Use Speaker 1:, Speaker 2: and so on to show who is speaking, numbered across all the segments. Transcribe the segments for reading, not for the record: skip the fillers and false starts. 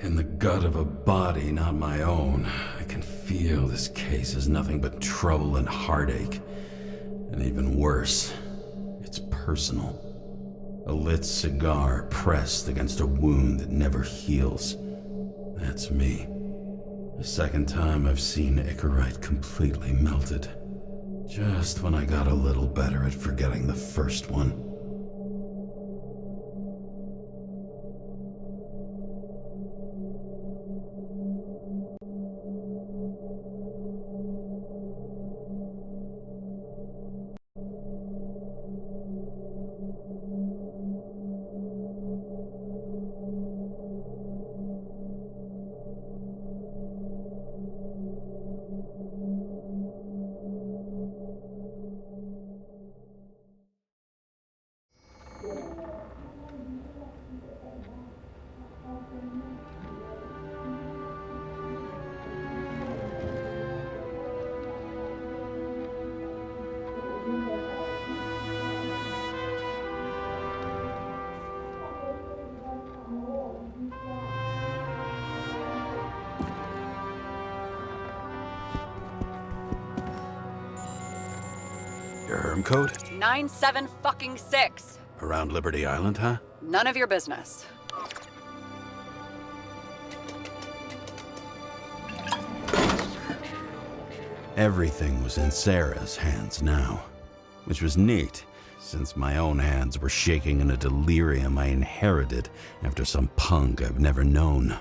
Speaker 1: In the gut of a body not my own, I can feel this case is nothing but trouble and heartache. And even worse, it's personal. A lit cigar pressed against a wound that never heals. That's me. The second time I've seen Icarite completely melted. Just when I got a little better at forgetting the first one. Your herm code?
Speaker 2: 97-fucking-6.
Speaker 1: Around Liberty Island, huh?
Speaker 2: None of your business.
Speaker 1: Everything was in Sarah's hands now, which was neat, since my own hands were shaking in a delirium I inherited after some punk I've never known.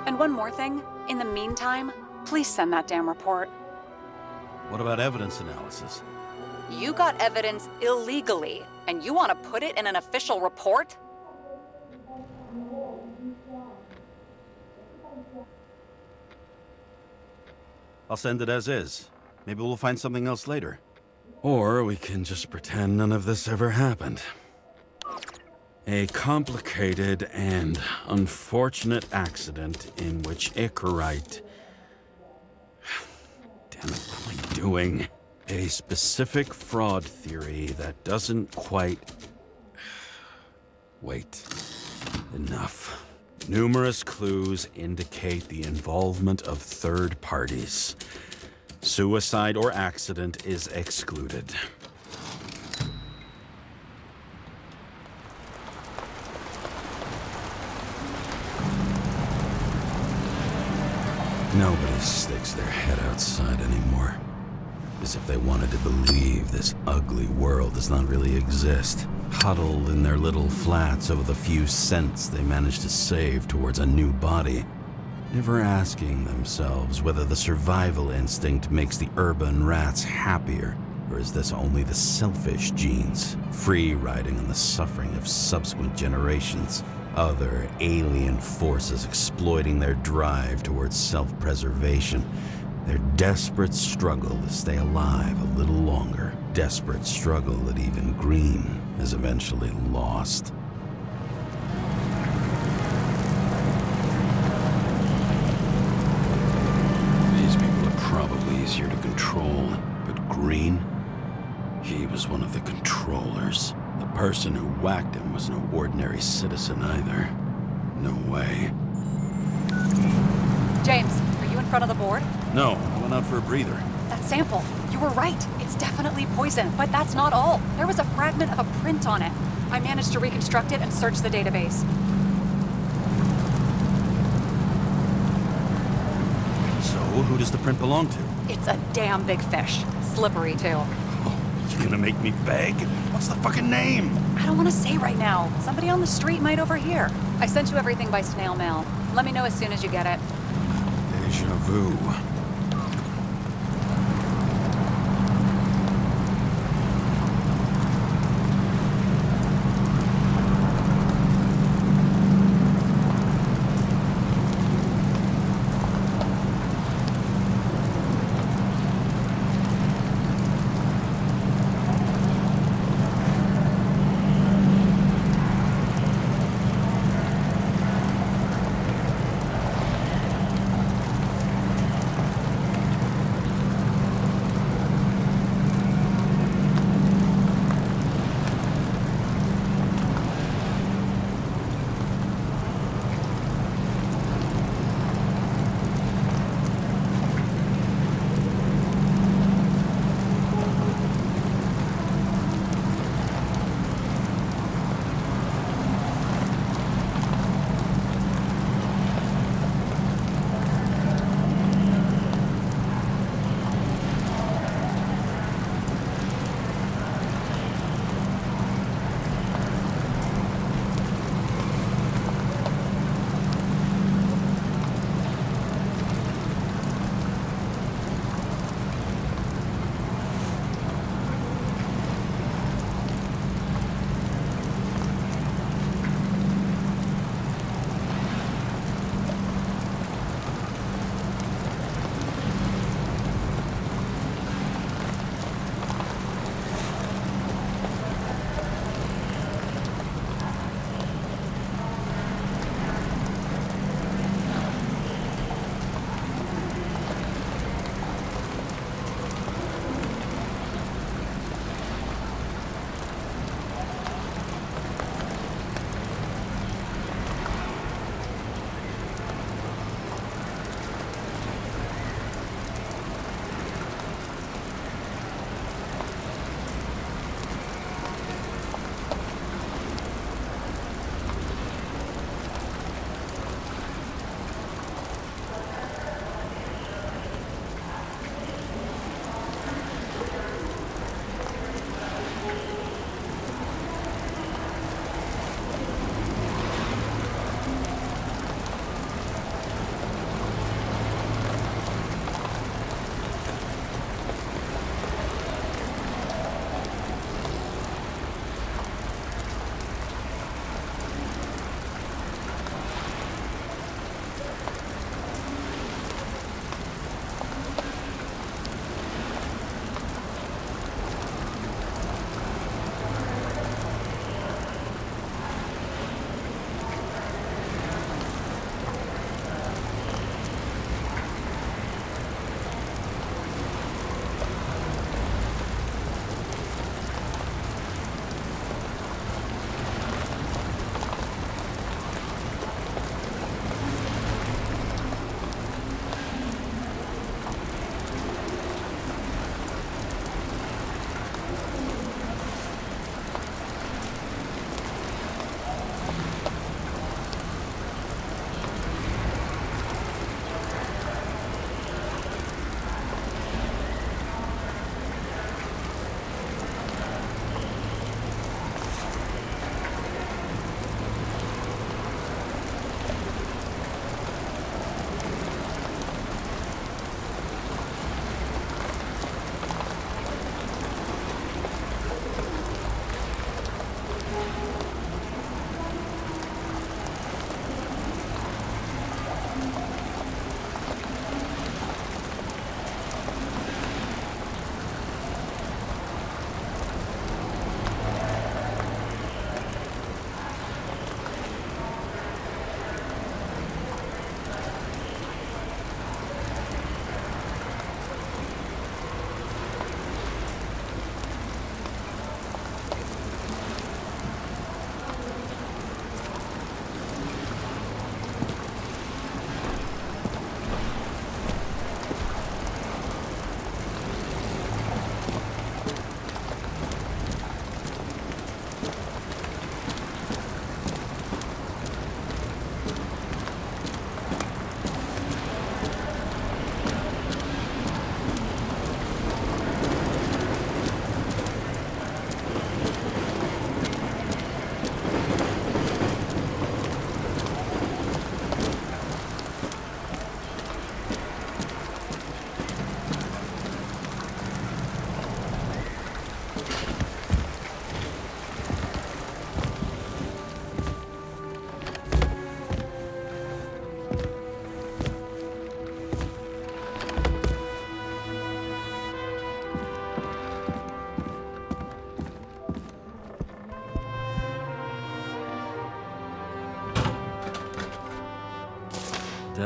Speaker 2: And one more thing. In the meantime, please send that damn report.
Speaker 1: What about evidence analysis?
Speaker 2: You got evidence illegally, and you want to put it in an official report?
Speaker 1: I'll send it as is. Maybe we'll find something else later. Or we can just pretend none of this ever happened. A complicated and unfortunate accident in which Icarite... Damn it, what am I doing? A specific fraud theory that doesn't quite... Wait. Enough. Numerous clues indicate the involvement of third parties. Suicide or accident is excluded. Nobody sticks their head outside anymore. As if they wanted to believe this ugly world does not really exist. Huddled in their little flats over the few cents they managed to save towards a new body. Never asking themselves whether the survival instinct makes the urban rats happier, or is this only the selfish genes, free riding on the suffering of subsequent generations? Other alien forces exploiting their drive towards self-preservation. Their desperate struggle to stay alive a little longer. Desperate struggle that even Green has eventually lost. These people are probably easier to control, but Green, he was one of the controllers. The person who whacked him was no ordinary citizen either. No way.
Speaker 2: James, are you in front of the board?
Speaker 1: No, I went out for a breather.
Speaker 2: That sample. You were right. It's definitely poison, but that's not all. There was a fragment of a print on it. I managed to reconstruct it and search the database.
Speaker 1: So, who does the print belong to?
Speaker 2: It's a damn big fish. Slippery, too.
Speaker 1: Oh, you gonna make me beg? What's the fucking name?
Speaker 2: I don't want to say right now. Somebody on the street might overhear. I sent you everything by snail mail. Let me know as soon as you get it.
Speaker 1: Deja vu.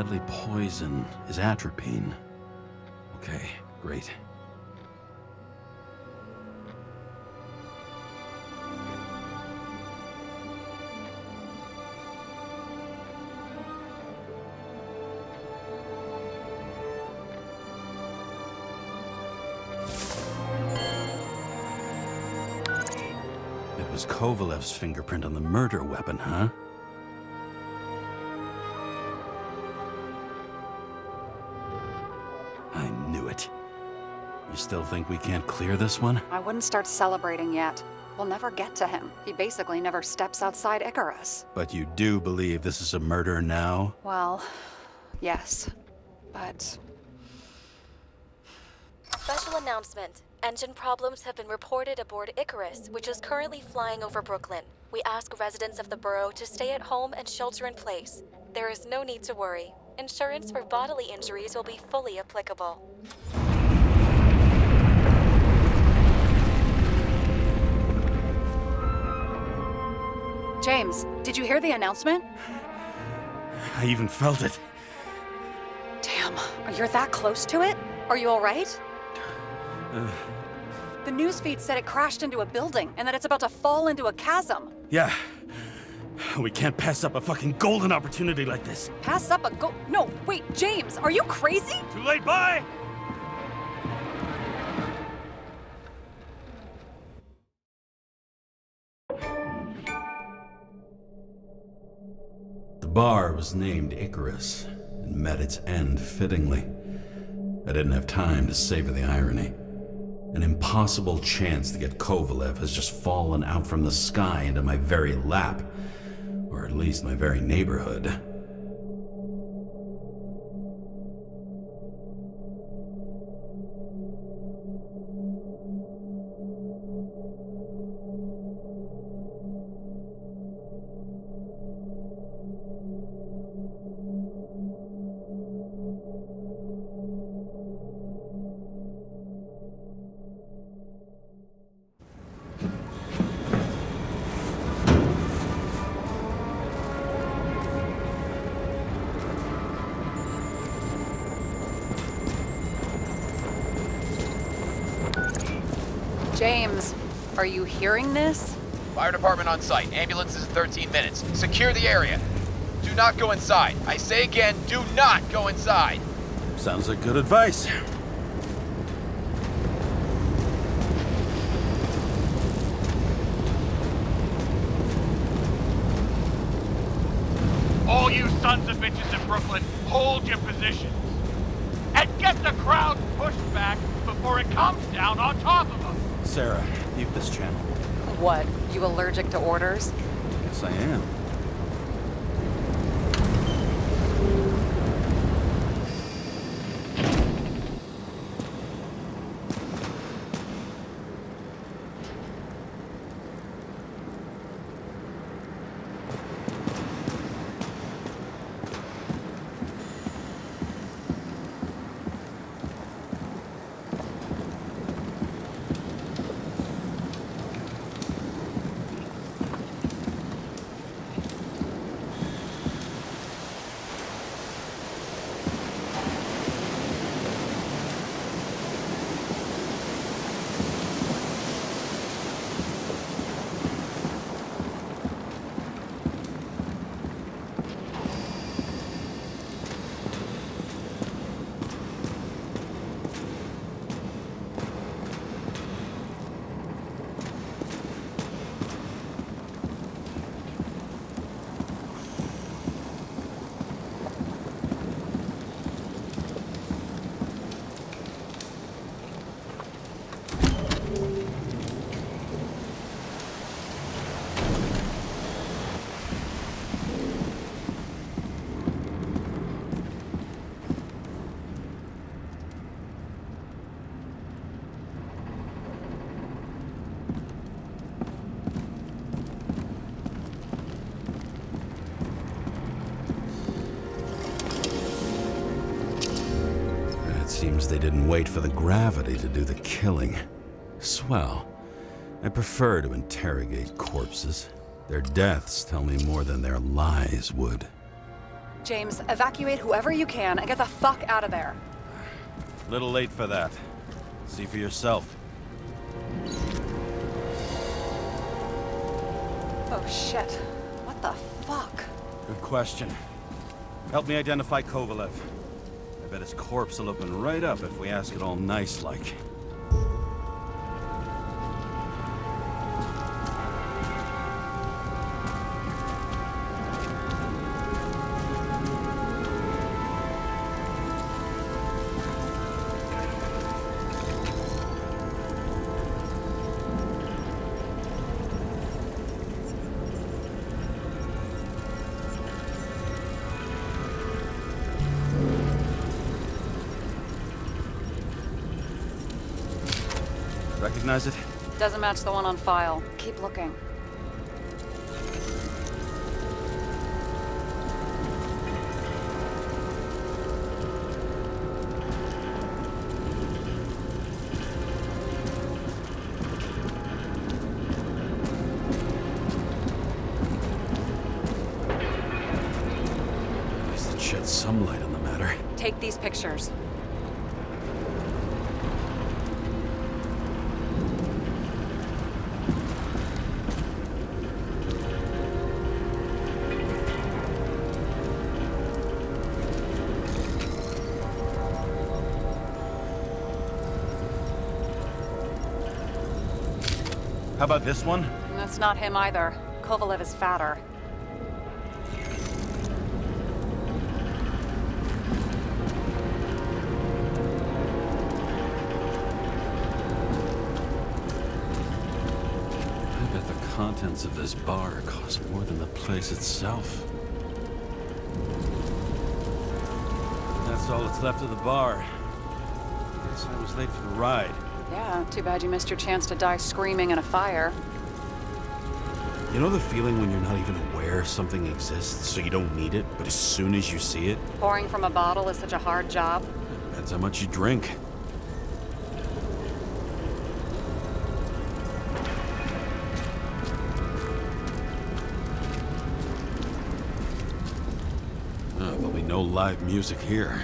Speaker 1: deadly poison is atropine. Okay, great. It was Kovalev's fingerprint on the murder weapon, huh? I knew it. You still think we can't clear this one?
Speaker 2: I wouldn't start celebrating yet. We'll never get to him. He basically never steps outside Icarus.
Speaker 1: But you do believe this is a murder now?
Speaker 2: Well, yes. But...
Speaker 3: Special announcement. Engine problems have been reported aboard Icarus, which is currently flying over Brooklyn. We ask residents of the borough to stay at home and shelter in place. There is no need to worry. Insurance for bodily injuries will be fully applicable.
Speaker 2: James, did you hear the announcement?
Speaker 1: I even felt it.
Speaker 2: Damn, you're that close to it? Are you all right? The newsfeed said it crashed into a building and that it's about to fall into a chasm.
Speaker 1: Yeah. We can't pass up a fucking golden opportunity like this.
Speaker 2: Pass up a No, wait, James, are you crazy?
Speaker 1: Too late, bye! The bar was named Icarus and met its end fittingly. I didn't have time to savor the irony. An impossible chance to get Kovalev has just fallen out from the sky into my very lap, or at least my very neighborhood.
Speaker 2: James, are you hearing this?
Speaker 4: Fire department on site. Ambulance is in 13 minutes. Secure the area. Do not go inside. I say again, do not go inside.
Speaker 1: Sounds like good advice.
Speaker 5: All you sons of bitches in Brooklyn, hold your positions. And get the crowd pushed back before it comes down on top of them.
Speaker 1: Sarah, mute this channel.
Speaker 2: What, you allergic to orders?
Speaker 1: Yes, I am. Seems they didn't wait for the gravity to do the killing. Swell. I prefer to interrogate corpses. Their deaths tell me more than their lies would.
Speaker 2: James, evacuate whoever you can and get the fuck out of there.
Speaker 1: Little late for that. See for yourself.
Speaker 2: Oh shit. What the fuck?
Speaker 1: Good question. Help me identify Kovalev. I bet his corpse will open right up if we ask it all nice-like. Recognize it?
Speaker 2: Doesn't match the one on file. Keep looking.
Speaker 1: At least it sheds some light on the matter.
Speaker 2: Take these pictures.
Speaker 1: How about this one?
Speaker 2: That's not him either. Kovalev is fatter.
Speaker 1: I bet the contents of this bar cost more than the place itself. That's all that's left of the bar. Guess I was late for the ride.
Speaker 2: Yeah, too bad you missed your chance to die screaming in a fire.
Speaker 1: You know the feeling when you're not even aware something exists, so you don't need it, but as soon as you see it?
Speaker 2: Pouring from a bottle is such a hard job.
Speaker 1: Depends how much you drink. There'll be no live music here.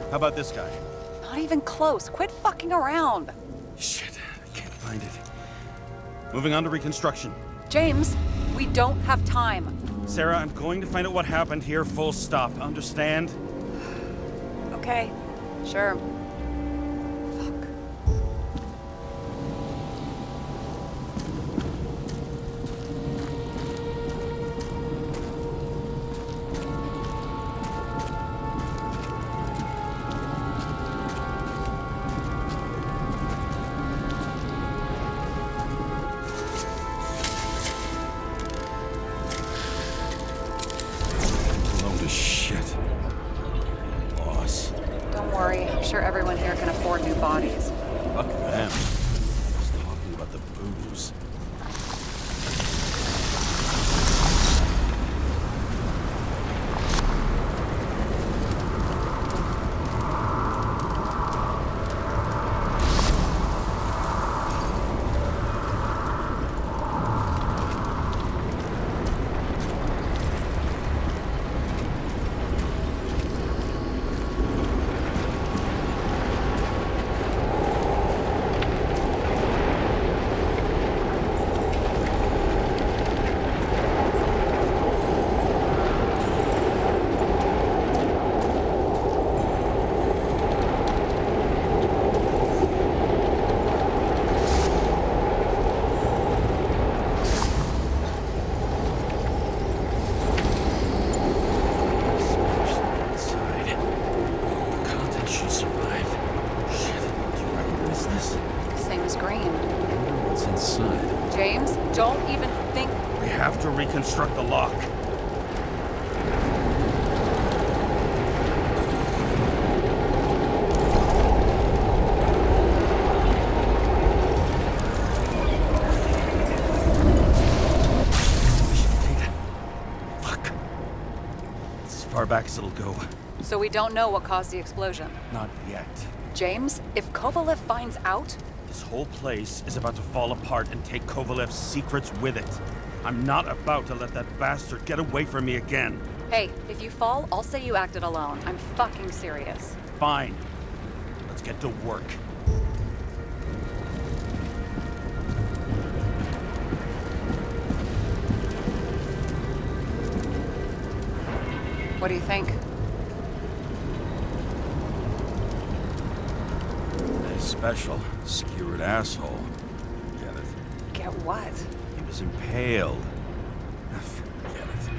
Speaker 1: How about this guy?
Speaker 2: Not even close. Quit fucking around.
Speaker 1: Shit, I can't find it. Moving on to reconstruction.
Speaker 2: James, we don't have time.
Speaker 1: Sarah, I'm going to find out what happened here, full stop. Understand?
Speaker 2: Okay, sure. Fuck.
Speaker 1: Load of shit. Loss.
Speaker 2: Don't worry, I'm sure everyone here can afford new bodies.
Speaker 1: Fuck them. Just talking about the booze. what's inside.
Speaker 2: James, don't even think.
Speaker 6: We have to reconstruct the lock. Fuck. It's as far back as it'll go.
Speaker 2: So we don't know what caused the explosion.
Speaker 6: Not yet.
Speaker 2: James, if Kovalev finds out,
Speaker 6: This whole place is about to fall apart and take Kovalev's secrets with it. I'm not about to let that bastard get away from me again.
Speaker 2: hey, if you fall, I'll say you acted alone. I'm fucking serious.
Speaker 6: Fine. Let's get to work.
Speaker 2: What do you think?
Speaker 6: A special, skewered asshole. Get it?
Speaker 2: Get what?
Speaker 6: He was impaled. Forget it.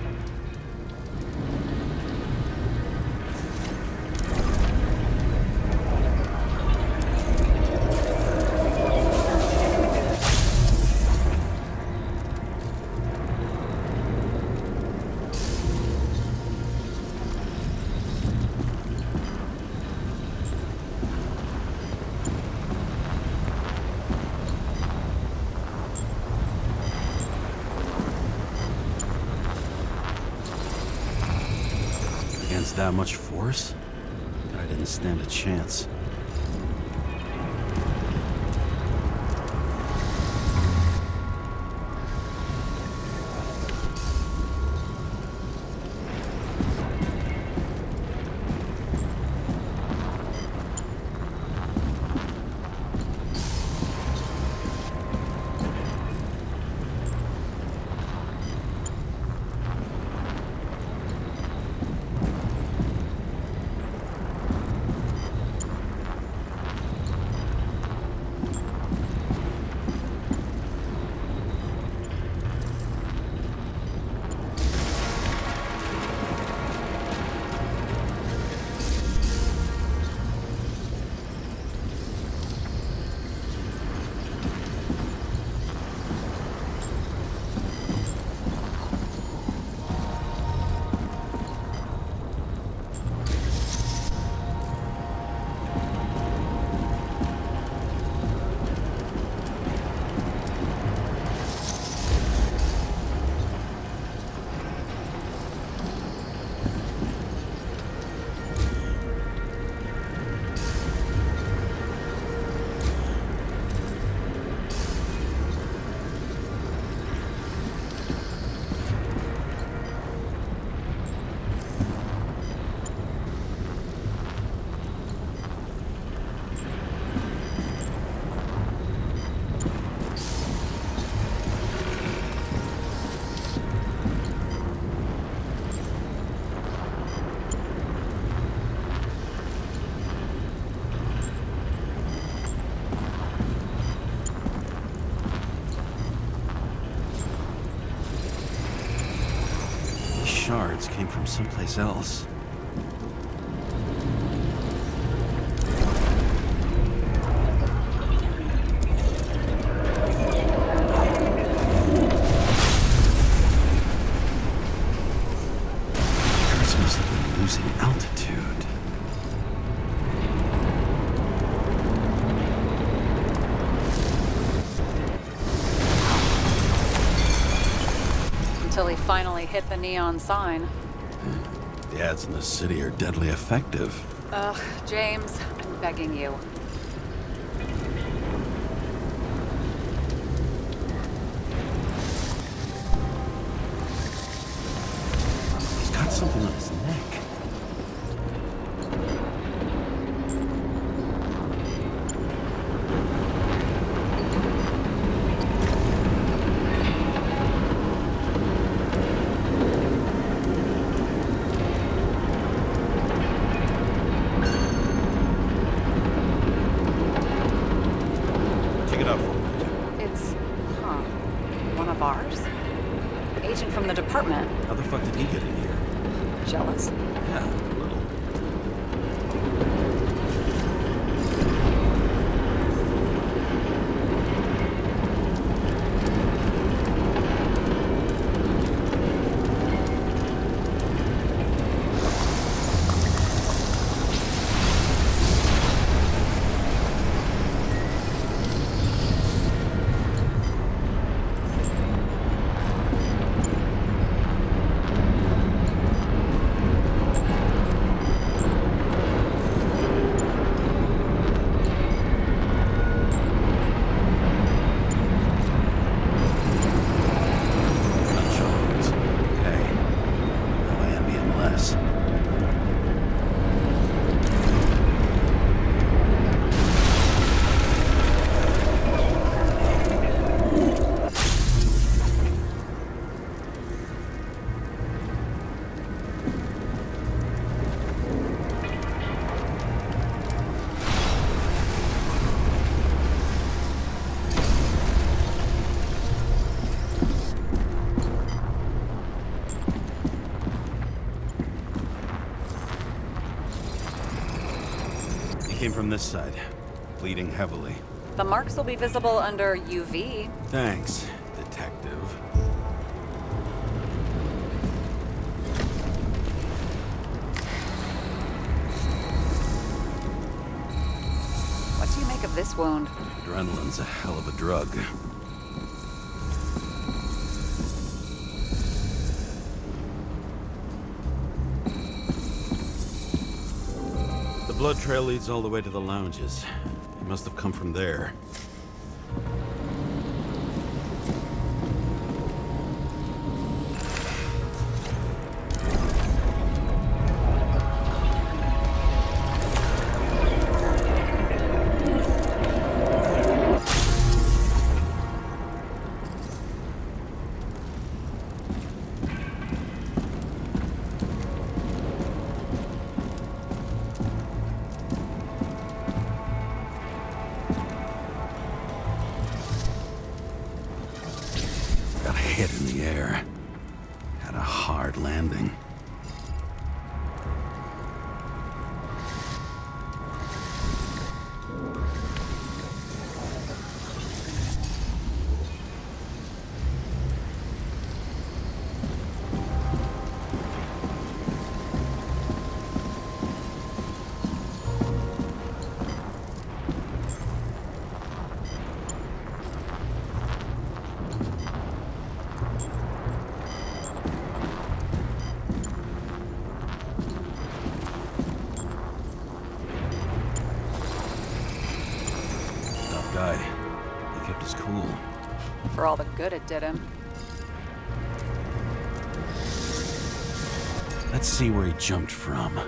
Speaker 1: Against that much force? I didn't stand a chance. Shards came from someplace else. Shards must have been losing altitude.
Speaker 2: Until he finally hit the neon sign.
Speaker 1: The ads in the city are deadly effective.
Speaker 2: Ugh, James, I'm begging you.
Speaker 1: He's got something on his neck. Check it out for me.
Speaker 2: It's, one of ours? Agent from the department.
Speaker 1: How the fuck did he get in here?
Speaker 2: Jealous?
Speaker 1: Yeah, a little. came from this side, bleeding heavily.
Speaker 2: The marks will be visible under UV.
Speaker 1: Thanks, detective.
Speaker 2: What do you make of this wound?
Speaker 1: Adrenaline's a hell of a drug. The blood trail leads all the way to the lounges. It must have come from there. Got hit in the air. Had a hard landing. Guy. He kept his cool.
Speaker 2: For all the good it did him.
Speaker 1: Let's see where he jumped from.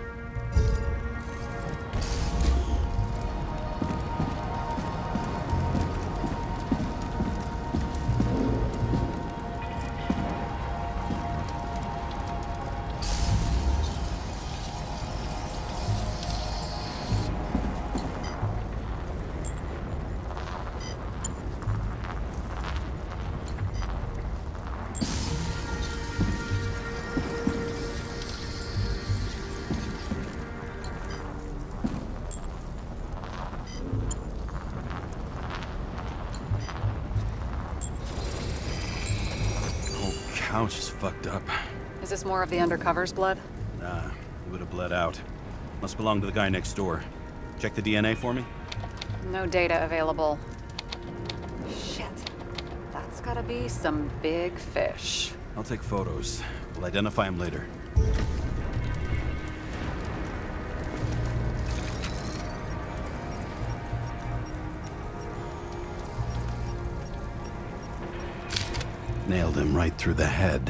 Speaker 1: Couch is fucked up.
Speaker 2: Is this more of the undercover's blood?
Speaker 1: Nah, he would have bled out. Must belong to the guy next door. Check the DNA for me?
Speaker 2: No data available. Shit. That's gotta be some big fish.
Speaker 1: I'll take photos. We'll identify him later. Nailed him right through the head.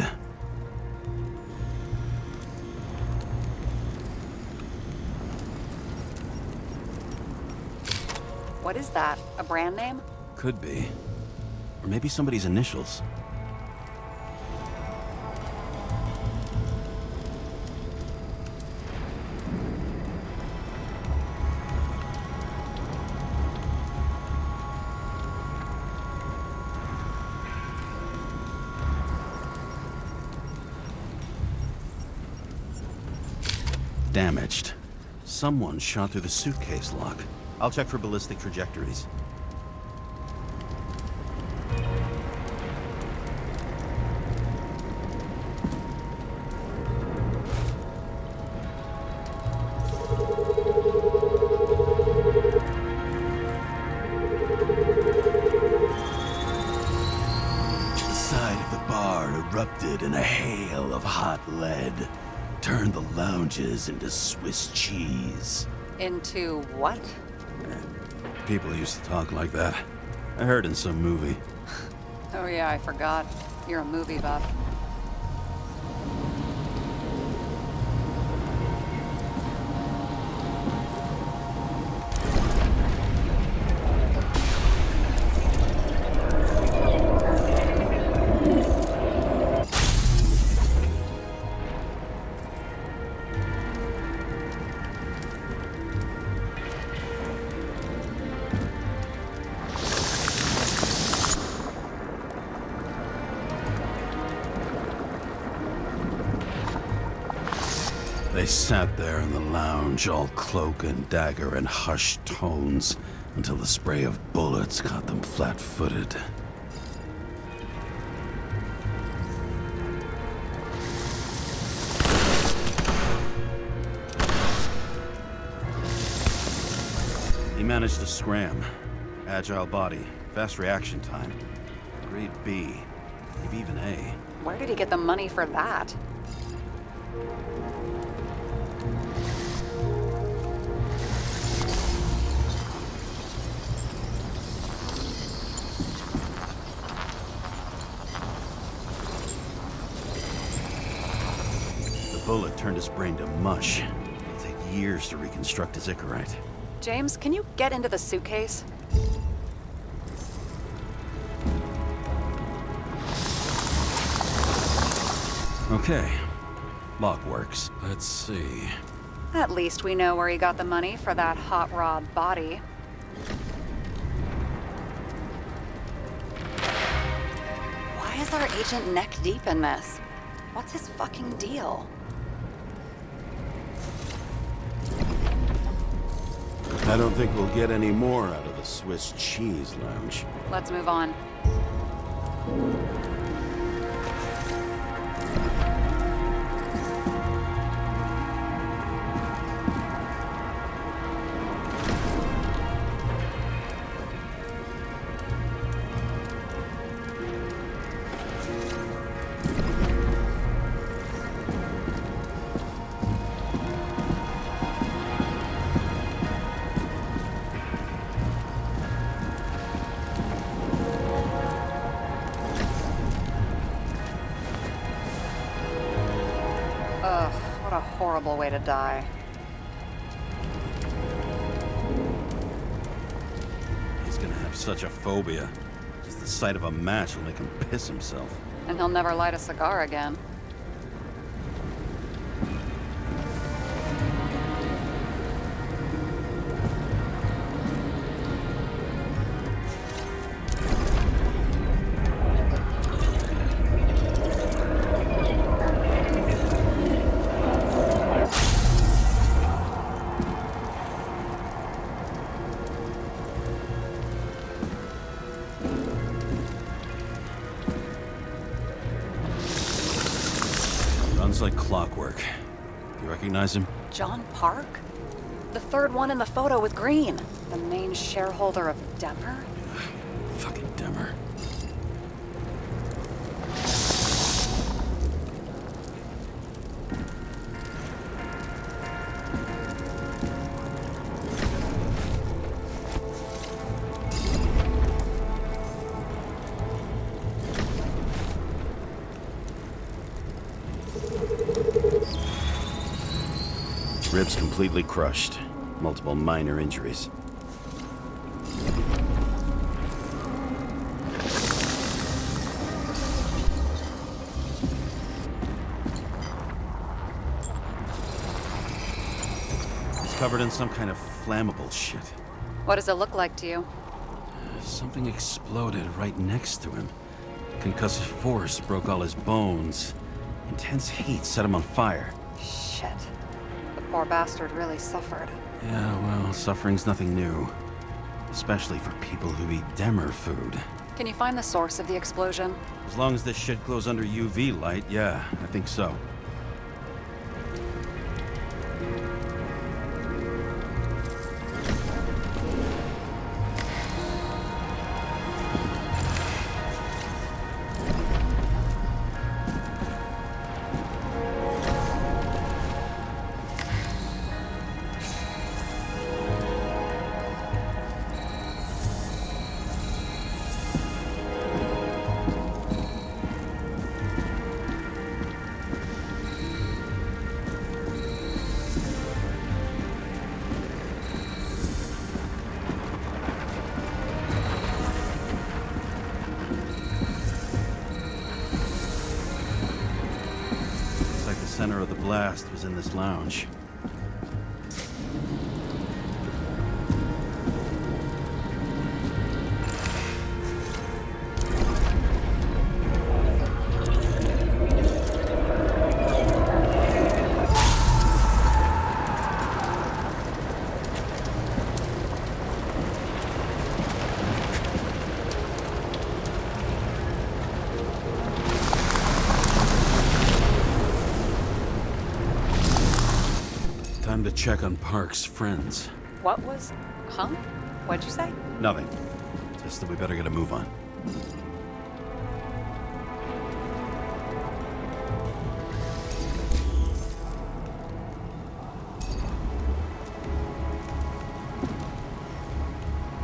Speaker 2: What is that? A brand name?
Speaker 1: Could be. Or maybe somebody's initials. Damaged. Someone shot through the suitcase lock. I'll check for ballistic trajectories. The side of the bar erupted in a hail of hot lead. Turned the lounges into Swiss cheese.
Speaker 2: Into what?
Speaker 1: People used to talk like that. I heard in some movie.
Speaker 2: Oh yeah, I forgot. You're a movie buff.
Speaker 1: They sat there in the lounge, all cloak and dagger and hushed tones, until the spray of bullets caught them flat-footed. He managed to scram. Agile body, fast reaction time. Grade B, maybe even A.
Speaker 2: Where did he get the money for that?
Speaker 1: The bullet turned his brain to mush. It'll take years to reconstruct his Icarite.
Speaker 2: James, can you get into the suitcase?
Speaker 1: Okay. Lock works. Let's see.
Speaker 2: At least we know where he got the money for that hot rod body. Why is our agent neck deep in this? What's his fucking deal?
Speaker 1: I don't think we'll get any more out of the Swiss cheese lounge.
Speaker 2: Let's move on. Ugh, what a horrible way to die.
Speaker 1: He's gonna have such a phobia. Just the sight of a match will make him piss himself.
Speaker 2: And he'll never light a cigar again.
Speaker 1: Runs like clockwork. You recognize him?
Speaker 2: John Park? The third one in the photo with Green. The main shareholder of Demer?
Speaker 1: Fucking Demer. Ribs completely crushed. Multiple minor injuries. He's covered in some kind of flammable shit.
Speaker 2: What does it look like to you?
Speaker 1: Something exploded right next to him. Concussive force broke all his bones. Intense heat set him on fire.
Speaker 2: Shit. The poor bastard really suffered.
Speaker 1: Yeah, well, suffering's nothing new. Especially for people who eat Demer food.
Speaker 2: Can you find the source of the explosion?
Speaker 1: As long as this shit glows under UV light, yeah, I think so. The center of the blast was in this lounge. to check on Park's friends.
Speaker 2: What was... Huh? What'd you say?
Speaker 1: Nothing. Just that we better get a move on.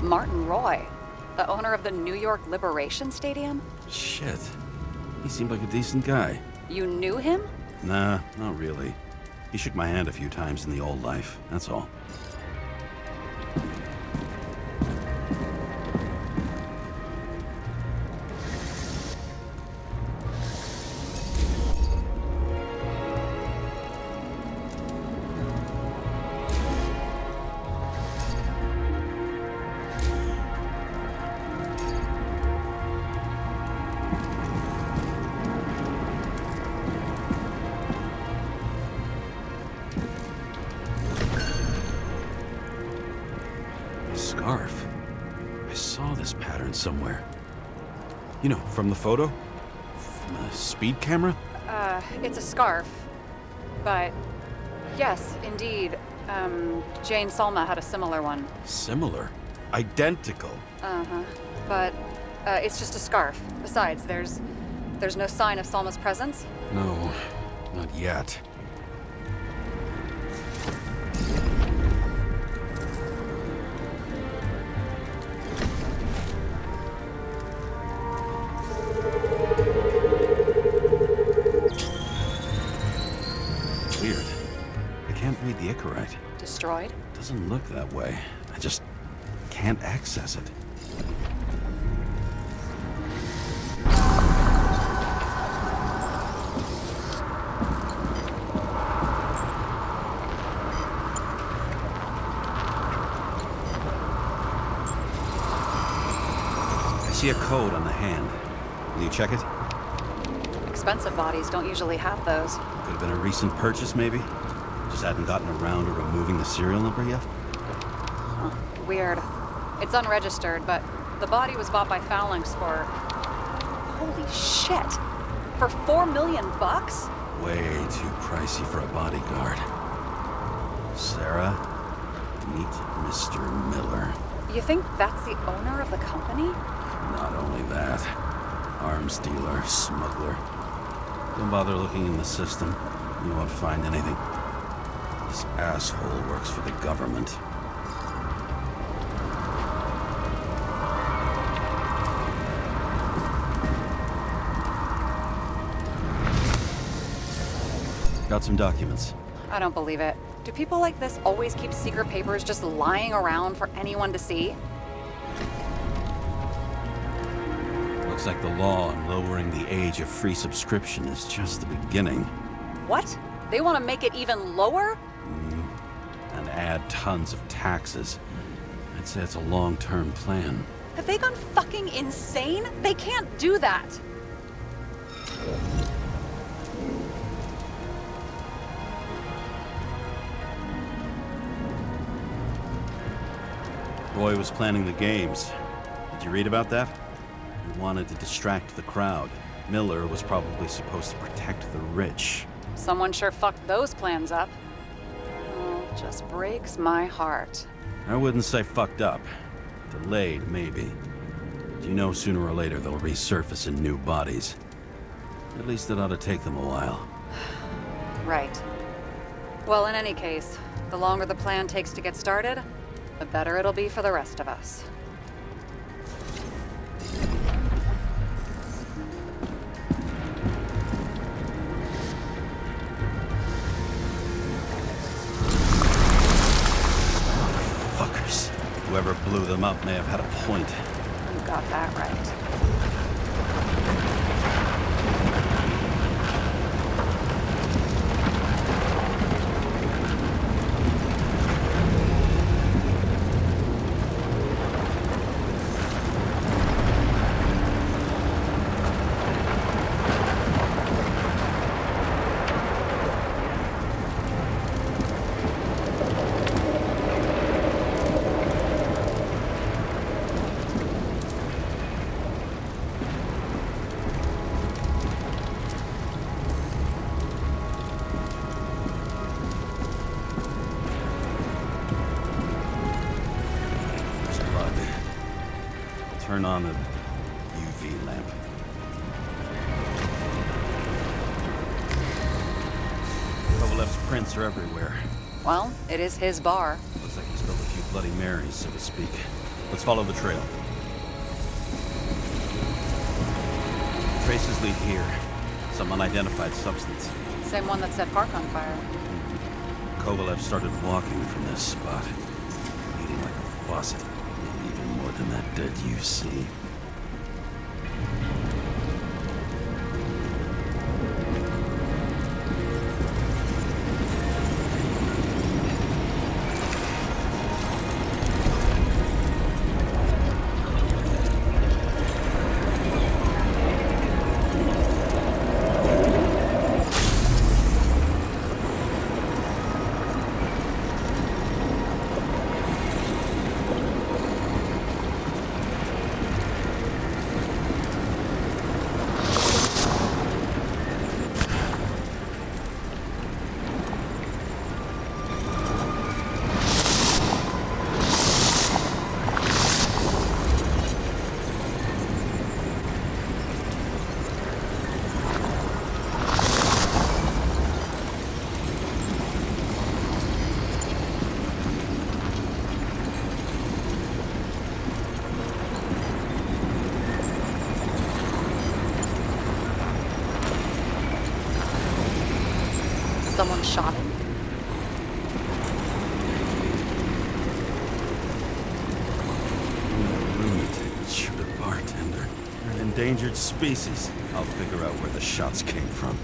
Speaker 2: Martin Roy, the owner of the New York Liberation Stadium?
Speaker 1: Shit. He seemed like a decent guy.
Speaker 2: You knew him?
Speaker 1: Nah, not really. He shook my hand a few times in the old life, that's all. Scarf. I saw this pattern somewhere. You know, from the photo? From a speed camera?
Speaker 2: It's a scarf. But, yes, indeed. Jane Salma had a similar one.
Speaker 1: Similar? Identical?
Speaker 2: Uh-huh. But, it's just a scarf. Besides, there's no sign of Salma's presence.
Speaker 1: No, not yet. Weird. I can't read the Icarite.
Speaker 2: Destroyed?
Speaker 1: Doesn't look that way. I just can't access it. I see a code on the hand. Will you check it?
Speaker 2: Expensive bodies don't usually have those.
Speaker 1: Could have been a recent purchase, maybe? Just hadn't gotten around to removing the serial number yet?
Speaker 2: Huh. Weird. It's unregistered, but the body was bought by Phalanx for... Holy shit! For $4 million bucks?
Speaker 1: Way too pricey for a bodyguard. Sarah, meet Mr. Miller.
Speaker 2: You think that's the owner of the company?
Speaker 1: Not only that, arms dealer, smuggler. Don't bother looking in the system. You won't find anything. This asshole works for the government. Got some documents.
Speaker 2: I don't believe it. Do people like this always keep secret papers just lying around for anyone to see?
Speaker 1: Looks like the law on lowering the age of free subscription is just the beginning.
Speaker 2: What? They want to make it even lower?
Speaker 1: And add tons of taxes. I'd say it's a long-term plan.
Speaker 2: Have they gone fucking insane? They can't do that!
Speaker 1: Roy was planning the games. Did you read about that? He wanted to distract the crowd. Miller was probably supposed to protect the rich.
Speaker 2: Someone sure fucked those plans up. Oh, it just breaks my heart.
Speaker 1: I wouldn't say fucked up. Delayed, maybe. But you know sooner or later they'll resurface in new bodies. At least it ought to take them a while.
Speaker 2: Right. Well, in any case, the longer the plan takes to get started, the better it'll be for the rest of us.
Speaker 1: Fuckers. Whoever blew them up may have had a point.
Speaker 2: You got that right.
Speaker 1: turn on a UV lamp. Kovalev's prints are everywhere.
Speaker 2: Well, it is his bar.
Speaker 1: Looks like he spilled a few Bloody Marys, so to speak. Let's follow the trail. Traces lead here. Some unidentified substance.
Speaker 2: Same one that set Park on fire.
Speaker 1: Kovalev started walking from this spot. Bleeding like a faucet. Maybe even more than that dead UC.
Speaker 2: Someone shot him?
Speaker 1: Lunatic shoot a bartender. They're an endangered species. I'll figure out where the shots came from.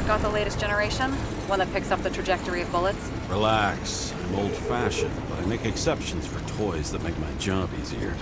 Speaker 2: Got the latest generation? One that picks up the trajectory of bullets?
Speaker 1: Relax. I'm old-fashioned, but I make exceptions for toys that make my job easier.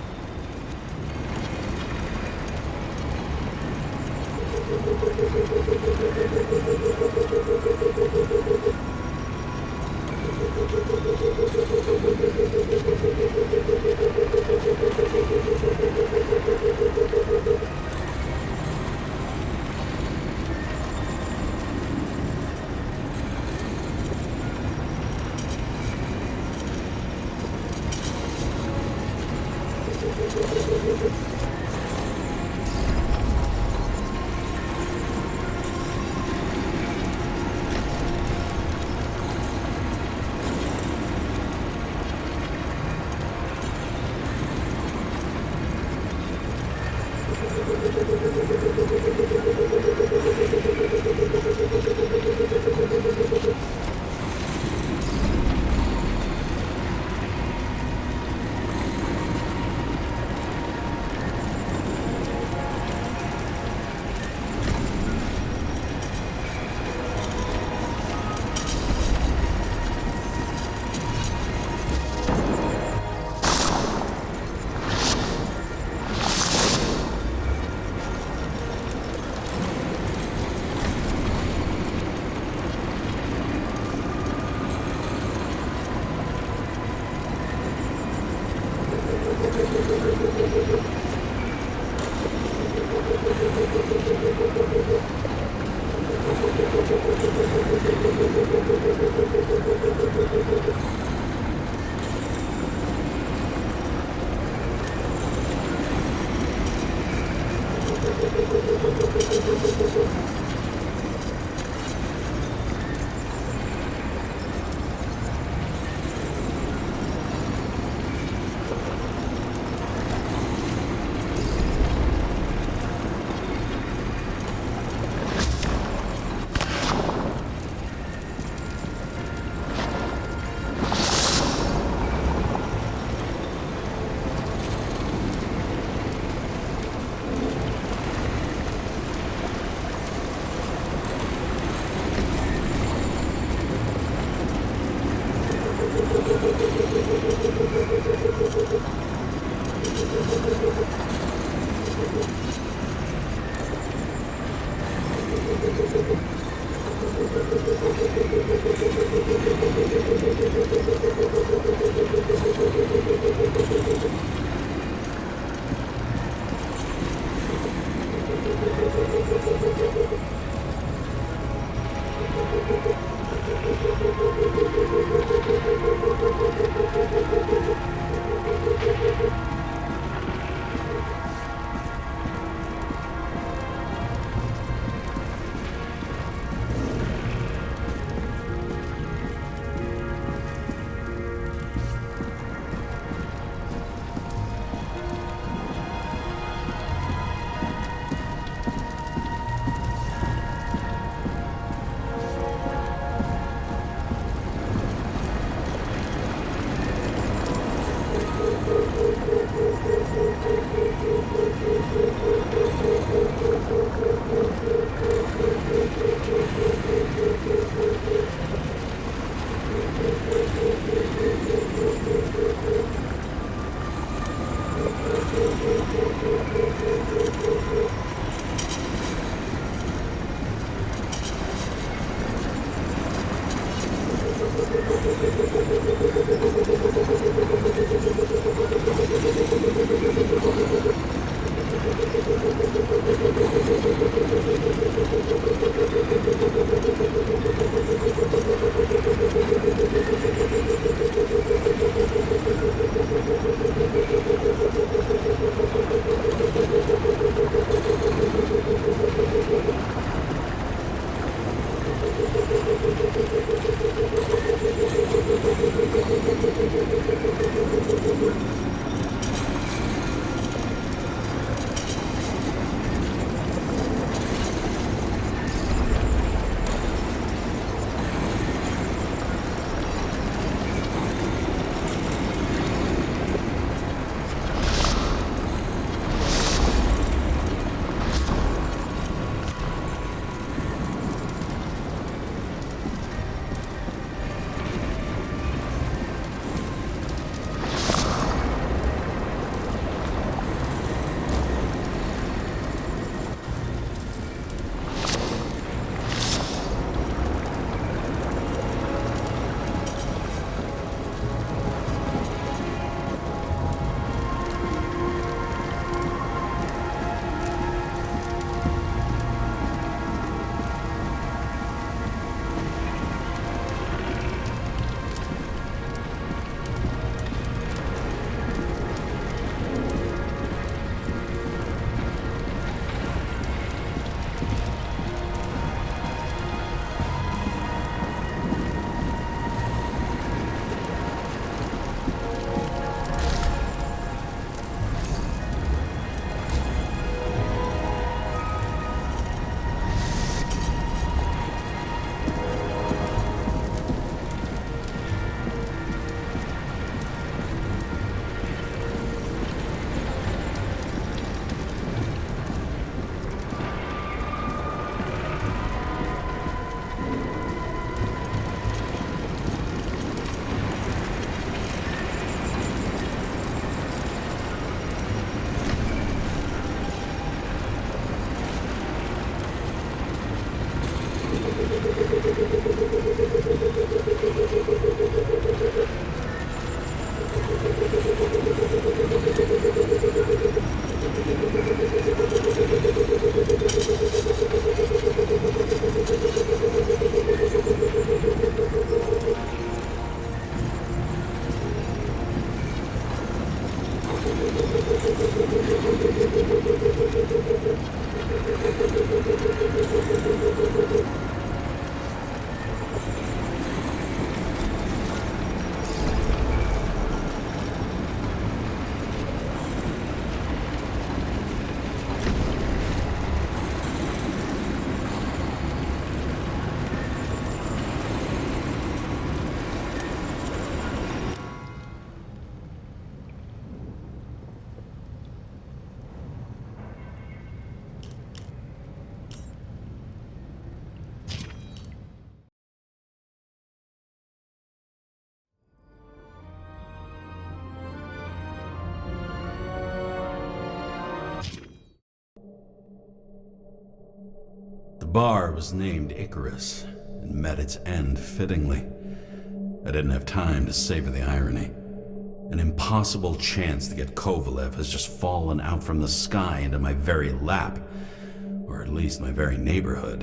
Speaker 1: bar was named Icarus and met its end fittingly. I didn't have time to savor the irony. An impossible chance to get Kovalev has just fallen out from the sky into my very lap, or at least my very neighborhood.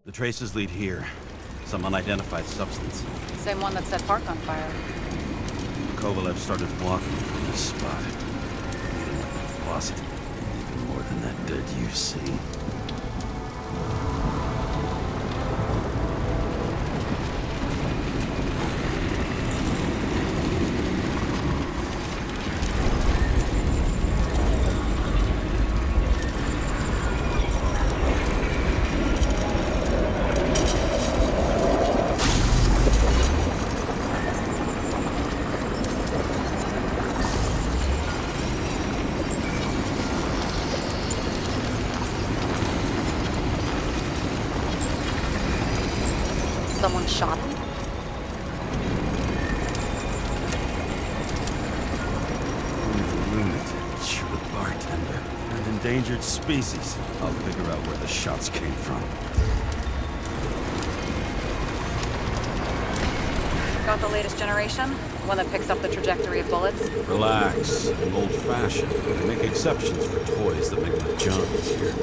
Speaker 6: The traces lead here. Some unidentified substance.
Speaker 2: Same one that set Park on fire.
Speaker 6: Kovalev started blocking me from this spot. Bleeding like a faucet.
Speaker 1: Even more than that dirt you see.
Speaker 2: Someone shot him?
Speaker 1: Lunatic, shoot a bartender.
Speaker 6: An endangered species.
Speaker 1: I'll figure out where the shots came from.
Speaker 2: Got the latest generation? One that picks up the trajectory of bullets?
Speaker 1: Relax. I'm old-fashioned. I make exceptions for toys that make my junk easier.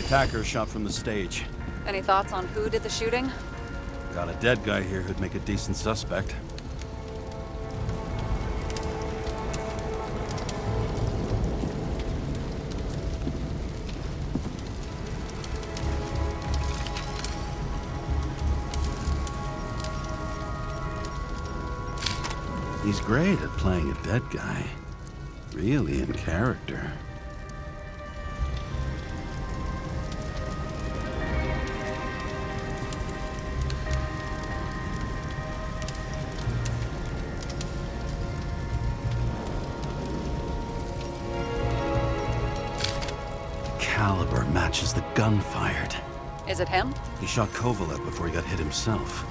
Speaker 6: attacker shot from the stage.
Speaker 2: Any thoughts on who did the shooting?
Speaker 6: Got a dead guy here who'd make a decent suspect.
Speaker 1: He's great at playing a dead guy. Really in character. Caliber matches the gun fired.
Speaker 2: Is it him?
Speaker 1: He shot Kovalev before he got hit himself.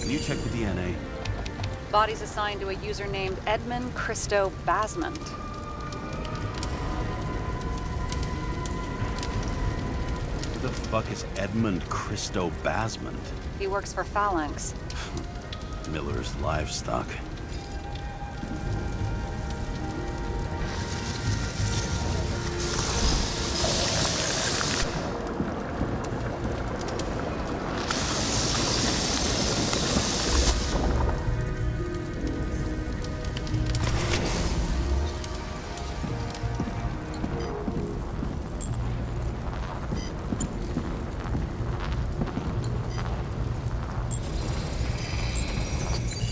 Speaker 1: Can you check the DNA?
Speaker 2: Body's assigned to a user named Edmund Christo Basmont.
Speaker 1: Who the fuck is Edmund Christo Basmont?
Speaker 2: He works for Phalanx.
Speaker 1: Miller's livestock.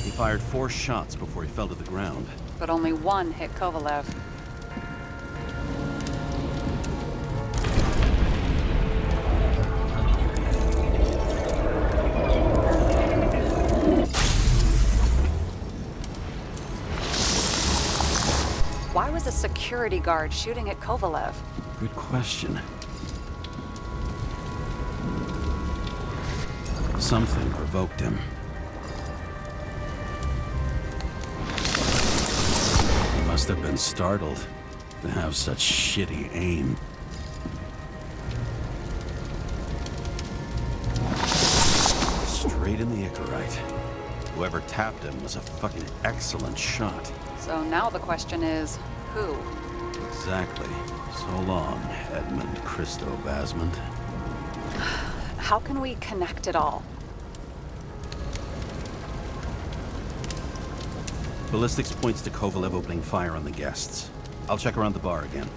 Speaker 1: He fired 4 shots before he fell to the ground.
Speaker 2: But only one hit Kovalev. Why was a security guard shooting at Kovalev?
Speaker 1: Good question. Something provoked him. He must have been startled to have such shitty aim. Straight in the Icarite. Whoever tapped him was a fucking excellent shot.
Speaker 2: So now the question is, who?
Speaker 1: Exactly. So long, Edmund Christo Basmont.
Speaker 2: How can we connect it all?
Speaker 1: Ballistics points to Kovalev opening fire on the guests. I'll check around the bar again.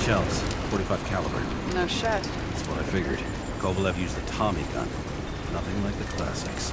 Speaker 1: Shells, 45 caliber.
Speaker 2: No shit.
Speaker 1: That's what I figured. Kovalev used a Tommy gun. Nothing like the classics.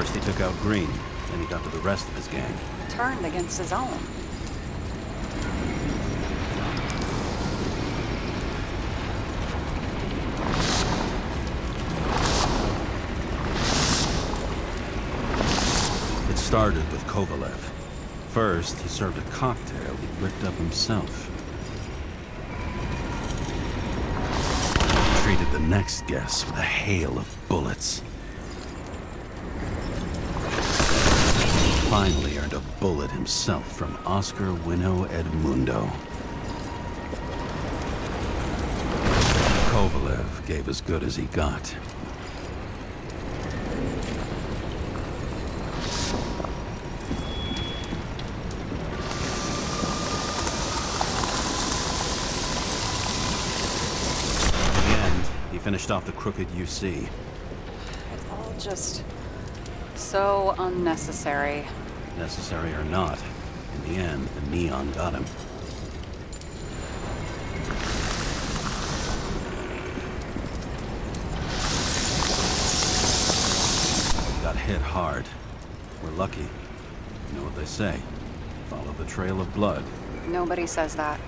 Speaker 1: First he took out Green, then he got to the rest of his gang.
Speaker 2: Turned against his own.
Speaker 1: It started with Kovalev. First, he served a cocktail he'd bricked up himself. He treated the next guest with a hail of bullets. Finally earned a bullet himself from Oscar Wino Edmundo. Kovalev gave as good as he got. In the end, he finished off the crooked UC.
Speaker 2: It's all just so unnecessary.
Speaker 1: Necessary or not, in the end, the neon got him. He got hit hard. We're lucky. You know what they say. Follow the trail of blood.
Speaker 2: Nobody says that.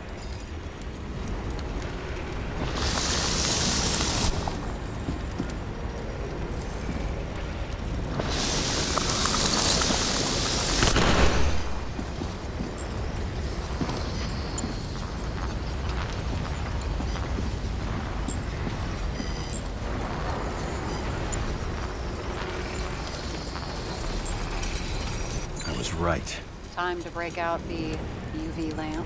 Speaker 1: I was right.
Speaker 2: Time to break out the UV lamp.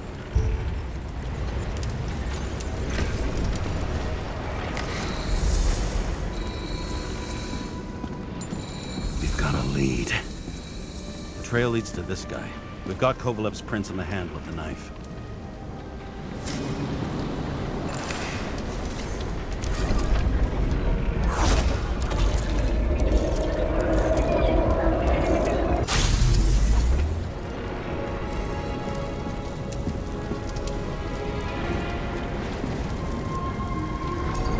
Speaker 1: We've got a lead. The trail leads to this guy. We've got Kovalev's prints on the handle of the knife.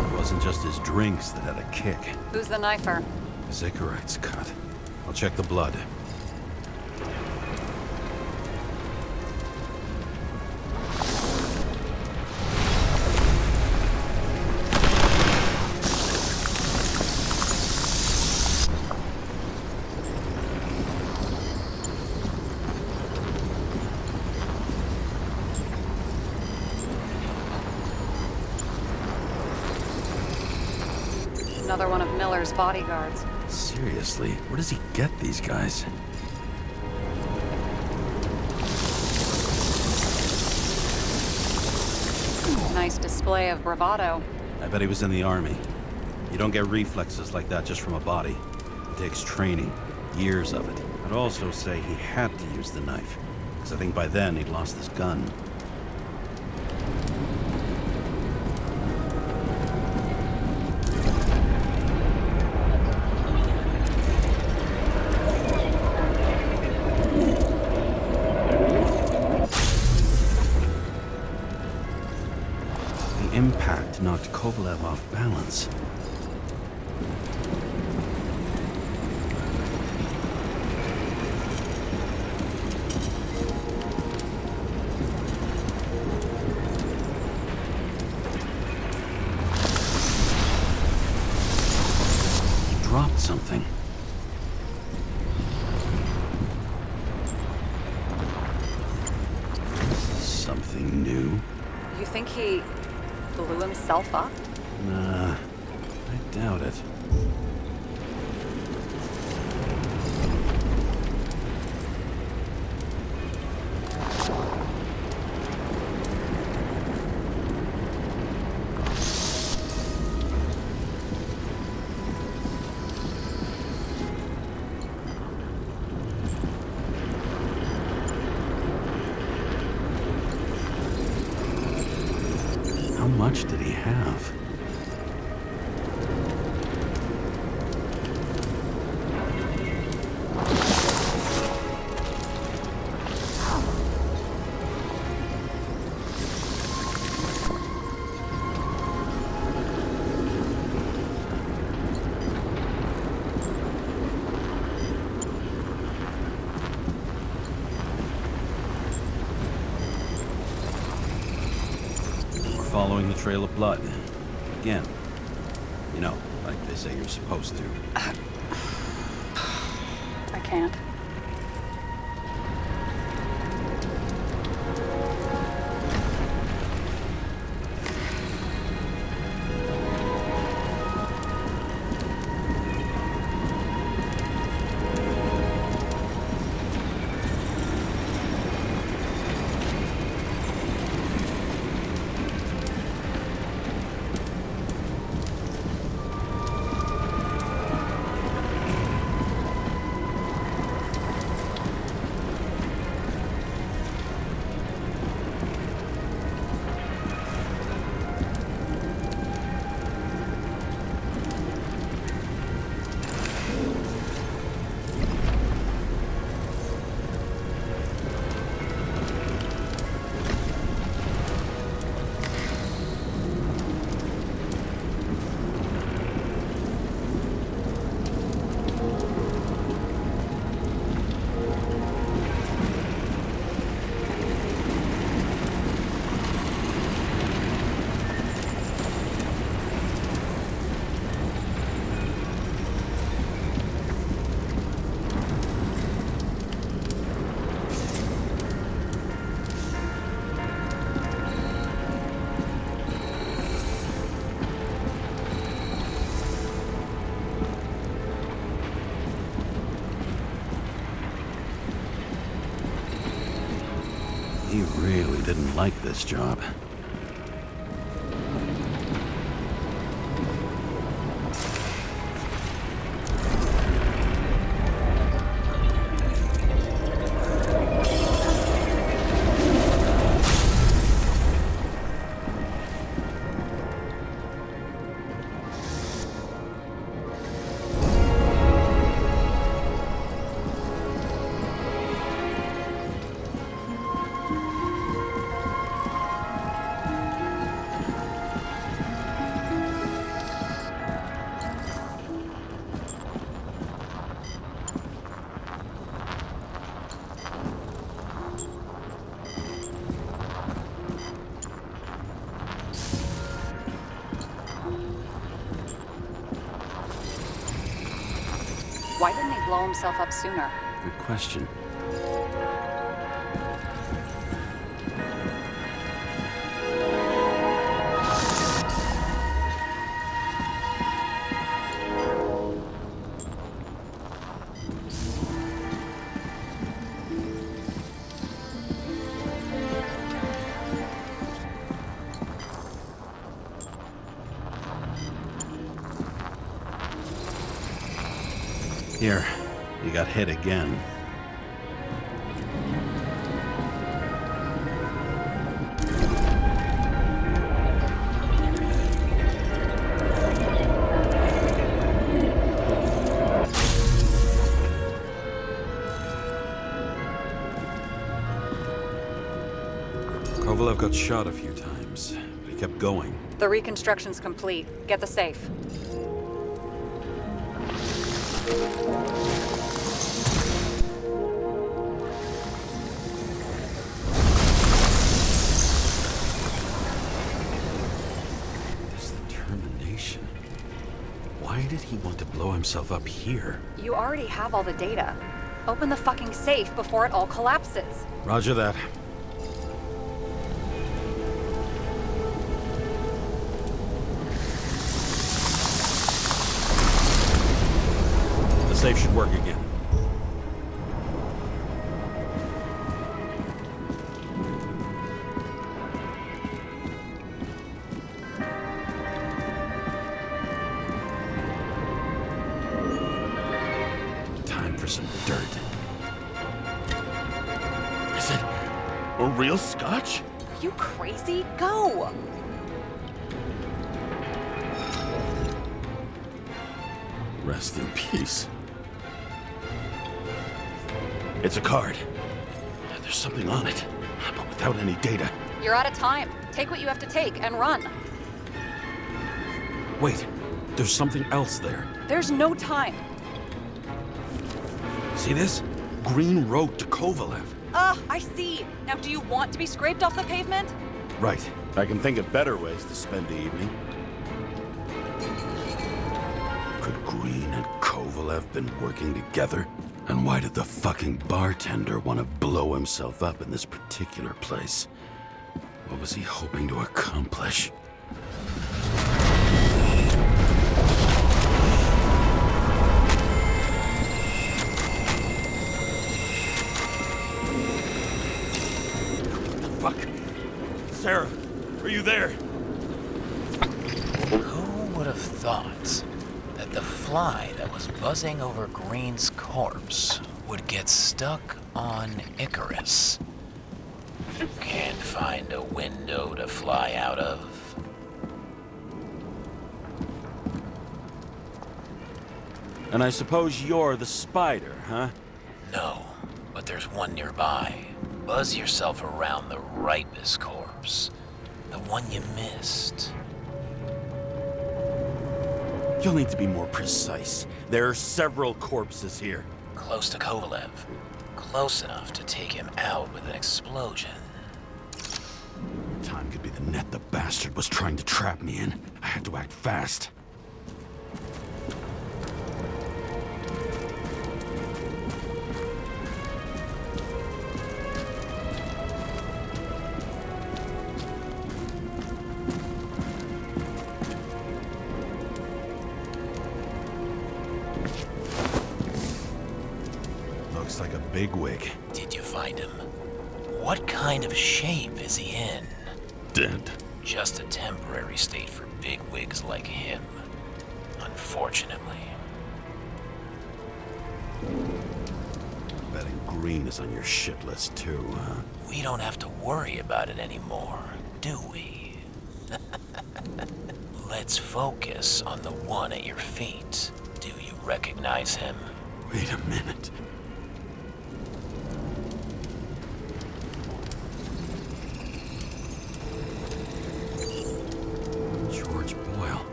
Speaker 1: It wasn't just his drinks that had a kick.
Speaker 2: Who's the knifer?
Speaker 1: Zicharites cut. I'll check the blood.
Speaker 2: Another one of Miller's bodyguards.
Speaker 1: Seriously, where does he get these guys?
Speaker 2: Nice display of bravado.
Speaker 1: I bet he was in the army. You don't get reflexes like that just from a body. It takes training, years of it. I'd also say he had to use the knife, because I think by then he'd lost his gun. The impact knocked Kovalev off balance. He dropped something. Something new?
Speaker 2: You think he blew himself up?
Speaker 1: Nah, I doubt it. How much did he have? following the trail of blood. Again. You know, like they say you're supposed to.
Speaker 2: I can't.
Speaker 1: He really didn't like this job.
Speaker 2: Why didn't he blow himself up sooner?
Speaker 1: Good question. Here, you got hit again. Kovalev got shot a few times, but he kept going.
Speaker 2: The reconstruction's complete. Get the safe.
Speaker 1: This determination. Why did he want to blow himself up here?
Speaker 2: You already have all the data. Open the fucking safe before it all collapses.
Speaker 1: Roger that. The safe should work again. Time for some dirt.
Speaker 6: Is it a real scotch?
Speaker 2: Are you crazy? Go!
Speaker 1: Rest in peace.
Speaker 6: It's a card.
Speaker 1: There's something on it, but without any data.
Speaker 2: You're out of time. Take what you have to take and run.
Speaker 1: Wait, there's something else there.
Speaker 2: There's no time.
Speaker 1: See this? Green road to Kovalev.
Speaker 2: I see. Now do you want to be scraped off the pavement?
Speaker 1: Right. I can think of better ways to spend the evening. Could Green and Kovalev been working together? And why did the fucking bartender want to blow himself up in this particular place? What was he hoping to accomplish?
Speaker 6: Fuck. Sarah, are you there?
Speaker 7: Who would have thought that the fly that was buzzing over Green's corpse would get stuck on Icarus? Can't find a window to fly out of.
Speaker 6: And I suppose you're the spider, huh?
Speaker 7: No, but there's one nearby. Buzz yourself around the Ripus corpse. The one you missed.
Speaker 6: You'll need to be more precise. There are several corpses here.
Speaker 7: Close to Kovalev. Close enough to take him out with an explosion.
Speaker 1: Time could be the net the bastard was trying to trap me in. I had to act fast. Looks like a bigwig.
Speaker 7: Did you find him? What kind of shape is he in?
Speaker 1: Dead.
Speaker 7: Just a temporary state for bigwigs like him. Unfortunately.
Speaker 1: Betting Green is on your shit list too, huh?
Speaker 7: We don't have to worry about it anymore, do we? Let's focus on the one at your feet. Do you recognize him?
Speaker 1: Wait a minute. George Boyle,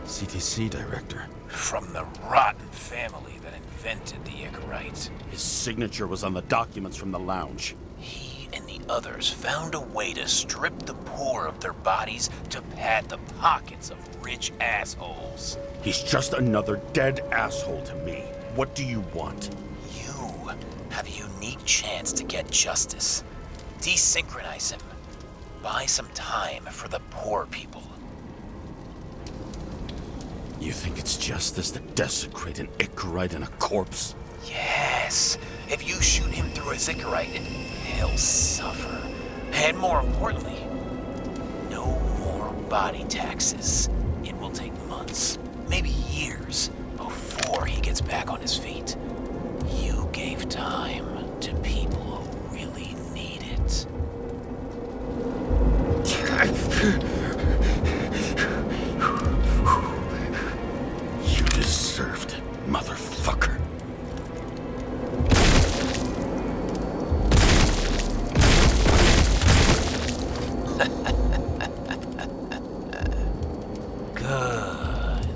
Speaker 1: CTC director.
Speaker 7: From the rotten family that invented the Icarite.
Speaker 6: His signature was on the documents from the lounge.
Speaker 7: He and the others found a way to strip the poor of their bodies to pad the pockets of rich assholes.
Speaker 6: He's just another dead asshole to me. What do you want?
Speaker 7: You have a unique chance to get justice. Desynchronize him. Buy some time for the poor people.
Speaker 1: You think it's justice to desecrate an Icarite and a corpse?
Speaker 7: Yes. If you shoot him through a Icarite, he'll suffer. And more importantly, no more body taxes. It will take months, maybe years, before he gets back on his feet. You gave time to people who really need it.
Speaker 1: You deserved it, motherfucker.
Speaker 7: Good.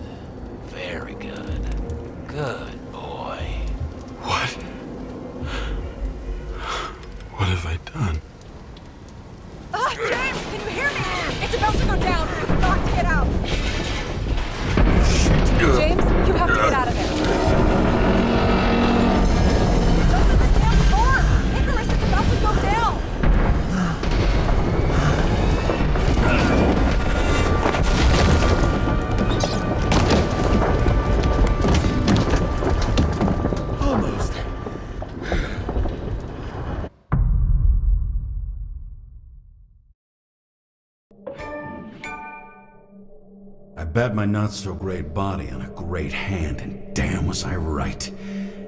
Speaker 7: Very good. Good boy.
Speaker 1: What? What have I done?
Speaker 2: Ah, James, can you hear me? It's about to go down. We've got to get out. James, you have to get out of there. Open the damn door! Icarus, it's about to go down!
Speaker 1: Almost. I bet my not-so-great body on a great hand, and damn was I right.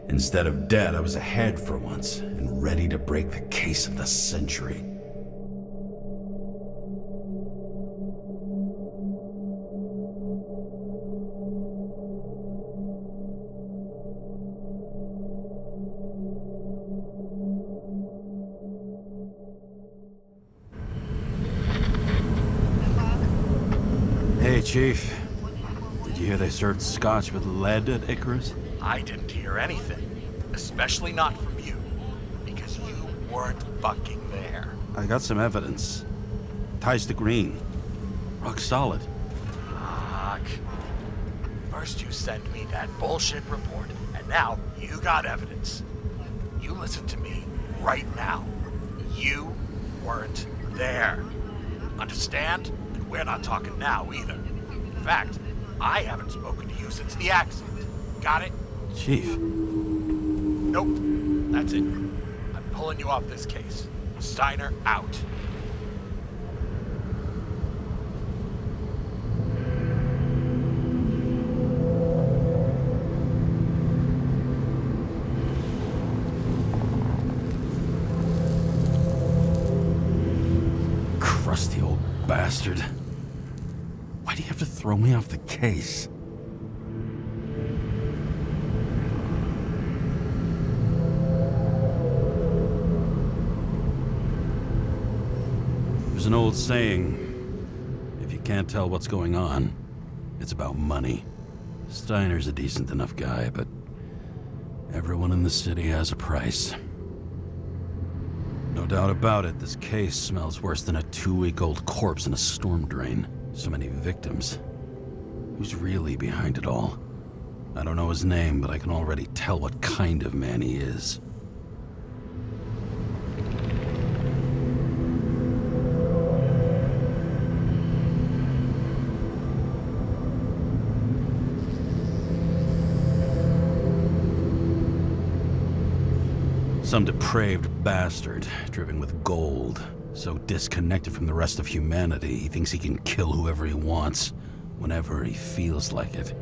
Speaker 1: Instead of dead, I was ahead for once, and ready to break the case of the century. Hey, Chief. Did you hear they served scotch with lead at Icarus?
Speaker 8: I didn't hear anything, especially not from you, because you weren't fucking there.
Speaker 1: I got some evidence.
Speaker 6: Ties to green. Rock solid.
Speaker 8: Fuck. First you send me that bullshit report, and now you got evidence. You listen to me right now. You weren't there. Understand? And we're not talking now either. In fact, I haven't spoken to you since the accident. Got it?
Speaker 6: Chief.
Speaker 8: Nope. That's it. I'm pulling you off this case. Steiner out.
Speaker 6: Crusty old bastard. Why do you have to throw me off the case? There's an old saying, if you can't tell what's going on, it's about money. Steiner's a decent enough guy, but everyone in the city has a price. No doubt about it, this case smells worse than a 2-week-old corpse in a storm drain. So many victims. Who's really behind it all? I don't know his name, but I can already tell what kind of man he is. Some depraved bastard, driven with gold, so disconnected from the rest of humanity, he thinks he can kill whoever he wants, whenever he feels like it.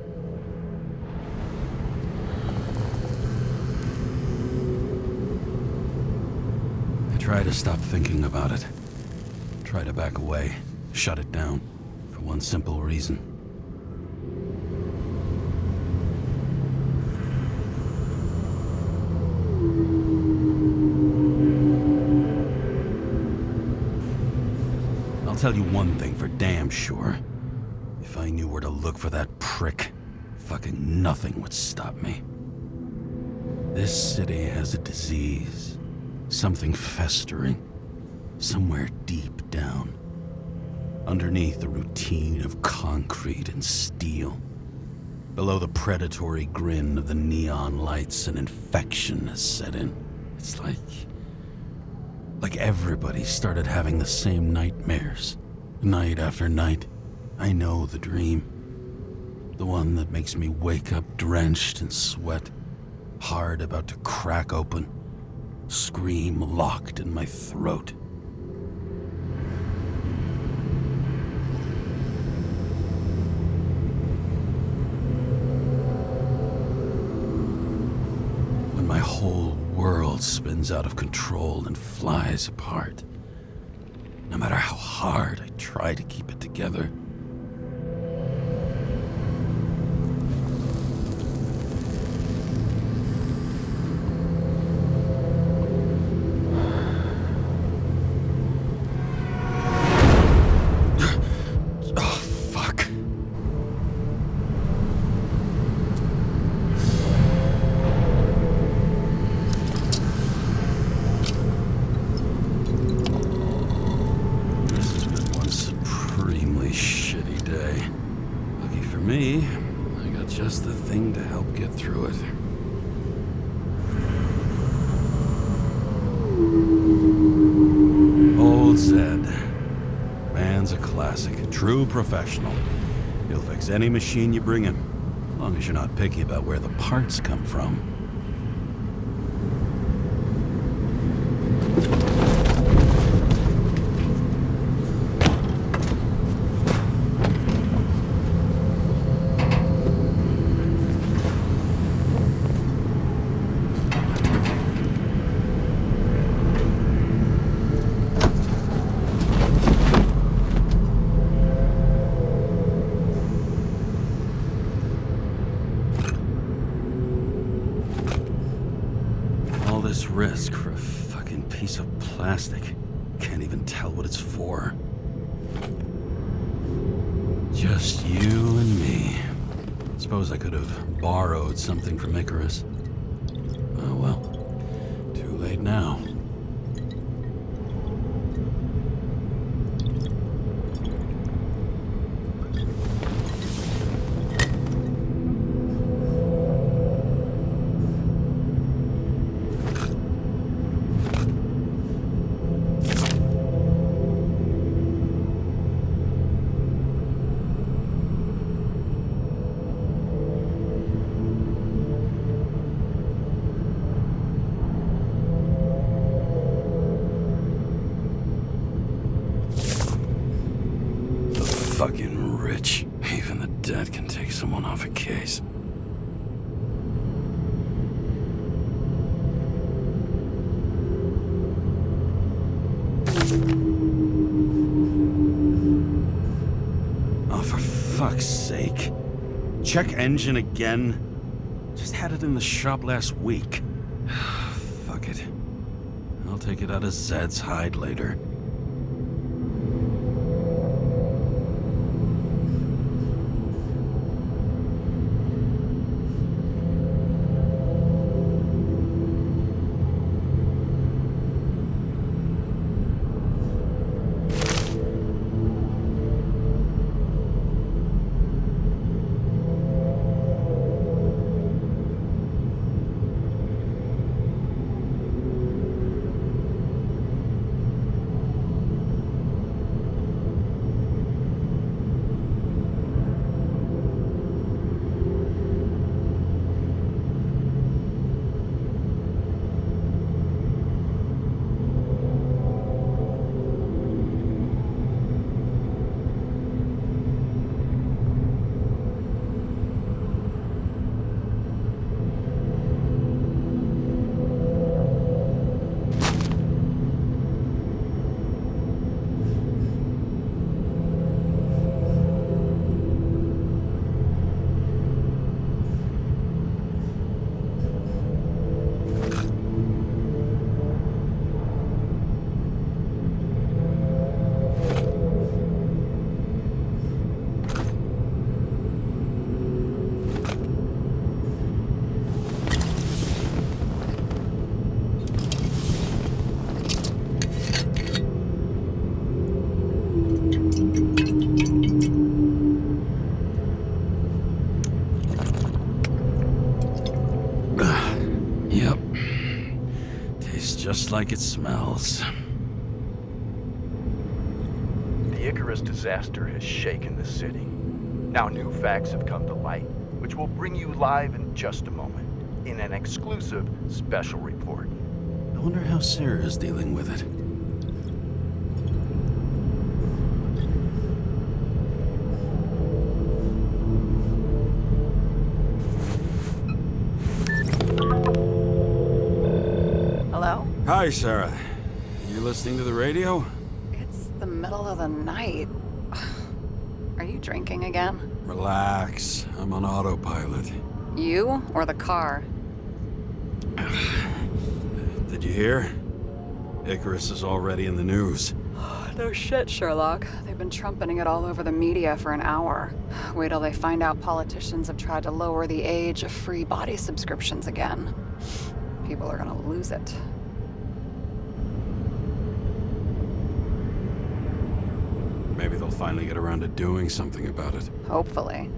Speaker 6: I try to stop thinking about it. Try to back away, shut it down, for one simple reason. I'll tell you one thing for damn sure. If I knew where to look for that prick, fucking nothing would stop me. This city has a disease. Something festering. Somewhere deep down. Underneath the routine of concrete and steel. Below the predatory grin of the neon lights, an infection has set in. It's like everybody started having the same nightmares, night after night. I know the dream. The one that makes me wake up drenched in sweat, heart about to crack open, scream locked in my throat. When my whole world spins out of control and flies apart. No matter how hard I try to keep it together. Me, I got just the thing to help get through it. Old Zed. Man's a classic. True professional. He'll fix any machine you bring him, as long as you're not picky about where the parts come from. This risk for a fucking piece of plastic. Can't even tell what it's for. Just you and me. Suppose I could have borrowed something from Icarus. Oh well. Too late now. take someone off a case. Oh, for fuck's sake. Check engine again? Just had it in the shop last week. Fuck it. I'll take it out of Zed's hide later. Yep. Tastes just like it smells.
Speaker 9: The Icarus disaster has shaken the city. Now new facts have come to light, which will bring you live in just a moment, in an exclusive special report.
Speaker 6: I wonder how Sarah is dealing with it.
Speaker 2: Hello?
Speaker 6: Hi, Sarah. You listening to the radio?
Speaker 2: It's the middle of the night. Are you drinking again?
Speaker 6: Relax. I'm on autopilot.
Speaker 2: You or the car?
Speaker 6: Did you hear? Icarus is already in the news.
Speaker 2: No shit, Sherlock. They've been trumpeting it all over the media for an hour. Wait till they find out politicians have tried to lower the age of free body subscriptions again. People are gonna lose it.
Speaker 6: Maybe they'll finally get around to doing something about it.
Speaker 2: Hopefully.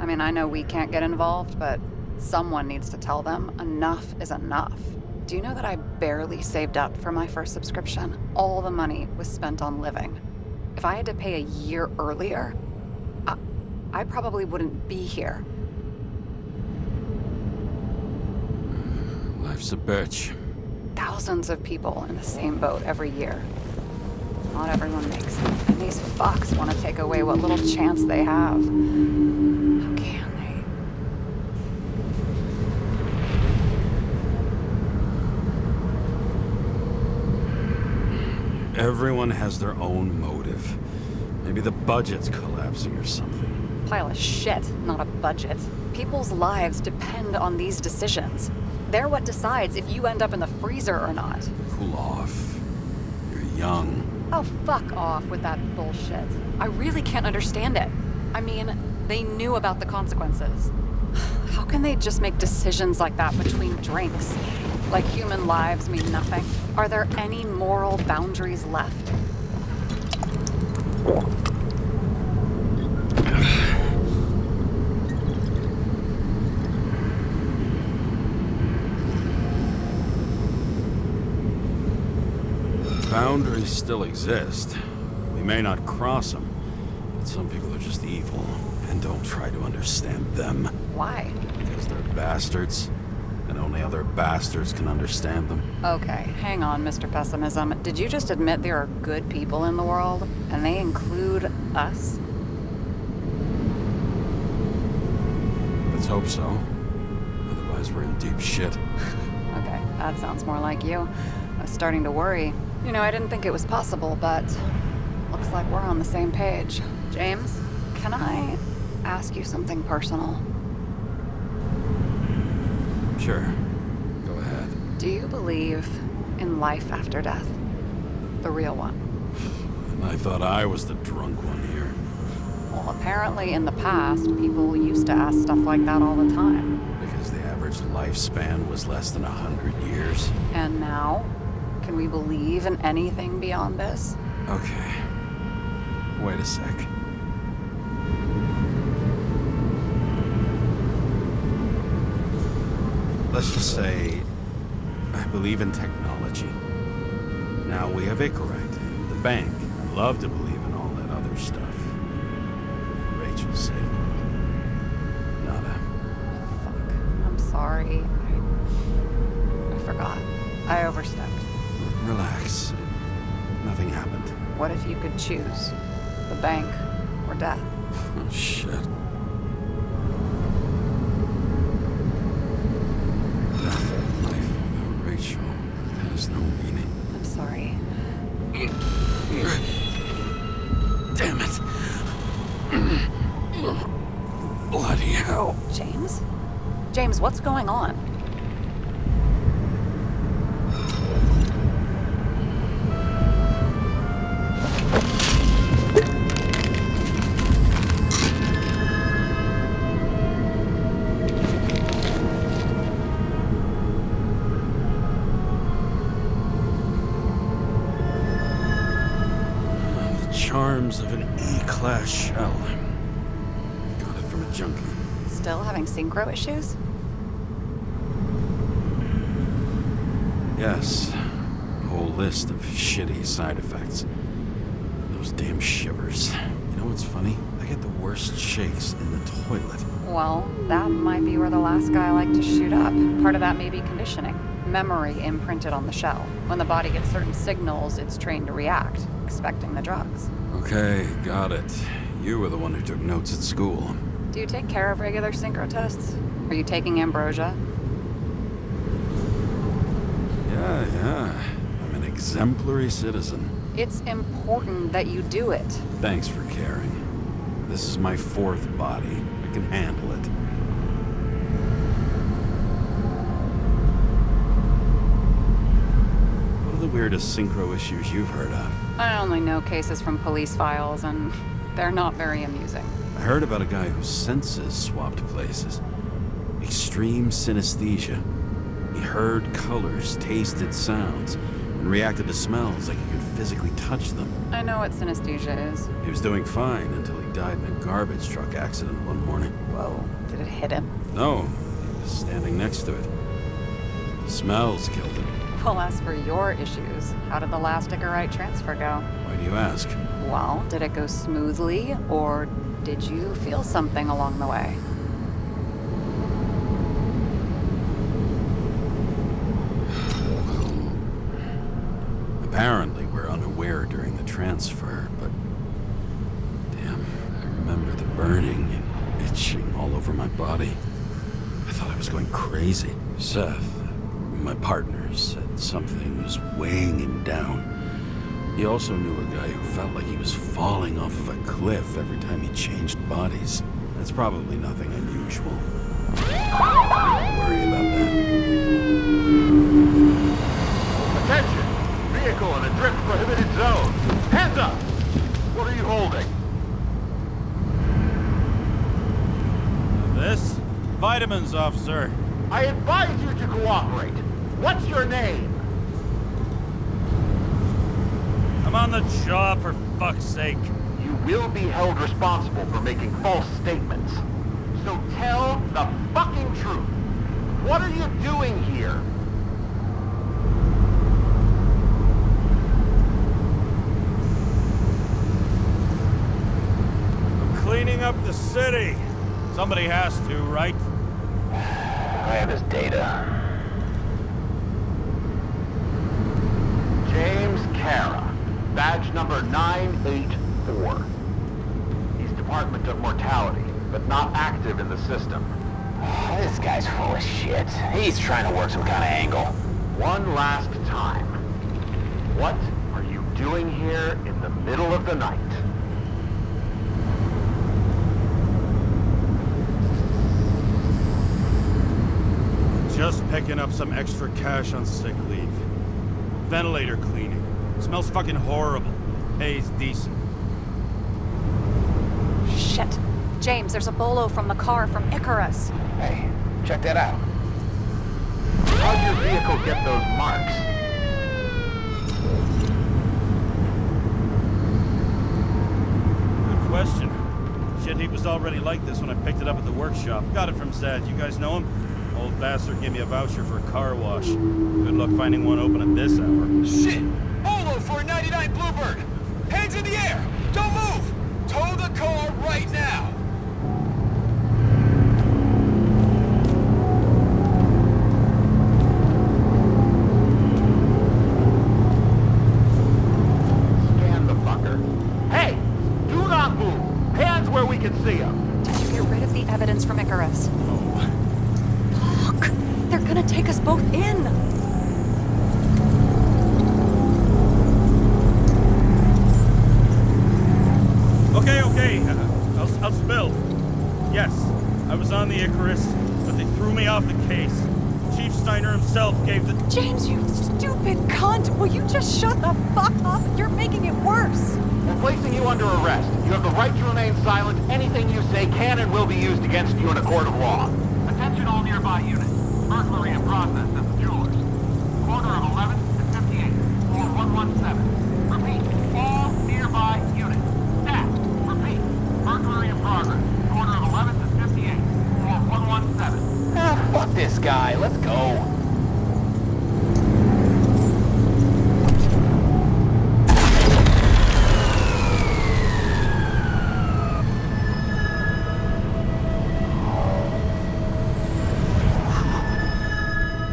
Speaker 2: I mean, I know we can't get involved, but someone needs to tell them enough is enough. Do you know that I barely saved up for my first subscription? All the money was spent on living. If I had to pay a year earlier, I probably wouldn't be here.
Speaker 6: Life's a bitch.
Speaker 2: Thousands of people in the same boat every year. Not everyone makes it, and these fucks want to take away what little chance they have. How can they?
Speaker 6: Everyone has their own motive. Maybe the budget's collapsing or something.
Speaker 2: Pile of shit, not a budget. People's lives depend on these decisions. They're what decides if you end up in the freezer or not.
Speaker 6: Cool off. You're young.
Speaker 2: Oh, fuck off with that bullshit. I really can't understand it. I mean, they knew about the consequences. How can they just make decisions like that between drinks? Like human lives mean nothing? Are there any moral boundaries left?
Speaker 6: Boundaries still exist. We may not cross them, but some people are just evil and don't try to understand them.
Speaker 2: Why?
Speaker 6: Because they're bastards, and only other bastards can understand them.
Speaker 2: Okay, hang on, Mr. Pessimism. Did you just admit there are good people in the world, and they include us?
Speaker 6: hope so. Otherwise, we're in deep shit.
Speaker 2: Okay, that sounds more like you. I was starting to worry. You know, I didn't think it was possible, but looks like we're on the same page. James, can I ask you something personal?
Speaker 6: Sure. Go ahead.
Speaker 2: Do you believe in life after death? The real one?
Speaker 6: And I thought I was the drunk one here.
Speaker 2: Well, apparently in the past, people used to ask stuff like that all the time.
Speaker 6: Because the average lifespan was less than 100 years.
Speaker 2: And now? Can we believe in anything beyond this?
Speaker 6: Okay. Wait a sec. Let's just say I believe in technology. Now we have Icarite, the bank. I love to believe in all that other stuff. For Rachel's sake. Nada.
Speaker 2: Fuck. I'm sorry. I forgot. I overstepped.
Speaker 6: Relax. Nothing happened.
Speaker 2: What if you could choose? The bank or death?
Speaker 6: Oh, shit. Life without Rachel has no meaning.
Speaker 2: I'm sorry.
Speaker 6: Damn it. Bloody hell.
Speaker 2: James? James, what's going on?
Speaker 6: Charms of an E-class shell. Got it from a junkie.
Speaker 2: Still having synchro issues?
Speaker 6: Yes. A whole list of shitty side effects. Those damn shivers. You know what's funny? I get the worst shakes in the toilet.
Speaker 2: Well, that might be where the last guy liked to shoot up. Part of that may be conditioning. Memory imprinted on the shell. When the body gets certain signals, it's trained to react, expecting the drugs.
Speaker 6: Okay, got it. You were the one who took notes at school.
Speaker 2: Do you take care of regular synchro tests? Are you taking ambrosia?
Speaker 6: Yeah. I'm an exemplary citizen.
Speaker 2: It's important that you do it.
Speaker 6: Thanks for caring. This is my fourth body. I can handle it. What are the weirdest synchro issues you've heard of?
Speaker 2: I only know cases from police files, and they're not very amusing.
Speaker 6: I heard about a guy whose senses swapped places. Extreme synesthesia. He heard colors, tasted sounds, and reacted to smells like he could physically touch them.
Speaker 2: I know what synesthesia is.
Speaker 6: He was doing fine until he died in a garbage truck accident one morning.
Speaker 2: Whoa, did it hit him?
Speaker 6: No, he was standing next to it. The smells killed him.
Speaker 2: Well, as for your issues, how did the last Icarite transfer go?
Speaker 6: Why do you ask?
Speaker 2: Well, did it go smoothly, or did you feel something along the way?
Speaker 6: Apparently, we're unaware during the transfer, but... Damn, I remember the burning and itching all over my body. I thought I was going crazy. Seth, my partner, said something was weighing him down. He also knew a guy who felt like he was falling off of a cliff every time he changed bodies. That's probably nothing unusual. Don't worry about that.
Speaker 5: Attention! Vehicle in a drift prohibited zone. Hands up! What are you holding?
Speaker 10: This? Vitamins, officer.
Speaker 5: I advise you to cooperate. What's your name?
Speaker 10: I'm on the job, for fuck's sake.
Speaker 5: You will be held responsible for making false statements. So tell the fucking truth. What are you doing here?
Speaker 10: I'm cleaning up the city. Somebody has to, right?
Speaker 7: I have his data.
Speaker 5: James Kara, badge number 984. He's Department of Mortality, but not active in the system.
Speaker 7: This guy's full of shit. He's trying to work some kind of angle.
Speaker 11: One last time. What are you doing here in the middle of the night?
Speaker 10: Just picking up some extra cash on sick leave. Ventilator cleaning. Smells fucking horrible. Pays decent.
Speaker 2: Shit. James, there's a bolo from the car from Icarus.
Speaker 7: Hey, check that out.
Speaker 11: How'd your vehicle get those marks?
Speaker 10: Good question. Shit heap was already like this when I picked it up at the workshop. Got it from Zed. You guys know him? Old bastard gave me a voucher for a car wash. Good luck finding one open at this hour.
Speaker 8: Shit! Bolo for a 99 Bluebird! Hands in the air! Don't move! Tow the car right now!
Speaker 11: Scan the fucker. Hey! Do not move! Hands where we can see him!
Speaker 2: Did you get rid of the evidence from Icarus? Fuck! They're gonna take us both in!
Speaker 10: Okay. I'll spill. Yes, I was on the Icarus, but they threw me off the case. Chief Steiner himself gave the...
Speaker 2: James, you stupid cunt! Will you just shut the fuck up? You're making it worse!
Speaker 11: We're placing you under arrest. You have the right to remain silent. Anything you say can and will be used against you in a court of law. Attention all nearby units. Burglary in process at the jewelers. Corner of 11th and 58th, floor 117. Repeat, all nearby units. Staff, repeat. Burglary in progress. Corner of 11th and 58th, floor 117.
Speaker 7: Ah, fuck this guy. Let's go.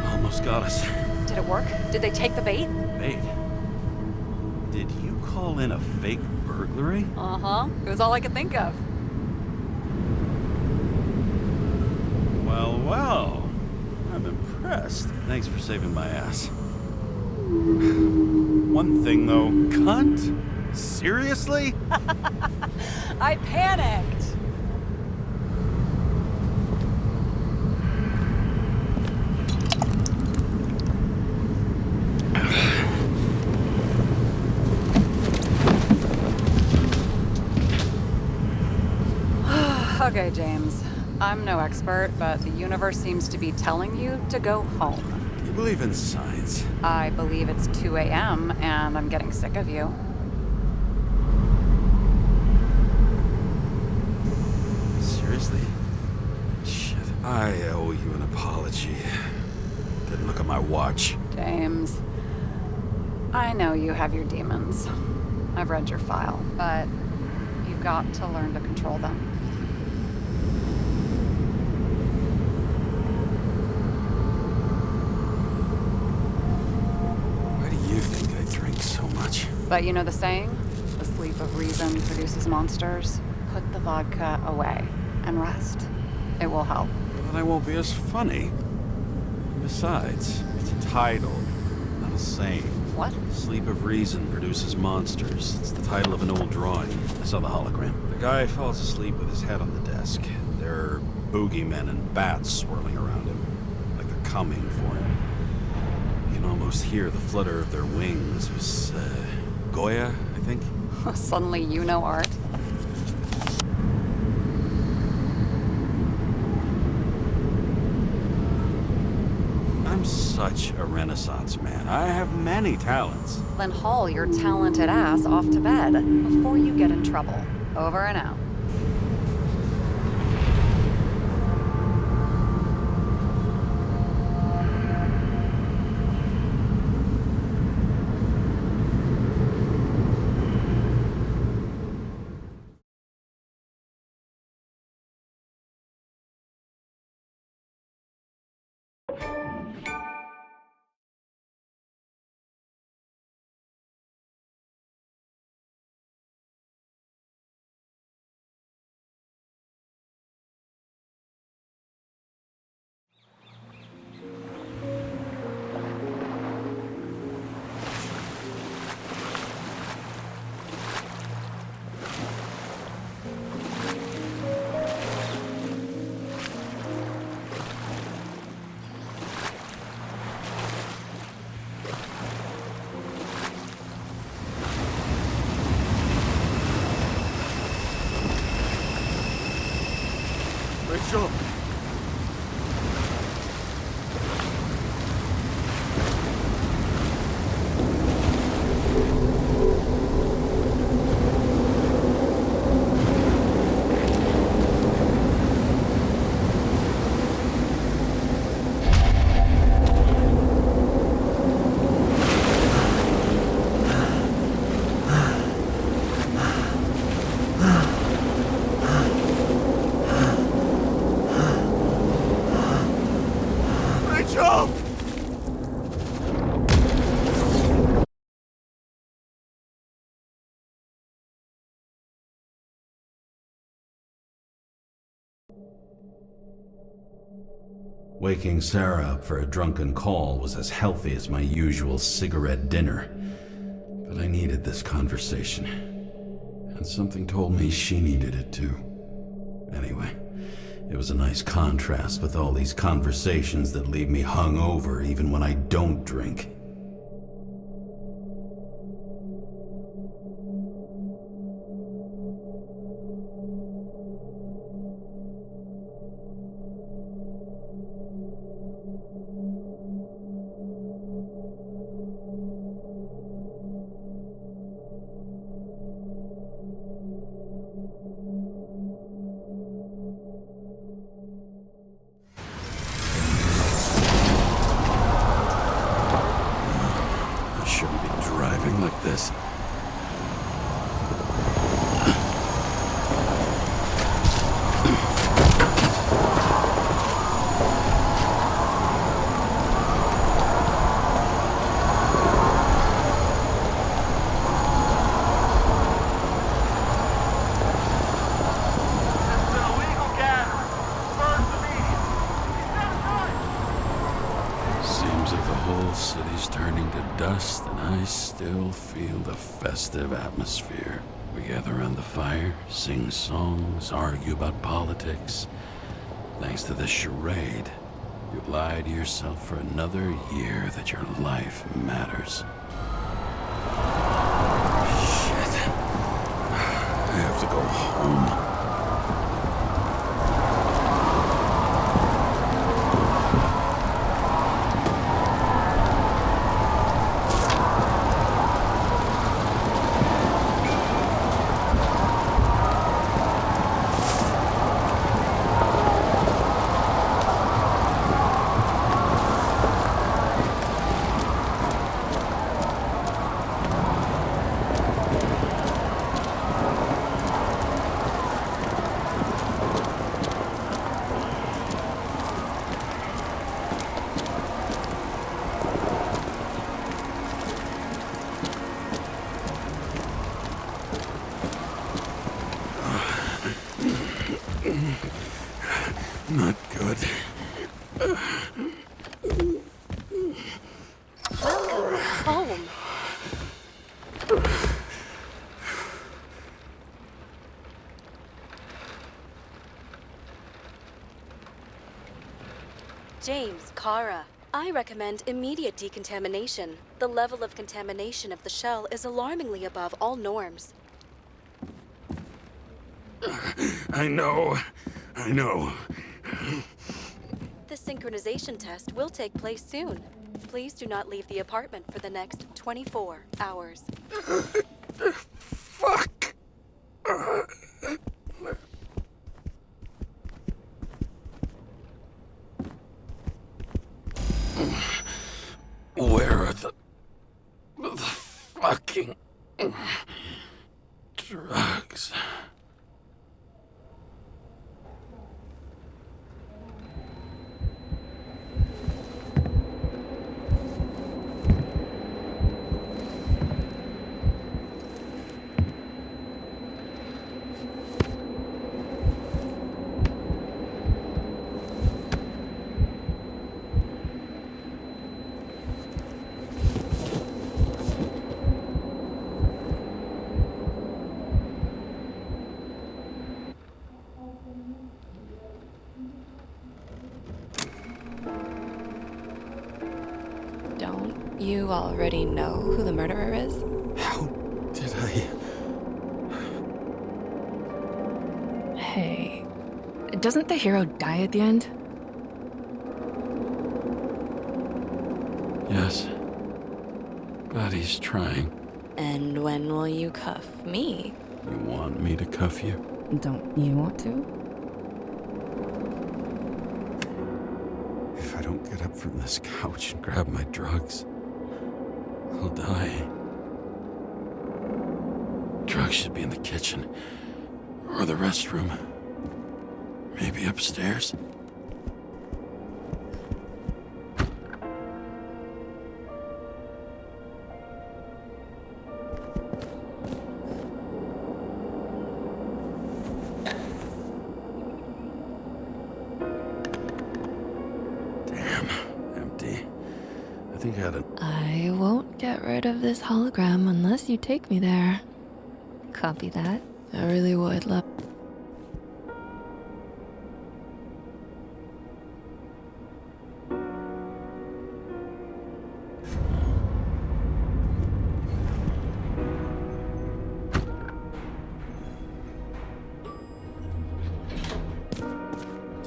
Speaker 6: Almost got us.
Speaker 2: Did it work? Did they take the bait?
Speaker 6: Wait. Did you call in a fake burglary?
Speaker 2: Uh-huh. It was all I could think of.
Speaker 6: Well. I'm impressed. Thanks for saving my ass. One thing, though. Cunt? Seriously?
Speaker 2: I panicked! Okay, James. I'm no expert, but the universe seems to be telling you to go home.
Speaker 6: You believe in science?
Speaker 2: I believe it's 2 a.m. and I'm getting sick of you.
Speaker 6: Seriously? Shit. I owe you an apology. Didn't look at my watch.
Speaker 2: James, I know you have your demons. I've read your file, but you've got to learn to control them.
Speaker 6: Why do you think I drink so much?
Speaker 2: But you know the saying? The sleep of reason produces monsters. Put the vodka away and rest. It will help.
Speaker 6: Then I won't be as funny. Besides, it's a title, not a saying.
Speaker 2: What?
Speaker 6: Sleep of Reason produces monsters. It's the title of an old drawing. I saw the hologram. The guy falls asleep with his head on the desk. There are boogeymen and bats swirling around him, like they're coming for him. You can almost hear the flutter of their wings. It was, Goya, I think?
Speaker 2: Suddenly you know art.
Speaker 6: I'm such a Renaissance man. I have many talents.
Speaker 2: Then haul your talented ass off to bed before you get in trouble. Over and out.
Speaker 1: Waking Sarah up for a drunken call was as healthy as my usual cigarette dinner. But I needed this conversation. And something told me she needed it too. Anyway, it was a nice contrast with all these conversations that leave me hungover even when I don't drink. Like this. City's turning to dust, and I still feel the festive atmosphere. We gather around the fire, sing songs, argue about politics. Thanks to this charade, you lie to yourself for another year that your life matters. Shit. I have to go home. Not good.
Speaker 3: Welcome home. James, Kara, I recommend immediate decontamination. The level of contamination of the shell is alarmingly above all norms.
Speaker 1: I know.
Speaker 3: The synchronization test will take place soon. Please do not leave the apartment for the next 24 hours.
Speaker 1: Fuck! Where are the fucking drugs?
Speaker 12: Don't you already know who the murderer is?
Speaker 1: How did I...
Speaker 12: Hey, doesn't the hero die at the end?
Speaker 1: Yes. But he's trying.
Speaker 12: And when will you cuff me?
Speaker 1: You want me to cuff you?
Speaker 12: Don't you want to?
Speaker 1: If I don't get up from this couch and grab my drugs, I'll die. Drugs should be in the kitchen. Or the restroom. Maybe upstairs.
Speaker 6: Damn, empty. I think I had a...
Speaker 12: I won't get rid of this hologram unless you take me there. Copy that. I really would love.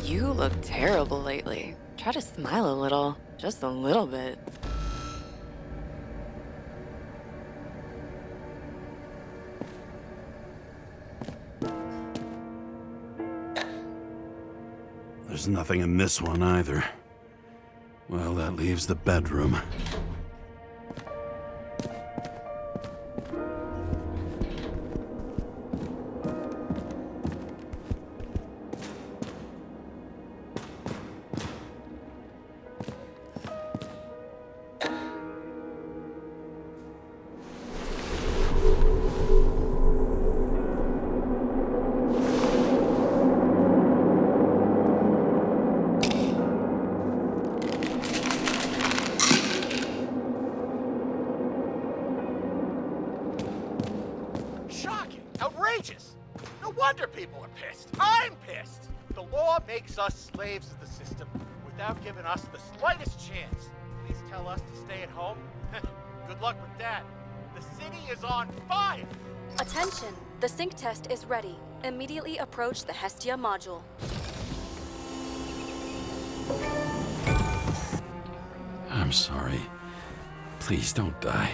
Speaker 12: You look terrible lately. Try to smile a little. Just a little bit.
Speaker 6: There's nothing in this one either. Well, that leaves the bedroom.
Speaker 8: Shocking! Outrageous! No wonder people are pissed. I'm pissed! The law makes us slaves of the system without giving us the slightest chance. Please tell us to stay at home? Good luck with that. The city is on fire!
Speaker 3: Attention! The sync test is ready. Immediately approach the Hestia module.
Speaker 6: I'm sorry. Please don't die.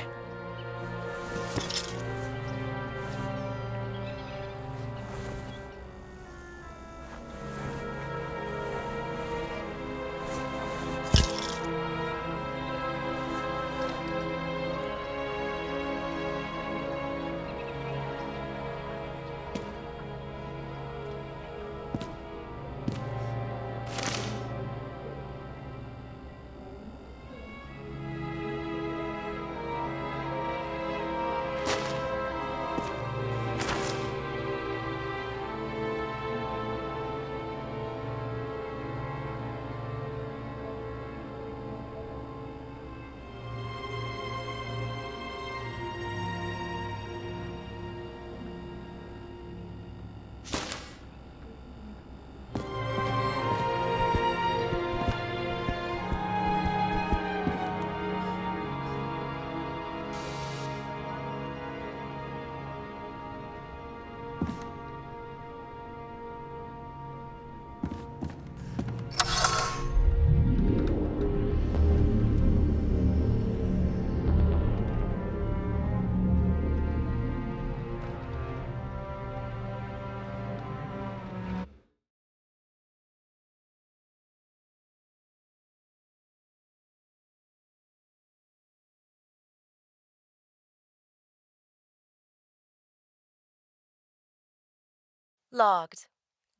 Speaker 3: Logged.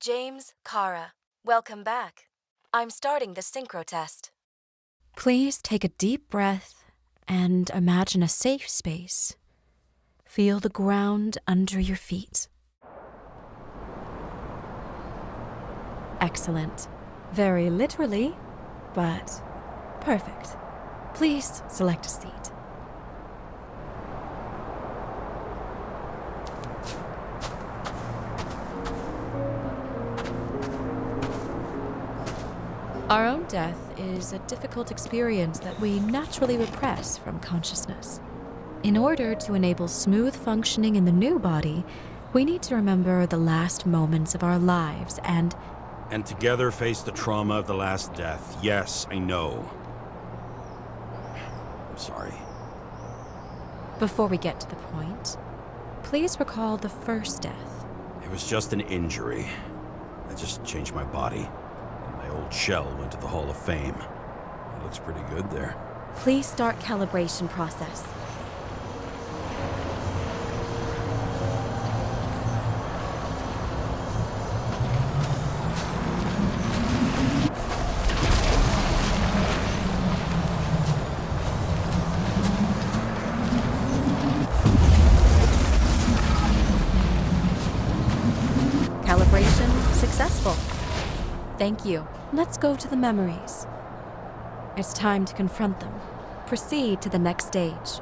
Speaker 3: James, Kara, welcome back. I'm starting the synchro test.
Speaker 13: Please take a deep breath and imagine a safe space. Feel the ground under your feet. Excellent. Very literally, but perfect. Please select a seat. Our own death is a difficult experience that we naturally repress from consciousness. In order to enable smooth functioning in the new body, we need to remember the last moments of our lives and
Speaker 6: together face the trauma of the last death. Yes, I know. I'm sorry.
Speaker 13: Before we get to the point, please recall the first death.
Speaker 6: It was just an injury. I just changed my body. My old shell went to the Hall of Fame. It looks pretty good there.
Speaker 13: Please start calibration process. Calibration successful. Thank you. Let's go to the memories. It's time to confront them. Proceed to the next stage.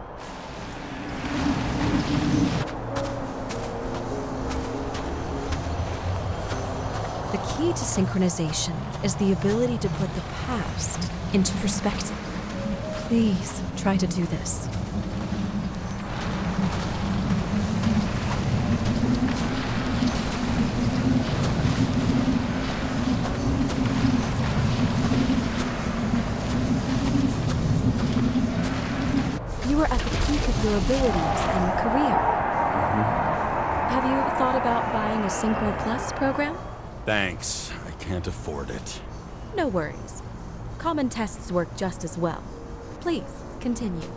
Speaker 13: The key to synchronization is the ability to put the past into perspective. Please try to do this. You are at the peak of your abilities and career. Have you thought about buying a Synchro Plus program?
Speaker 6: Thanks. I can't afford it.
Speaker 13: No worries. Common tests work just as well. Please, continue.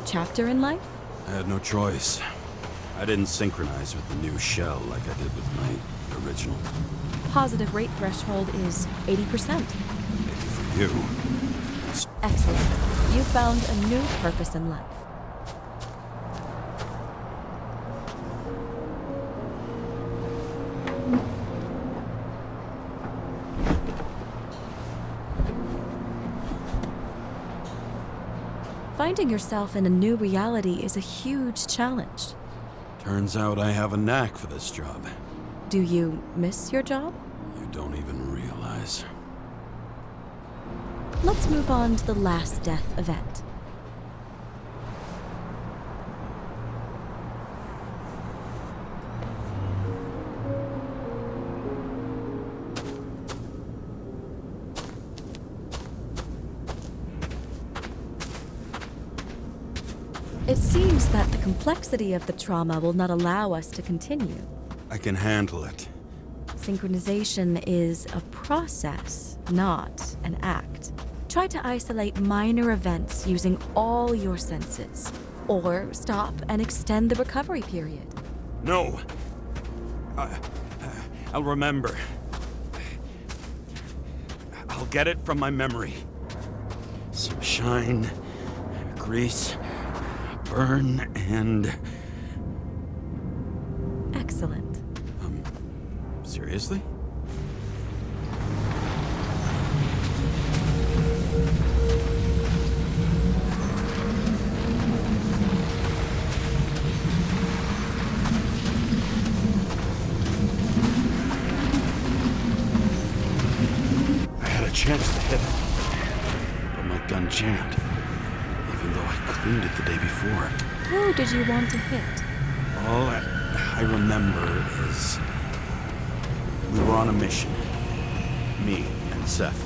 Speaker 13: Chapter in life?
Speaker 6: I had no choice. I didn't synchronize with the new shell like I did with my original.
Speaker 13: Positive rate threshold is 80%.
Speaker 6: Maybe for you.
Speaker 13: Excellent. You found a new purpose in life. Finding yourself in a new reality is a huge challenge.
Speaker 6: Turns out I have a knack for this job.
Speaker 13: Do you miss your job?
Speaker 6: You don't even realize.
Speaker 13: Let's move on to the last death event. It seems that the complexity of the trauma will not allow us to continue.
Speaker 6: I can handle it.
Speaker 13: Synchronization is a process, not an act. Try to isolate minor events using all your senses, or stop and extend the recovery period.
Speaker 6: No. I'll remember. I'll get it from my memory. Some shine, grease, burn, and...
Speaker 13: Excellent.
Speaker 6: Seriously? I had a chance to hit it, but my gun jammed, even though I cleaned it the day before.
Speaker 13: Who did you want to hit?
Speaker 6: All I remember is we were on a mission. Me and Seth.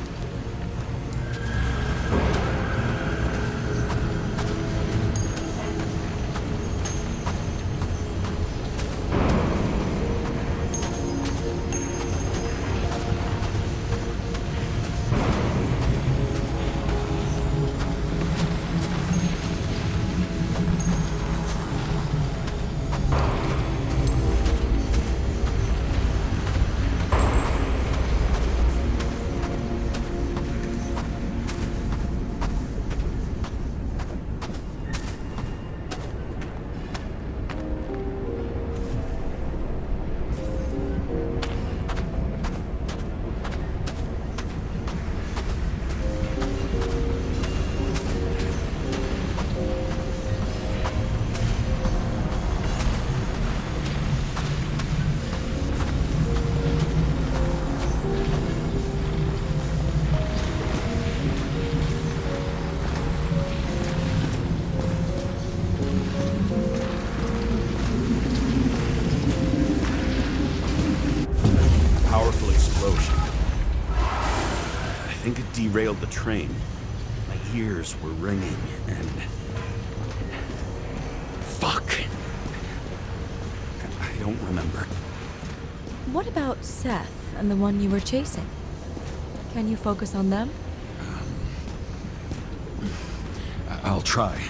Speaker 6: think it derailed the train. My ears were ringing, and... Fuck! I don't remember.
Speaker 13: What about Seth and the one you were chasing? Can you focus on them?
Speaker 6: I'll try.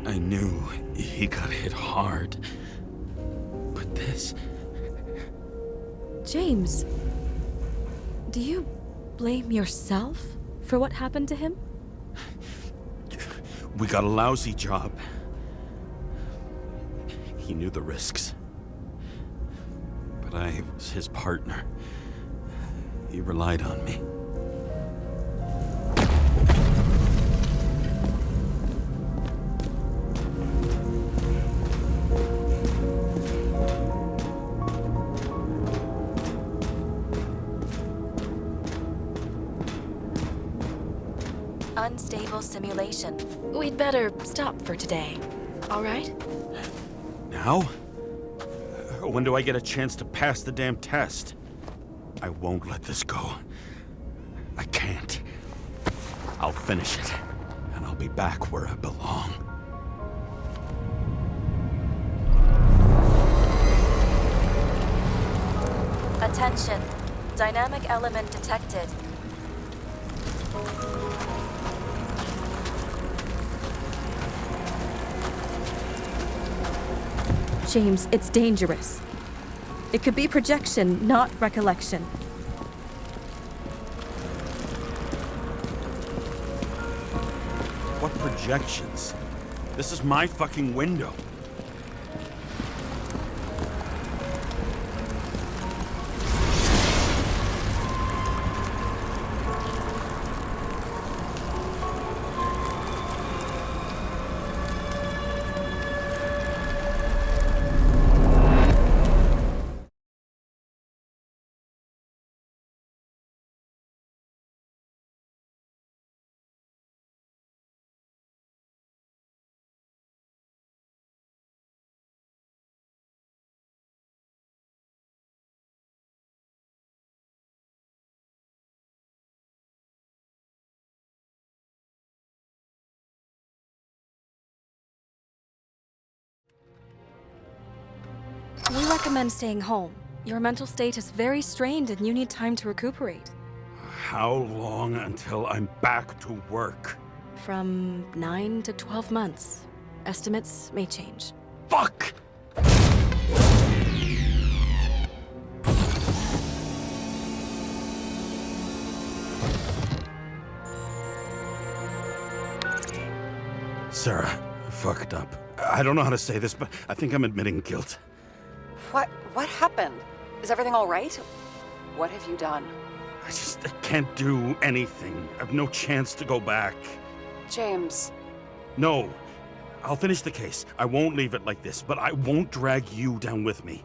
Speaker 6: I knew he got hit hard. But this...
Speaker 13: James, do you blame yourself for what happened to him?
Speaker 6: We got a lousy job. He knew the risks. But I was his partner. He relied on me.
Speaker 3: Unstable simulation. We'd better stop for today. All right?
Speaker 6: Now? When do I get a chance to pass the damn test? I won't let this go. I can't. I'll finish it, and I'll be back where I belong.
Speaker 3: Attention. Dynamic element detected.
Speaker 13: James, it's dangerous. It could be projection, not recollection.
Speaker 6: What projections? This is my fucking window.
Speaker 13: We recommend staying home. Your mental state is very strained and you need time to recuperate.
Speaker 6: How long until I'm back to work?
Speaker 13: From 9 to 12 months. Estimates may change.
Speaker 6: Fuck! Sarah, I fucked up. I don't know how to say this, but I think I'm admitting guilt.
Speaker 2: What happened? Is everything all right? What have you done?
Speaker 6: I can't do anything. I have no chance to go back.
Speaker 2: James.
Speaker 6: No. I'll finish the case. I won't leave it like this, but I won't drag you down with me.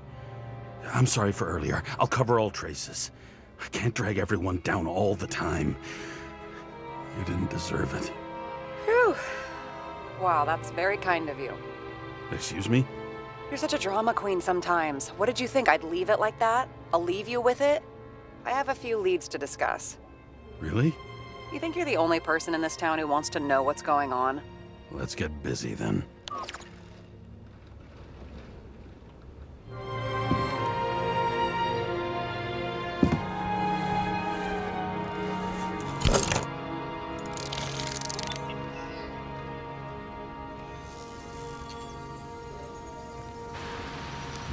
Speaker 6: I'm sorry for earlier. I'll cover all traces. I can't drag everyone down all the time. You didn't deserve it.
Speaker 2: Whew. Wow, that's very kind of you.
Speaker 6: Excuse me?
Speaker 2: You're such a drama queen sometimes. What did you think, I'd leave it like that? I'll leave you with it? I have a few leads to discuss.
Speaker 6: Really?
Speaker 2: You think you're the only person in this town who wants to know what's going on?
Speaker 6: Let's get busy then.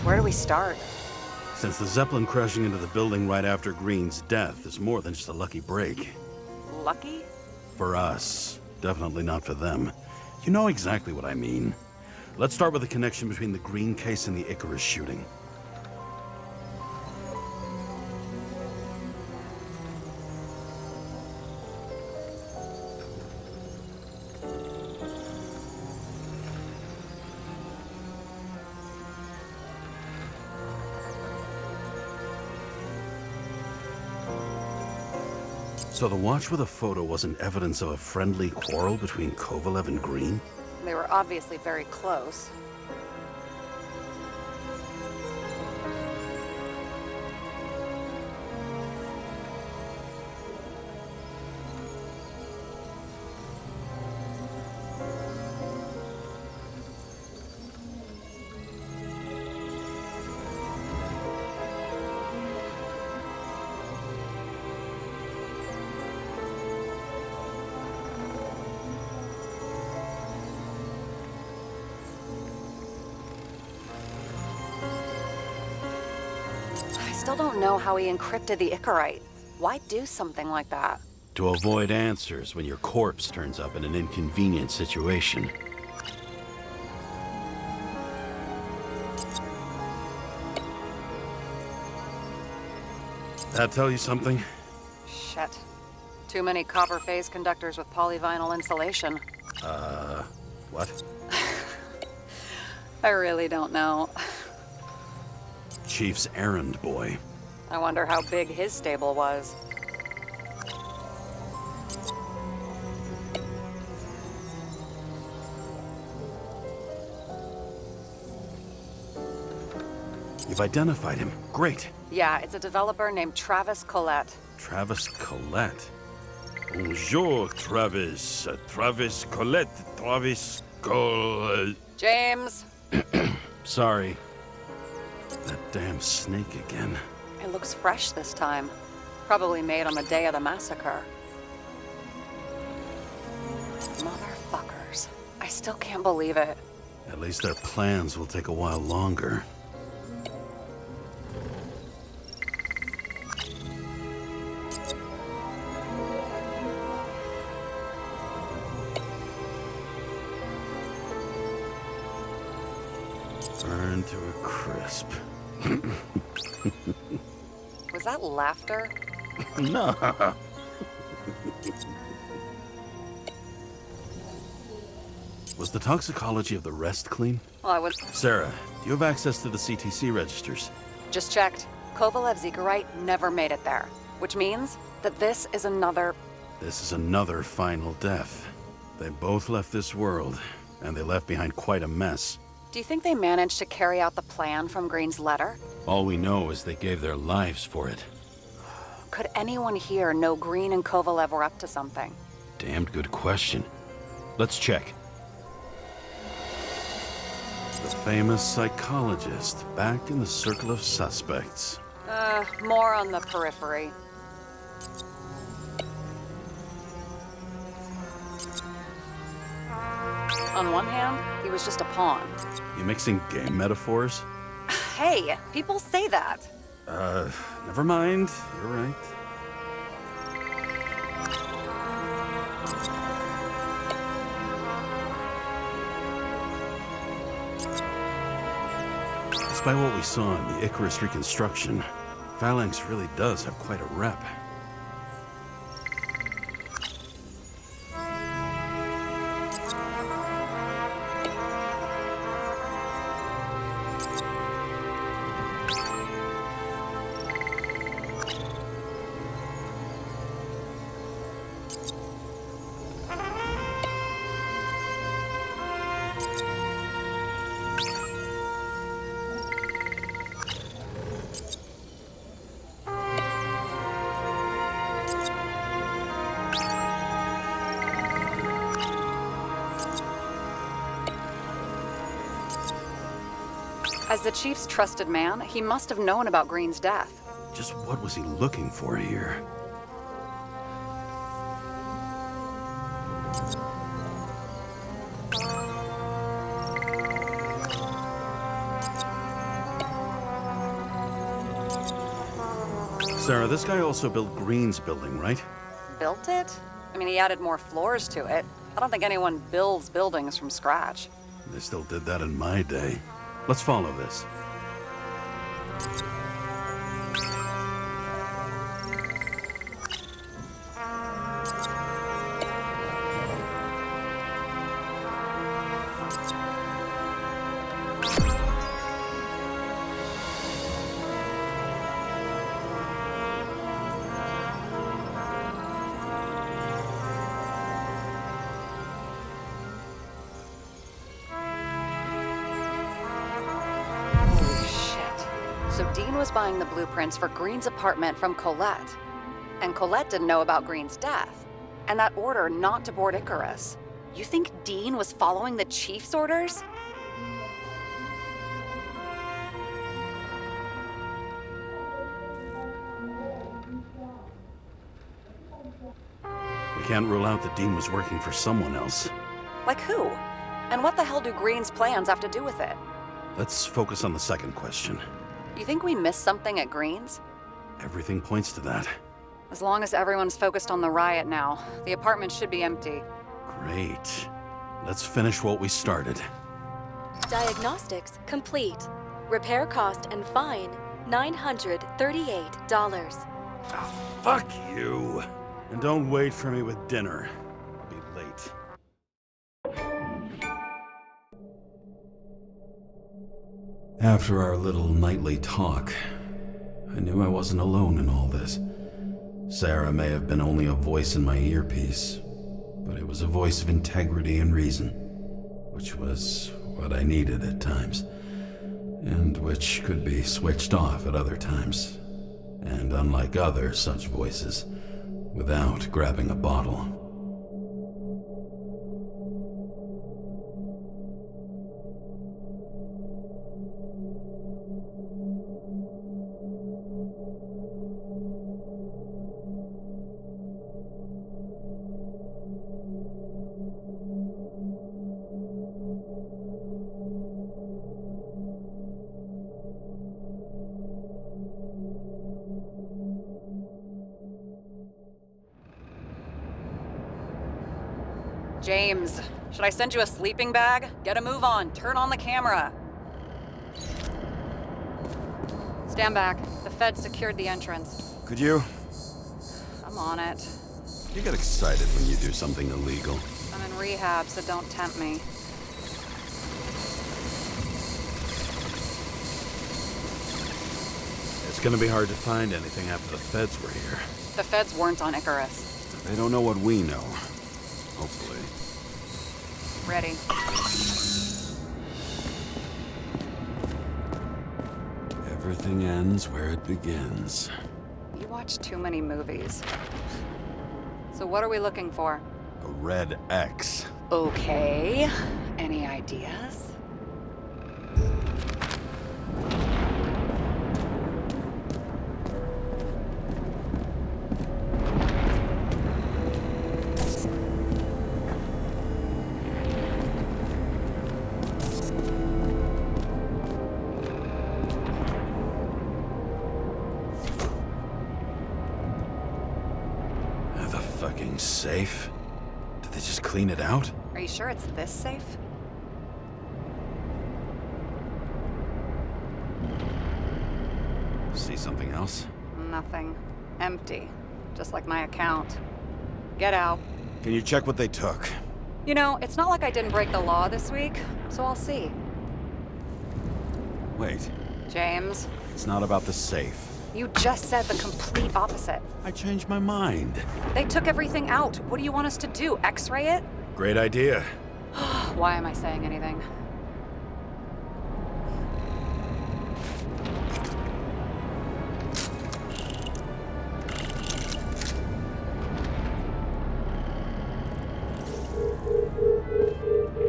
Speaker 2: Where do we start?
Speaker 6: Since the Zeppelin crashing into the building right after Green's death is more than just a lucky break.
Speaker 2: Lucky?
Speaker 6: For us. Definitely not for them. You know exactly what I mean. Let's start with the connection between the Green case and the Icarus shooting. So the watch with a photo wasn't evidence of a friendly quarrel between Kovalev and Green?
Speaker 2: They were obviously very close. I still don't know how he encrypted the Icarite. Why do something like that?
Speaker 6: To avoid answers when your corpse turns up in an inconvenient situation. That tell you something?
Speaker 2: Shit. Too many copper phase conductors with polyvinyl insulation.
Speaker 6: What?
Speaker 2: I really don't know.
Speaker 6: Chief's errand boy.
Speaker 2: I wonder how big his stable was.
Speaker 6: You've identified him. Great.
Speaker 2: Yeah, it's a developer named Travis Collette.
Speaker 6: Travis Collette. Bonjour, Travis. Travis Collette. Travis Collette.
Speaker 2: James!
Speaker 6: Sorry. That damn snake again.
Speaker 2: It looks fresh this time. Probably made on the day of the massacre. Motherfuckers. I still can't believe it.
Speaker 6: At least their plans will take a while longer. Burn to a crisp.
Speaker 2: Was that laughter?
Speaker 6: No. Was the toxicology of the rest clean?
Speaker 2: Well, I would...
Speaker 6: Sarah, do you have access to the CTC registers?
Speaker 2: Just checked. Kovalev's Icarite never made it there. Which means that this is another...
Speaker 6: This is another final death. They both left this world, and they left behind quite a mess.
Speaker 2: Do you think they managed to carry out the plan from Green's letter?
Speaker 6: All we know is they gave their lives for it.
Speaker 2: Could anyone here know Green and Kovalev were up to something?
Speaker 6: Damned good question. Let's check. The famous psychologist, back in the circle of suspects.
Speaker 2: More on the periphery. On one hand, he was just a pawn.
Speaker 6: You mixing game metaphors?
Speaker 2: Hey, people say that.
Speaker 6: Never mind. You're right. Despite what we saw in the Icarus reconstruction, Phalanx really does have quite a rep.
Speaker 2: As the chief's trusted man, he must have known about Green's death.
Speaker 6: Just what was he looking for here? Sarah, this guy also built Green's building, right?
Speaker 2: Built it? I mean, he added more floors to it. I don't think anyone builds buildings from scratch.
Speaker 6: They still did that in my day. Let's follow this.
Speaker 2: So Dean was buying the blueprints for Green's apartment from Colette. And Colette didn't know about Green's death. And that order not to board Icarus. You think Dean was following the chief's orders?
Speaker 6: We can't rule out that Dean was working for someone else.
Speaker 2: Like who? And what the hell do Green's plans have to do with it?
Speaker 6: Let's focus on the second question.
Speaker 2: You think we missed something at Green's?
Speaker 6: Everything points to that.
Speaker 2: As long as everyone's focused on the riot now, the apartment should be empty.
Speaker 6: Great. Let's finish what we started.
Speaker 3: Diagnostics complete. Repair cost and fine, $938.
Speaker 6: Oh, fuck you. And don't wait for me with dinner. I'll be late. After our little nightly talk, I knew I wasn't alone in all this. Sarah may have been only a voice in my earpiece, but it was a voice of integrity and reason, which was what I needed at times, and which could be switched off at other times, and unlike other such voices, without grabbing a bottle.
Speaker 2: James, should I send you a sleeping bag? Get a move on. Turn on the camera. Stand back. The Fed secured the entrance.
Speaker 6: Could you?
Speaker 2: I'm on it.
Speaker 6: You get excited when you do something illegal.
Speaker 2: I'm in rehab, so don't tempt me.
Speaker 6: It's gonna be hard to find anything after the Feds were here.
Speaker 2: The Feds weren't on Icarus.
Speaker 6: They don't know what we know. Hopefully.
Speaker 2: Ready.
Speaker 6: Everything ends where it begins.
Speaker 2: You watch too many movies. So what are we looking for?
Speaker 6: A red X.
Speaker 2: Okay. Any ideas?
Speaker 6: Safe? Did they just clean it out?
Speaker 2: Are you sure it's this safe?
Speaker 6: See something else?
Speaker 2: Nothing. Empty. Just like my account. Get out.
Speaker 6: Can you check what they took?
Speaker 2: You know, it's not like I didn't break the law this week, so I'll see.
Speaker 6: Wait.
Speaker 2: James.
Speaker 6: It's not about the safe.
Speaker 2: You just said the complete opposite.
Speaker 6: I changed my mind.
Speaker 2: They took everything out. What do you want us to do? X-ray it?
Speaker 6: Great idea.
Speaker 2: Why am I saying anything?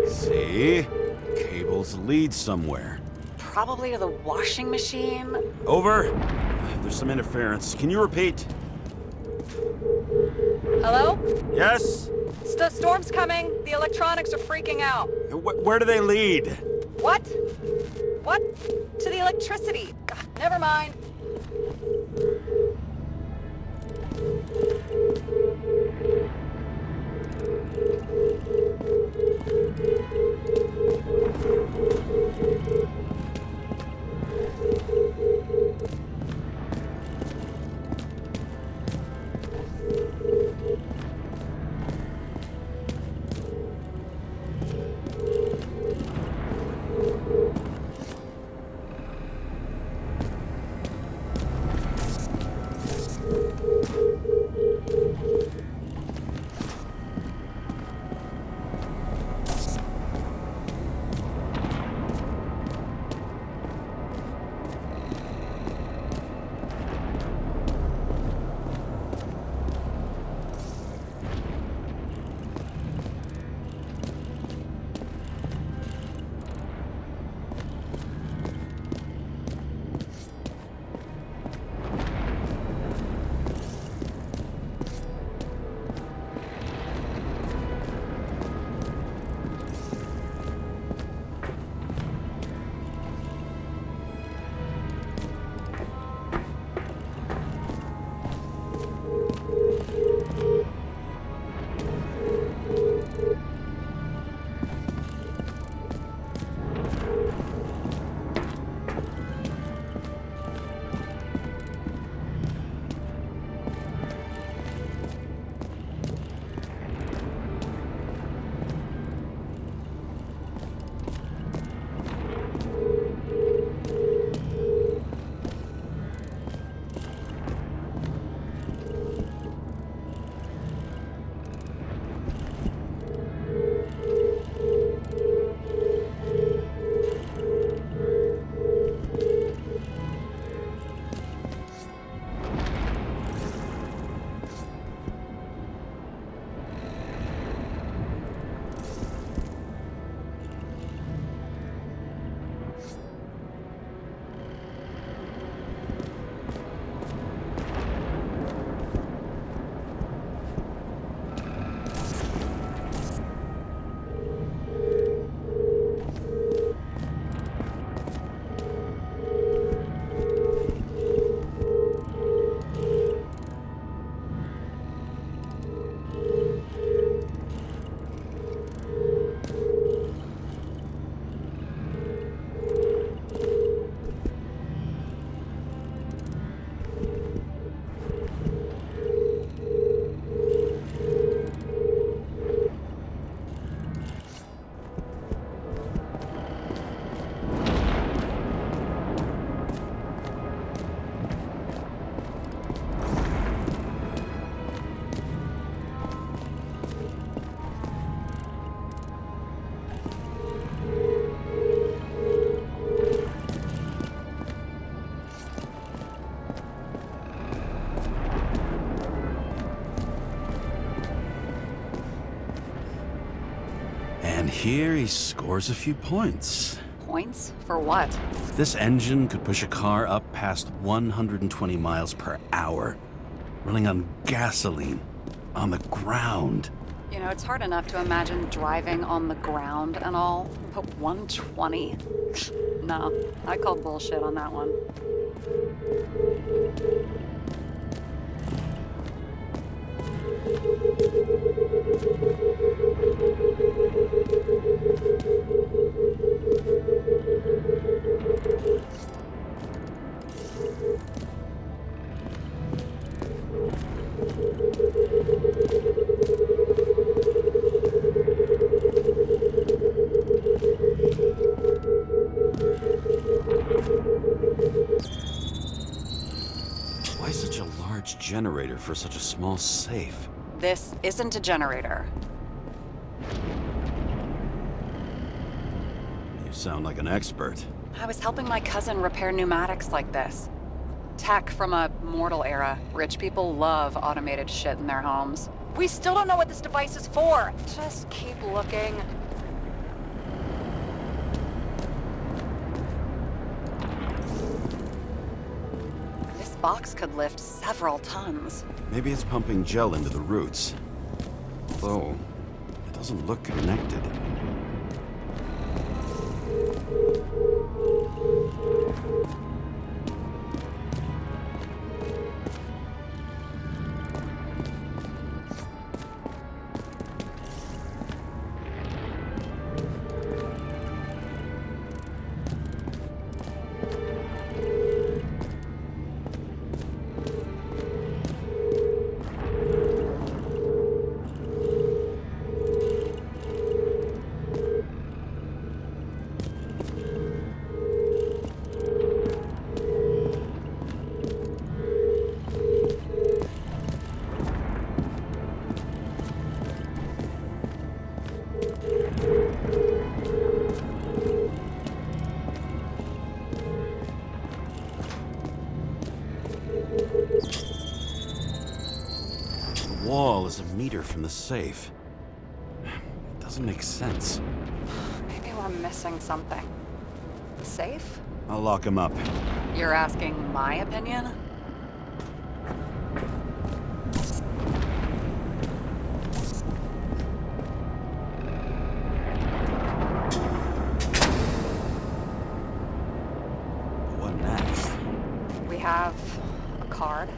Speaker 6: See? Cables lead somewhere.
Speaker 2: Probably to the washing machine.
Speaker 10: Over. There's some interference. Can you repeat?
Speaker 2: Hello?
Speaker 10: Yes?
Speaker 2: Storm's coming. The electronics are freaking out.
Speaker 10: Where do they lead?
Speaker 2: What? What? To the electricity. Never mind.
Speaker 6: And here he scores a few points.
Speaker 2: Points? For what?
Speaker 6: This engine could push a car up past 120 miles per hour, running on gasoline, on the ground.
Speaker 2: You know, it's hard enough to imagine driving on the ground and all, but 120? No, I call bullshit on that one.
Speaker 6: Why such a large generator for such a small safe?
Speaker 2: This isn't a generator.
Speaker 6: You sound like an expert.
Speaker 2: I was helping my cousin repair pneumatics like this. Tech from a mortal era. Rich people love automated shit in their homes. We still don't know what this device is for. Just keep looking. box could lift several tons.
Speaker 6: Maybe it's pumping gel into the roots. Although, it doesn't look connected. The wall is a meter from the safe. It doesn't make sense.
Speaker 2: Maybe we're missing something. Safe?
Speaker 6: I'll lock him up.
Speaker 2: You're asking my opinion?
Speaker 6: What next?
Speaker 2: We have a card.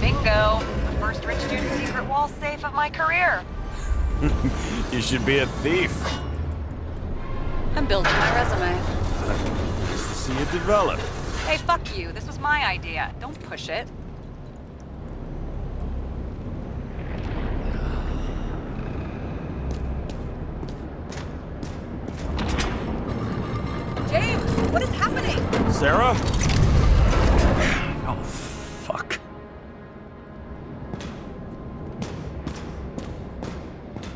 Speaker 2: Bingo! The first rich dude's secret wall safe of my career.
Speaker 6: You should be a thief.
Speaker 2: I'm building my resume.
Speaker 6: Nice to see you develop.
Speaker 2: Hey, fuck you. This was my idea. Don't push it. James, what is happening?
Speaker 6: Sarah? Oh, fuck.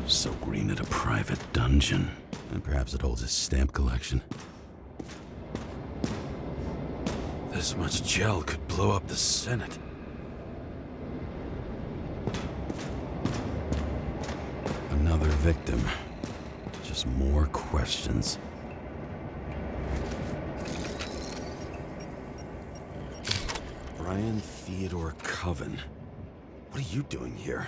Speaker 6: So Green at a private dungeon. And perhaps it holds his stamp collection. This much gel could blow up the Senate. Another victim. Just more questions. Brian Theodore Coven. What are you doing here?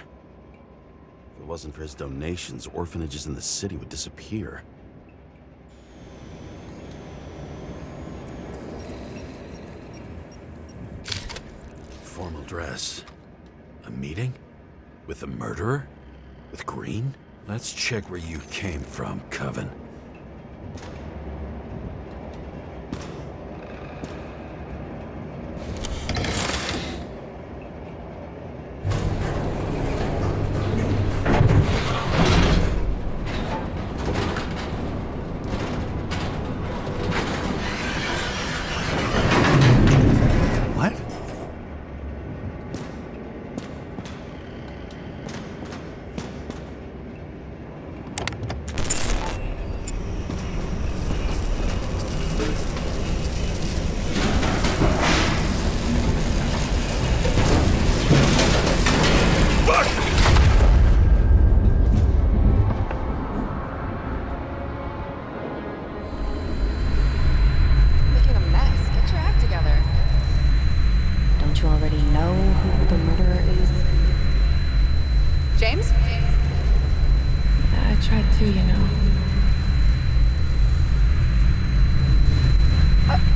Speaker 6: If it wasn't for his donations, orphanages in the city would disappear. Formal dress. A meeting? With the murderer? With Green? Let's check where you came from, Coven.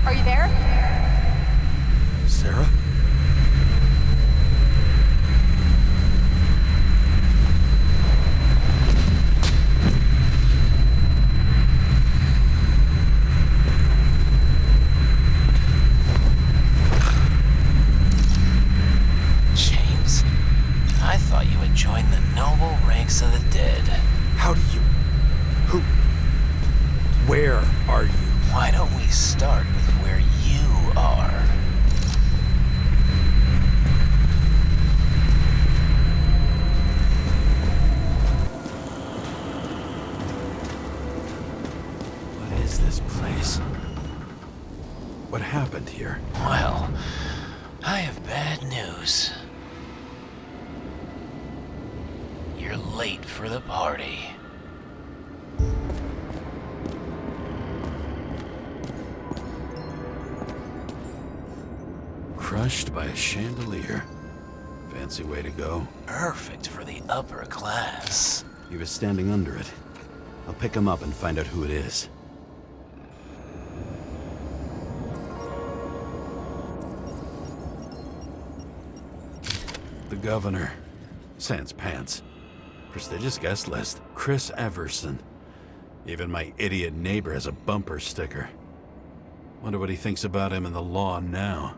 Speaker 2: Are you there?
Speaker 6: Sarah?
Speaker 7: James, I thought you had joined the noble ranks of the dead.
Speaker 6: How do you... Who... Where are you?
Speaker 7: Why don't we start with where you are?
Speaker 6: What is this place? What happened here?
Speaker 7: Well, I have bad news. You're late for the party.
Speaker 6: crushed by a chandelier. Fancy way to go.
Speaker 7: Perfect for the upper class.
Speaker 6: He was standing under it. I'll pick him up and find out who it is. The governor. Sans pants. Prestigious guest list. Chris Everson. Even my idiot neighbor has a bumper sticker. Wonder what he thinks about him and the law now.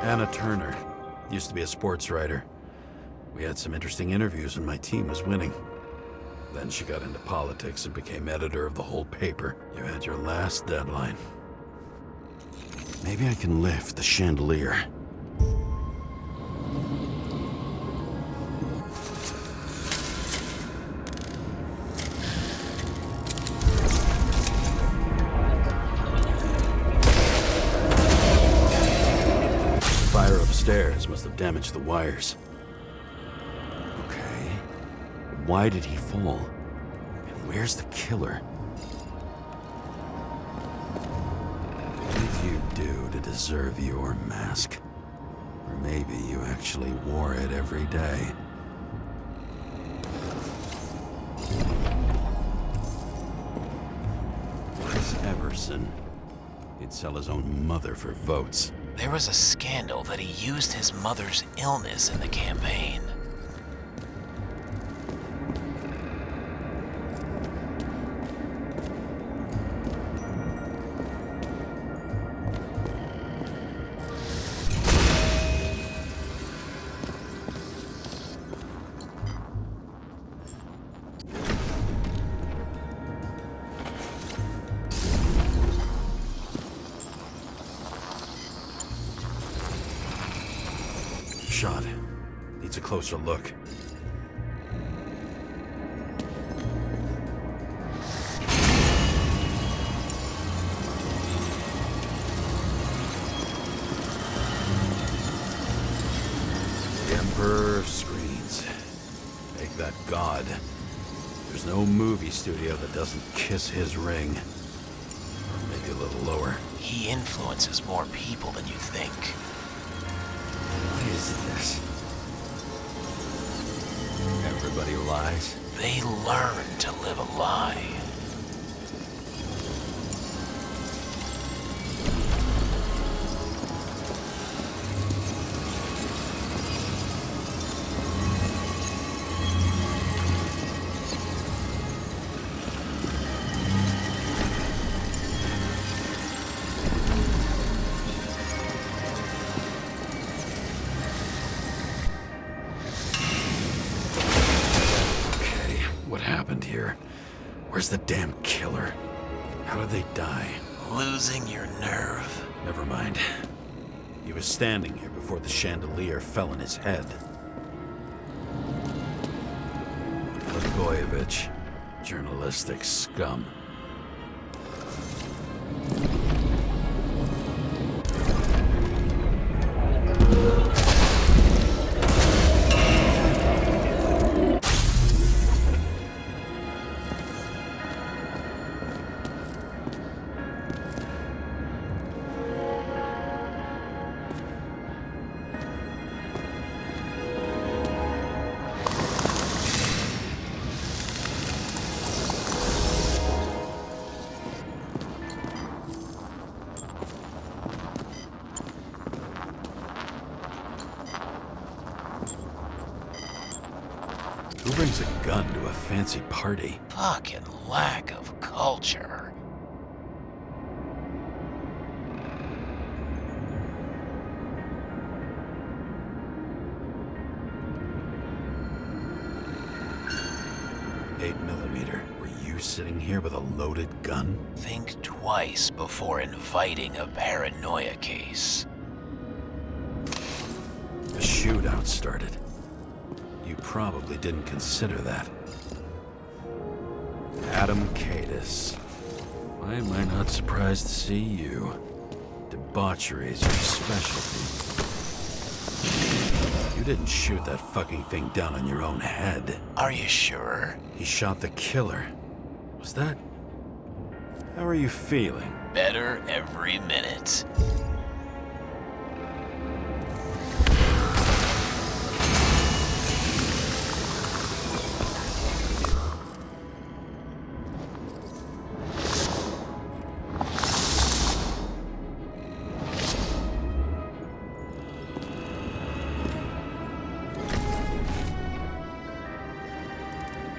Speaker 6: Anna Turner. Used to be a sports writer. We had some interesting interviews when my team was winning. Then she got into politics and became editor of the whole paper. You had your last deadline. Maybe I can lift the chandelier. Fire upstairs must have damaged the wires. Okay. Why did he fall? And where's the killer? What did you do to deserve your mask? Or maybe you actually wore it every day. Chris Everson. He'd sell his own mother for votes.
Speaker 7: There was a scandal that he used his mother's illness in the campaign.
Speaker 6: Shot. Needs a closer look. The Emperor of Screens. Make that god. There's no movie studio that doesn't kiss his ring. Or maybe a little lower.
Speaker 7: He influences more people than you think.
Speaker 6: What is this? Everybody lies?
Speaker 7: They learn to live a lie.
Speaker 6: Here. Where's the damn killer? How did they die?
Speaker 7: Losing your nerve.
Speaker 6: Never mind. He was standing here before the chandelier fell on his head. Blagojevich. Journalistic scum. Who brings a gun to a fancy party?
Speaker 7: Fucking lack of culture. .8mm. Were you sitting here with a loaded gun? Think twice before inviting a paranoia case.
Speaker 6: A shootout started. You probably didn't consider that. Adam Cadis. Why am I not surprised to see you? Debauchery is your specialty. You didn't shoot that fucking thing down on your own head.
Speaker 7: Are you sure?
Speaker 6: He shot the killer. Was that... How are you feeling?
Speaker 7: Better every minute.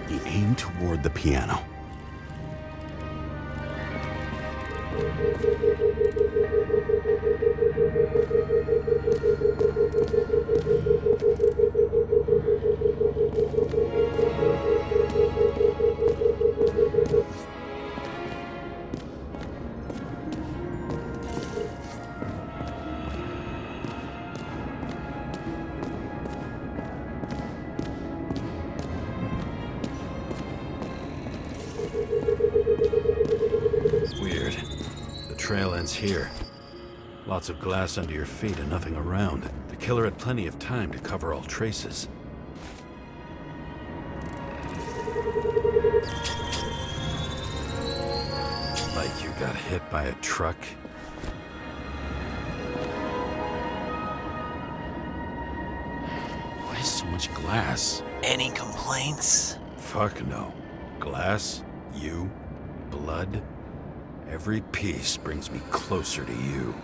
Speaker 6: He aimed toward the piano. Weird. The trail ends here. Lots of glass under your feet and nothing around. The killer had plenty of time to cover all traces. Like you got hit by a truck. Why so much glass?
Speaker 7: Any complaints?
Speaker 6: Fuck no. Glass, you, blood. Every piece brings me closer to you.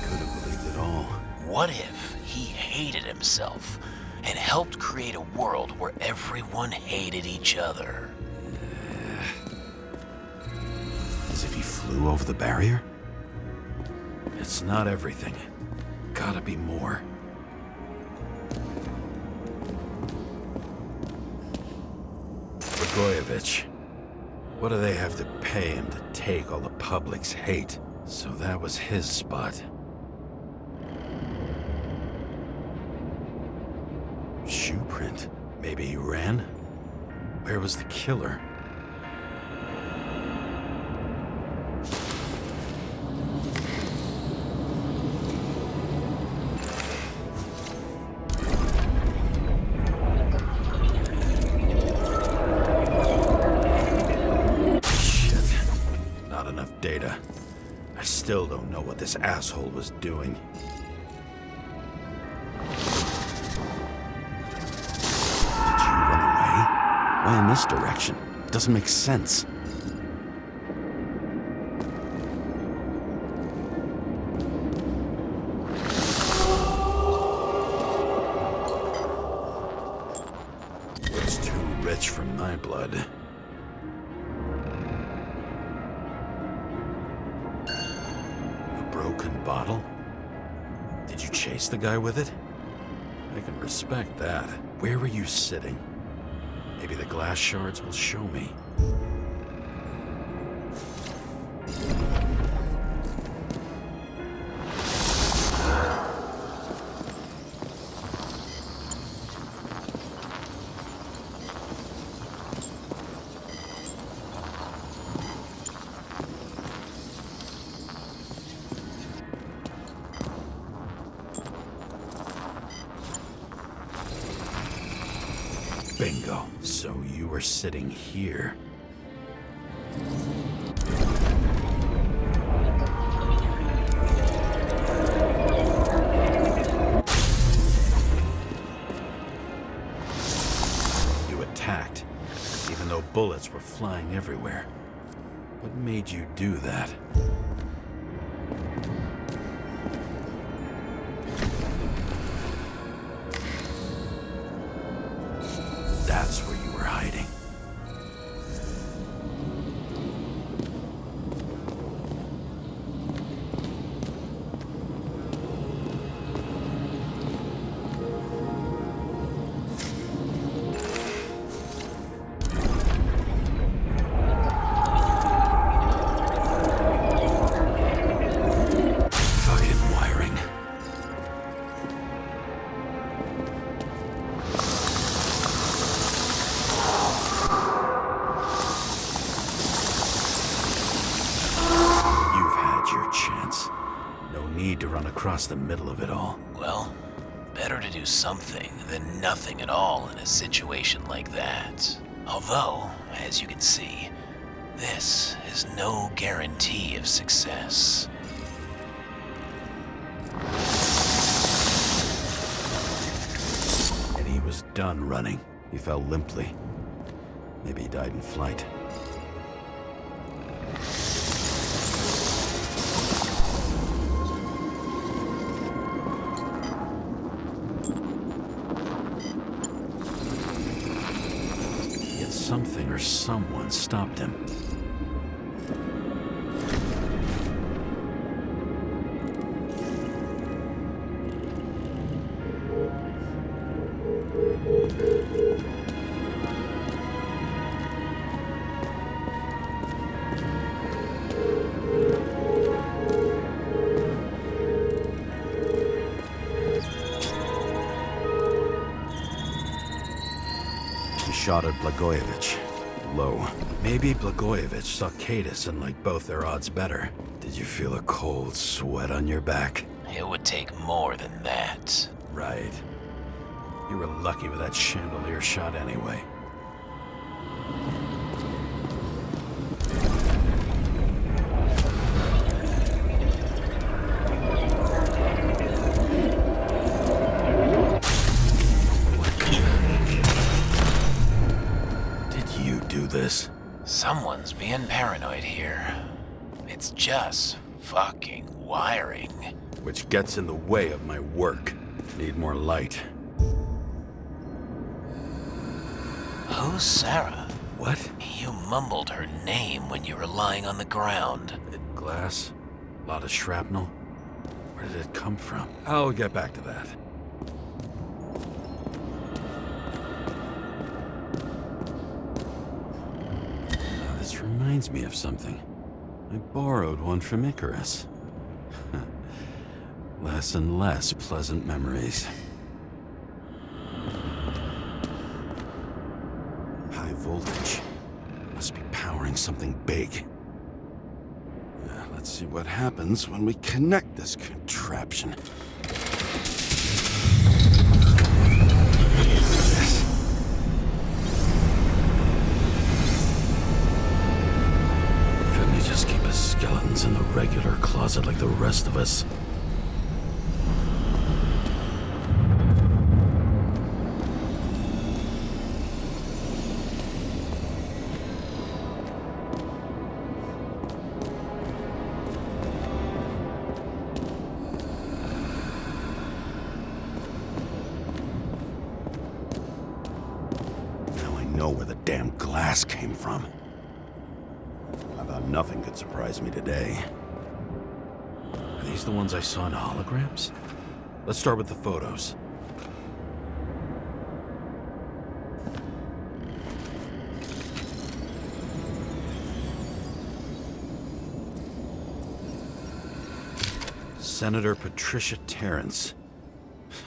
Speaker 6: Couldn't believe it all.
Speaker 7: What if he hated himself and helped create a world where everyone hated each other?
Speaker 6: As if he flew over the barrier? It's not everything. Gotta be more. Blagojevich. What do they have to pay him to take all the public's hate? So that was his spot. Shoe print. Maybe he ran? Where was the killer? Data. I still don't know what this asshole was doing. Did you run away? Why in this direction? It doesn't make sense. It's too rich for my blood. Broken bottle? Did you chase the guy with it? I can respect that. Where were you sitting? Maybe the glass shards will show me. Bingo. So you were sitting here. You attacked, even though bullets were flying everywhere. What made you do that? That's where you were hiding. went across the middle of it all.
Speaker 7: Well, better to do something than nothing at all in a situation like that. Although, as you can see, this is no guarantee of success.
Speaker 6: And he was done running. He fell limply. Maybe he died in flight. Yet something or someone stopped him. Shot at Blagojevich. Low. Maybe Blagojevich saw Cadis and liked both their odds better. Did you feel a cold sweat on your back?
Speaker 7: It would take more than that.
Speaker 6: Right. You were lucky with that chandelier shot anyway. This.
Speaker 7: Someone's being paranoid here. It's just fucking wiring.
Speaker 6: Which gets in the way of my work. Need more light.
Speaker 7: Who's Sarah?
Speaker 6: What?
Speaker 7: You mumbled her name when you were lying on the ground.
Speaker 6: Glass? A lot of shrapnel? Where did it come from? I'll get back to that. This reminds me of something. I borrowed one from Icarus. Less and less pleasant memories. High voltage. Must be powering something big. Let's see what happens when we connect this contraption. Skeletons in the regular closet like the rest of us. Now I know where the damn glass came from. Nothing could surprise me today. Are these the ones I saw in holograms? Let's start with the photos. Senator Patricia Terrence.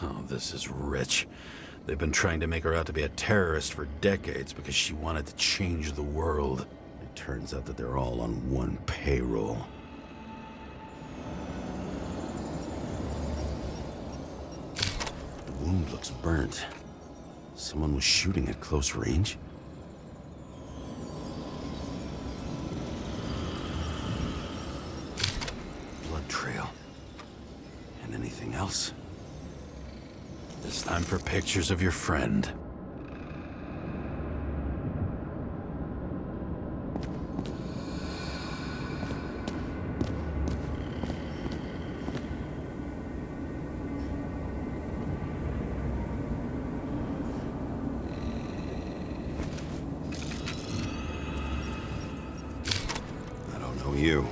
Speaker 6: Oh, this is rich. They've been trying to make her out to be a terrorist for decades because she wanted to change the world. Turns out that they're all on one payroll. The wound looks burnt. Someone was shooting at close range? Blood trail. And anything else? It's time for pictures of your friend. You.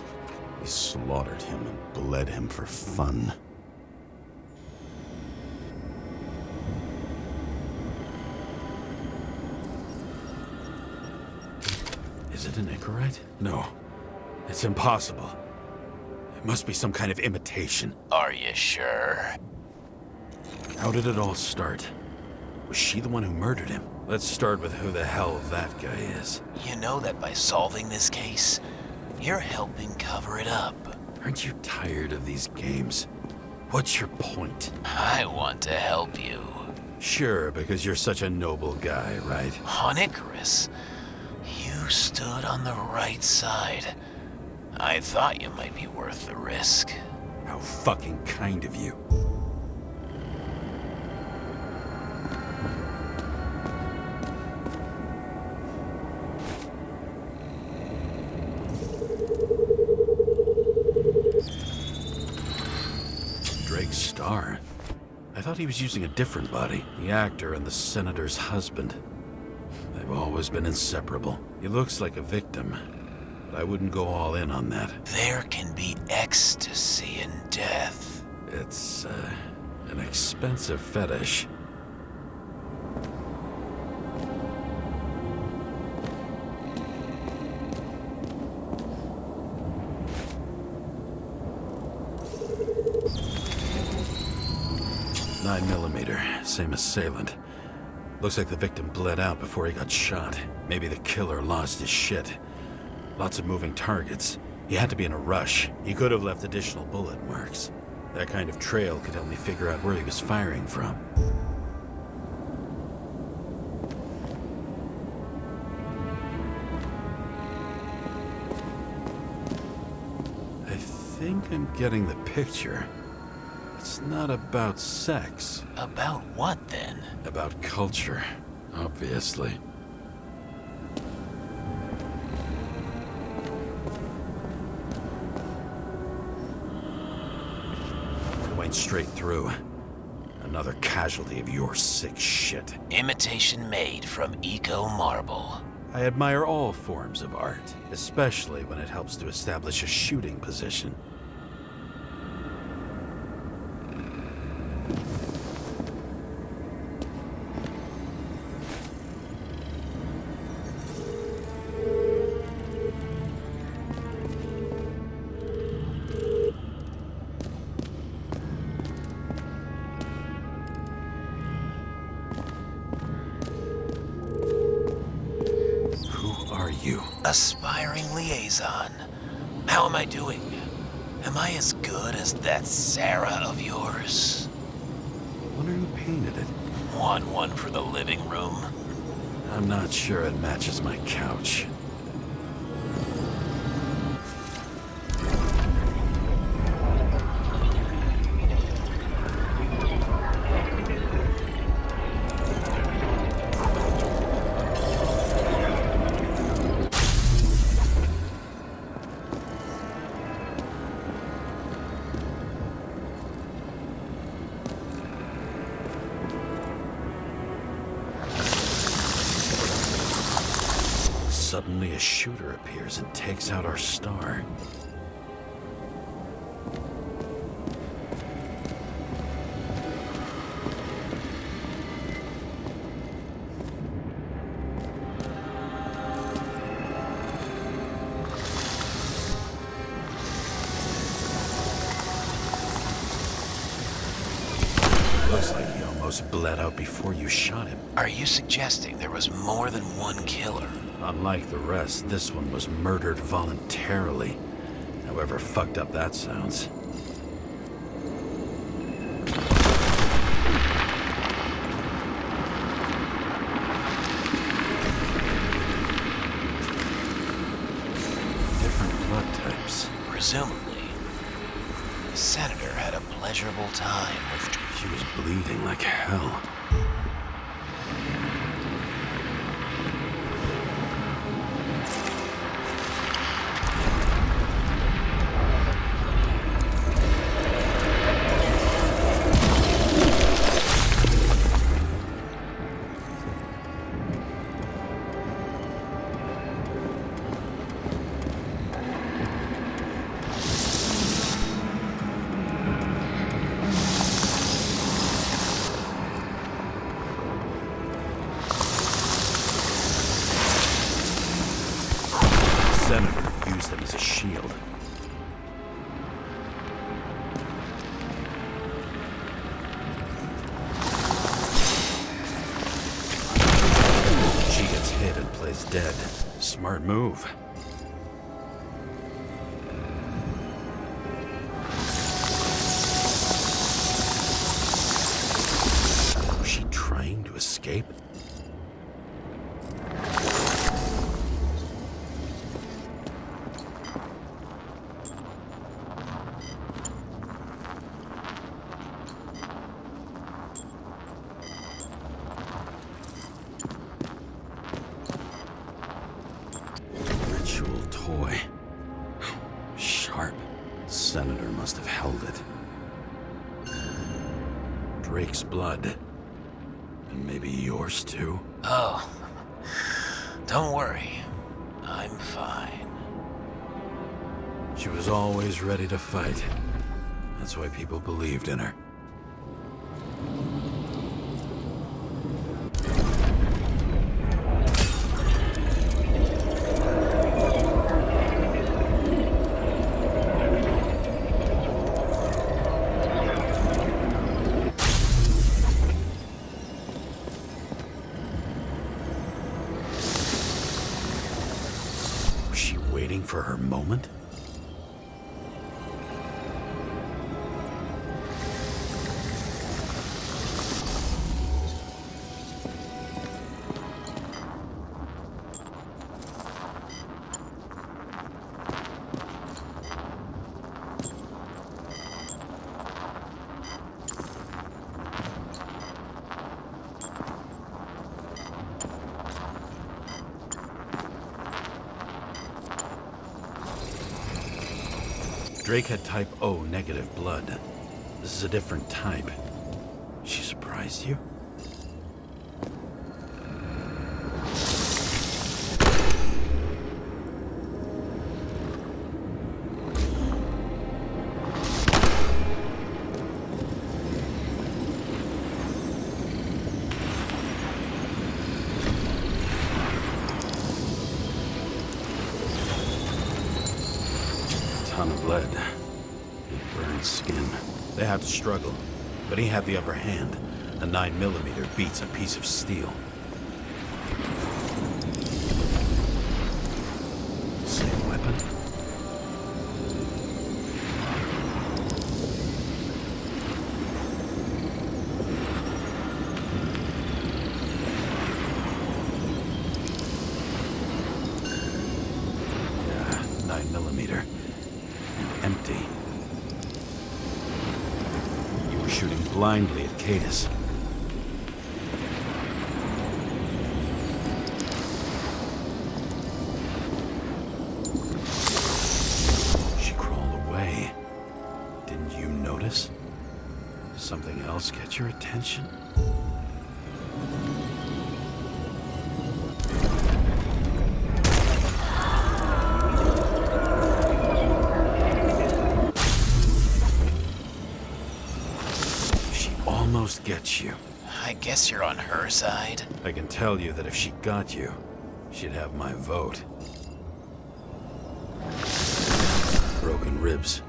Speaker 6: He slaughtered him and bled him for fun. Is it an Icarite? No. It's impossible. It must be some kind of imitation.
Speaker 7: Are you sure?
Speaker 6: How did it all start? Was she the one who murdered him? Let's start with who the hell that guy is.
Speaker 7: You know that by solving this case, you're helping cover it up.
Speaker 6: Aren't you tired of these games? What's your point?
Speaker 7: I want to help you.
Speaker 6: Sure, because you're such a noble guy, right?
Speaker 7: On Icarus, you stood on the right side. I thought you might be worth the risk.
Speaker 6: How fucking kind of you. Drake's star? I thought he was using a different body. The actor and the senator's husband. They've always been inseparable. He looks like a victim, but I wouldn't go all in on that.
Speaker 7: There can be ecstasy in death.
Speaker 6: It's, an expensive fetish. .9mm, same assailant. Looks like the victim bled out before he got shot. Maybe the killer lost his shit. Lots of moving targets. He had to be in a rush. He could have left additional bullet marks. That kind of trail could help me figure out where he was firing from. I think I'm getting the picture. It's not about sex.
Speaker 7: About what, then?
Speaker 6: About culture, obviously. Went straight through. Another casualty of your sick shit.
Speaker 7: Imitation made from eco marble.
Speaker 6: I admire all forms of art, especially when it helps to establish a shooting position.
Speaker 7: Aspiring liaison. How am I doing? Am I as good as that Sarah of yours?
Speaker 6: Wonder who painted it.
Speaker 7: Want one for the living room?
Speaker 6: I'm not sure it matches my couch. Suddenly a shooter appears and takes out our star. Looks like he almost bled out before you shot him.
Speaker 7: Are you suggesting there was more than one killer?
Speaker 6: Unlike the rest, this one was murdered voluntarily. However fucked up that sounds. Different blood types.
Speaker 7: Presumably. The senator had a pleasurable time with...
Speaker 6: She was bleeding like hell. Senator used them as a shield. She gets hit and plays dead. Smart move. escape? Ritual toy. Sharp. Senator must have held it. Drake's blood. And maybe yours too?
Speaker 7: Oh, don't worry. I'm fine.
Speaker 6: She was always ready to fight. That's why people believed in her. Was she waiting for her moment? Drake had type O negative blood. This is a different type. She surprised you? Ton of lead. It burned skin. They had to struggle, but he had the upper hand. A 9mm beats a piece of steel. Same weapon? Yeah, 9mm. Empty. You were shooting blindly at Cadus. She crawled away. Didn't you notice? Something else get your attention? Almost gets you.
Speaker 7: I guess you're on her side.
Speaker 6: I can tell you that if she got you, she'd have my vote. Broken ribs.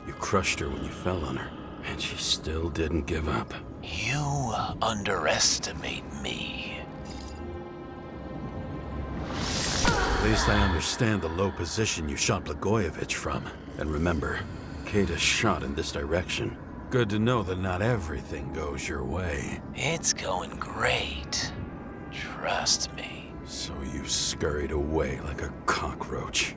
Speaker 6: You crushed her when you fell on her, and she still didn't give up.
Speaker 7: You underestimate me.
Speaker 6: At least I understand the low position you shot Blagojevich from. And remember, Cadus shot in this direction. Good to know that not everything goes your way.
Speaker 7: It's going great. Trust me.
Speaker 6: So you scurried away like a cockroach.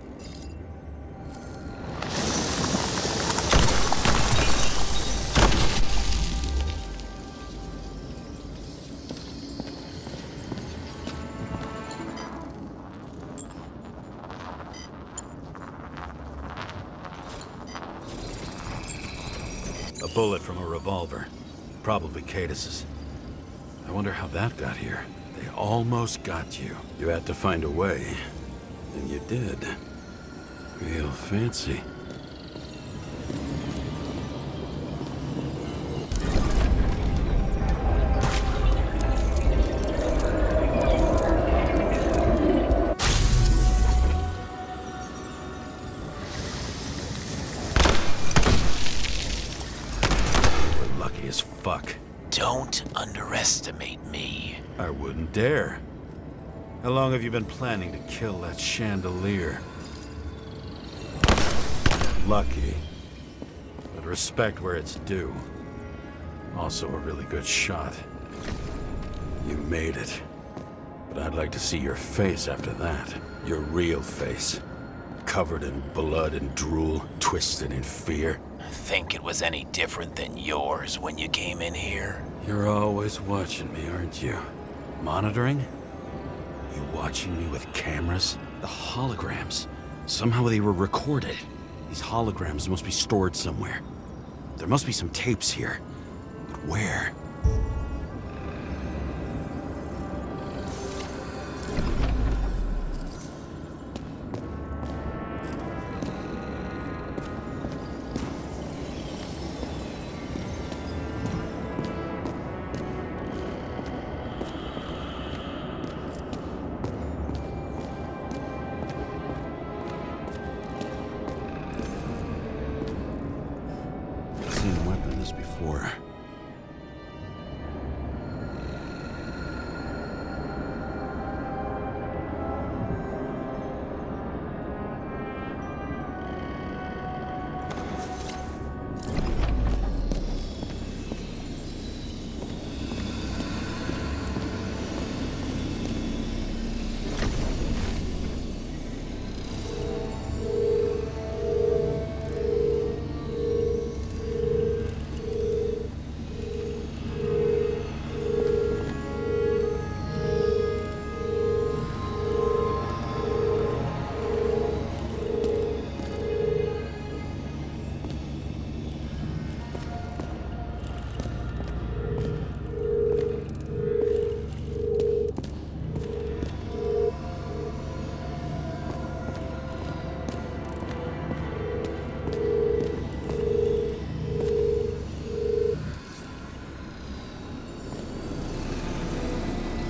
Speaker 6: A bullet from a revolver. Probably Cadus's. I wonder how that got here. They almost got you. You had to find a way. And you did. Real fancy. As fuck.
Speaker 7: Don't underestimate me.
Speaker 6: I wouldn't dare. How long have you been planning to kill that chandelier? Lucky. But respect where it's due. Also a really good shot. You made it. But I'd like to see your face after that. Your real face. Covered in blood and drool, twisted in fear.
Speaker 7: Think it was any different than yours when you came in here?
Speaker 6: You're always watching me, aren't you? Monitoring? You watching me with cameras? The holograms. Somehow they were recorded. These holograms must be stored somewhere. There must be some tapes here. But where? Seen weapons before.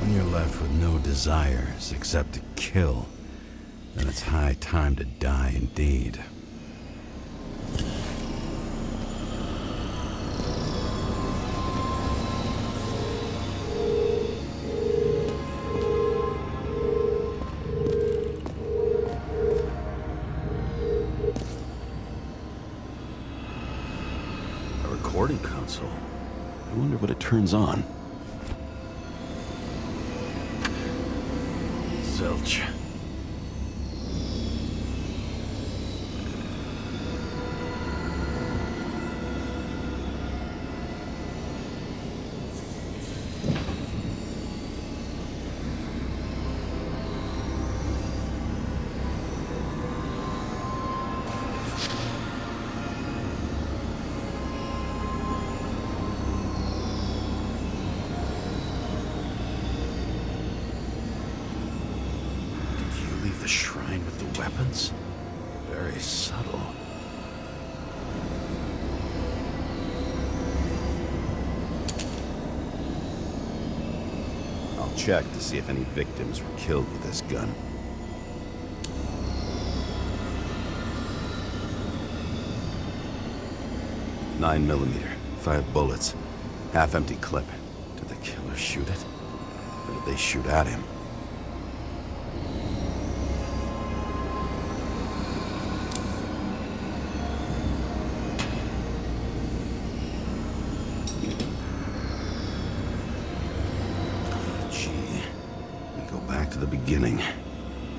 Speaker 6: When you're left with no desires except to kill, then it's high time to die indeed. A recording console? I wonder what it turns on. Zilch. The shrine with the weapons? Very subtle. I'll check to see if any victims were killed with this gun. .9mm, 5 bullets, half-empty clip. Did the killer shoot it? Or did they shoot at him? Back to the beginning.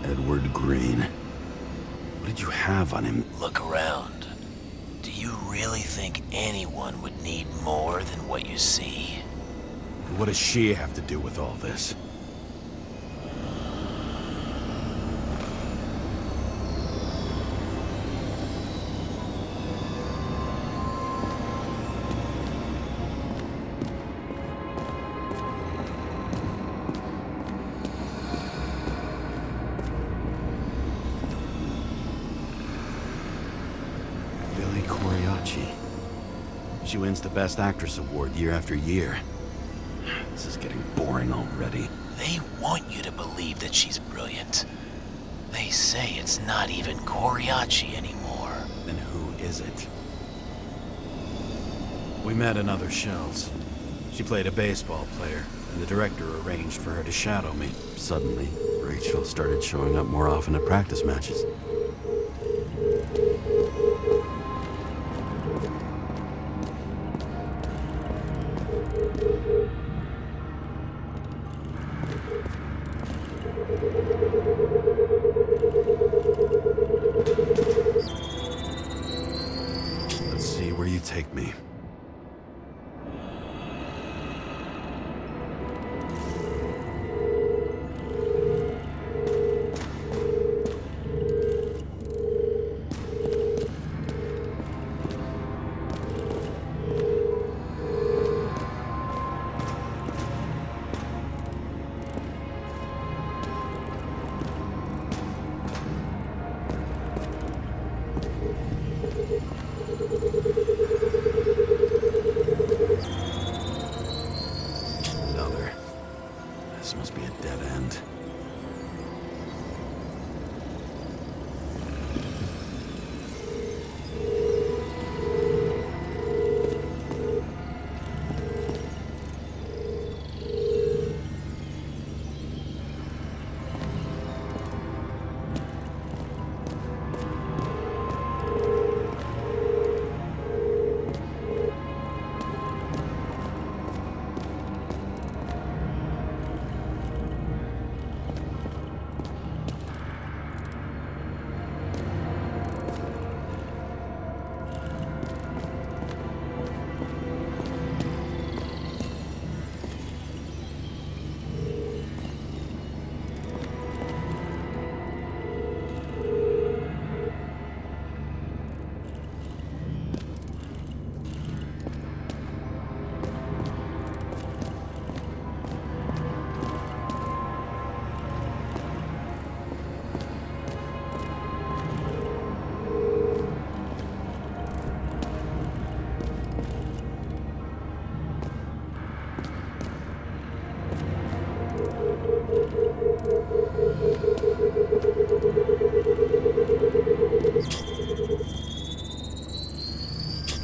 Speaker 6: Edward Green. What did you have on him?
Speaker 7: Look around. Do you really think anyone would need more than what you see?
Speaker 6: What does she have to do with all this? She wins the Best Actress award year after year. This is getting boring already.
Speaker 7: They want you to believe that she's brilliant. They say it's not even Coriaci anymore.
Speaker 6: Then who is it? We met in other shells. She played a baseball player, and the director arranged for her to shadow me. Suddenly, Rachel started showing up more often at practice matches.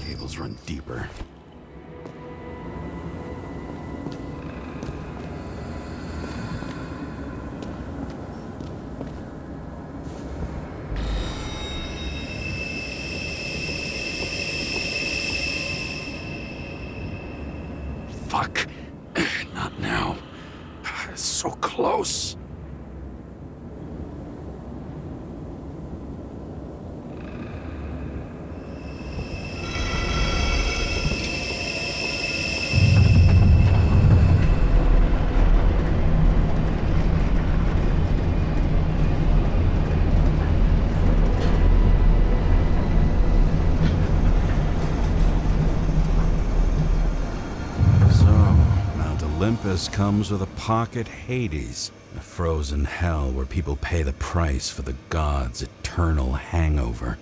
Speaker 6: Cables run deeper. Fuck. Not now. It's so close. Olympus comes with a pocket Hades, a frozen hell where people pay the price for the gods' eternal hangover.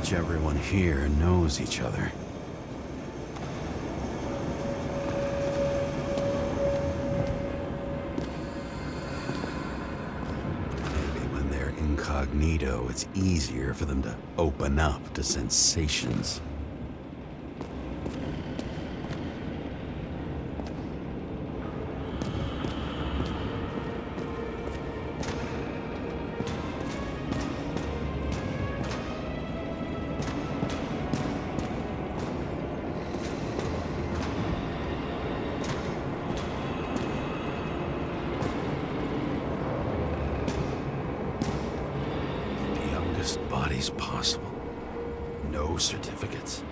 Speaker 6: much everyone here knows each other. Maybe when they're incognito, it's easier for them to open up to sensations. Bodies possible. No certificates.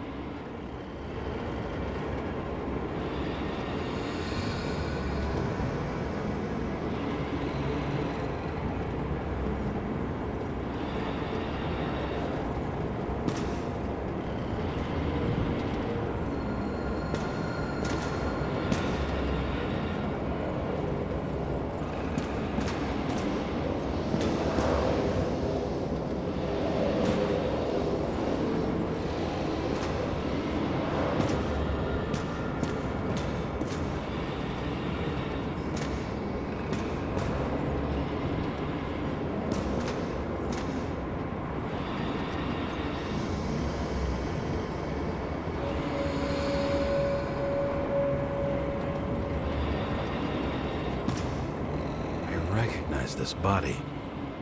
Speaker 6: This body.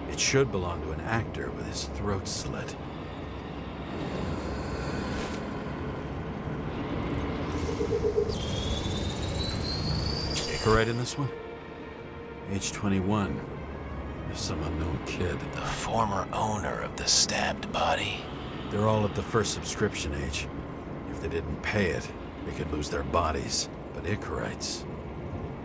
Speaker 6: It should belong to an actor with his throat slit. Icarite in this one? Age 21. There's some unknown kid.
Speaker 7: The former owner of the stabbed body.
Speaker 6: They're all at the first subscription age. If they didn't pay it, they could lose their bodies. But Icarites...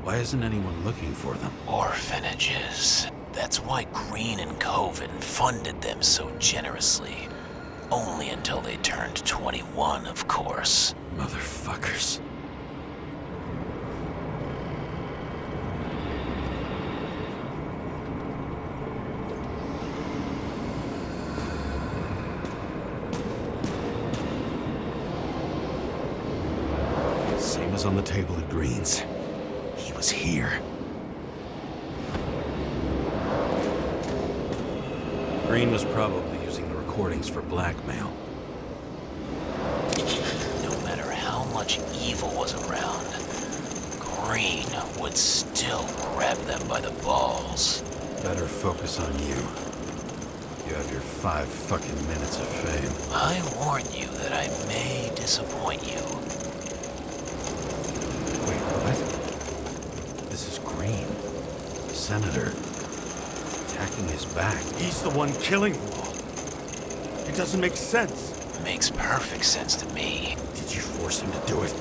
Speaker 6: why isn't anyone looking for them?
Speaker 7: Orphanages. That's why Green and Coven funded them so generously. Only until they turned 21, of course.
Speaker 6: Motherfuckers. Same as on the table at Green's. He was here. Green was probably using the recordings for blackmail.
Speaker 7: No matter how much evil was around, Green would still grab them by the balls.
Speaker 6: Better focus on you. You have your 5 fucking minutes of fame.
Speaker 7: I warn you that I may disappoint you.
Speaker 6: Wait, what? This is Green. Senator. Attacking his back.
Speaker 10: He's the one killing them all. It doesn't make sense.
Speaker 7: Makes perfect sense to me.
Speaker 10: Did you force him to do it?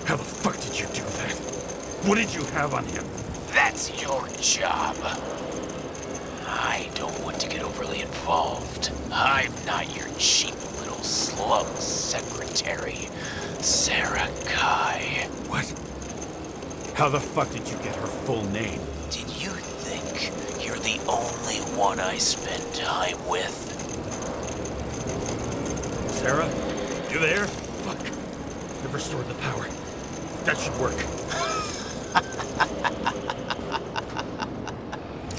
Speaker 10: How the fuck did you do that? What did you have on him?
Speaker 7: That's your job. I don't want to get overly involved. I'm not your cheap little slum secretary, Sarah Kai.
Speaker 10: What? How the fuck did you get her full name?
Speaker 7: Did you think you're the only one I spend time with?
Speaker 10: Sarah? You there? Fuck. Never restored the power. That should work.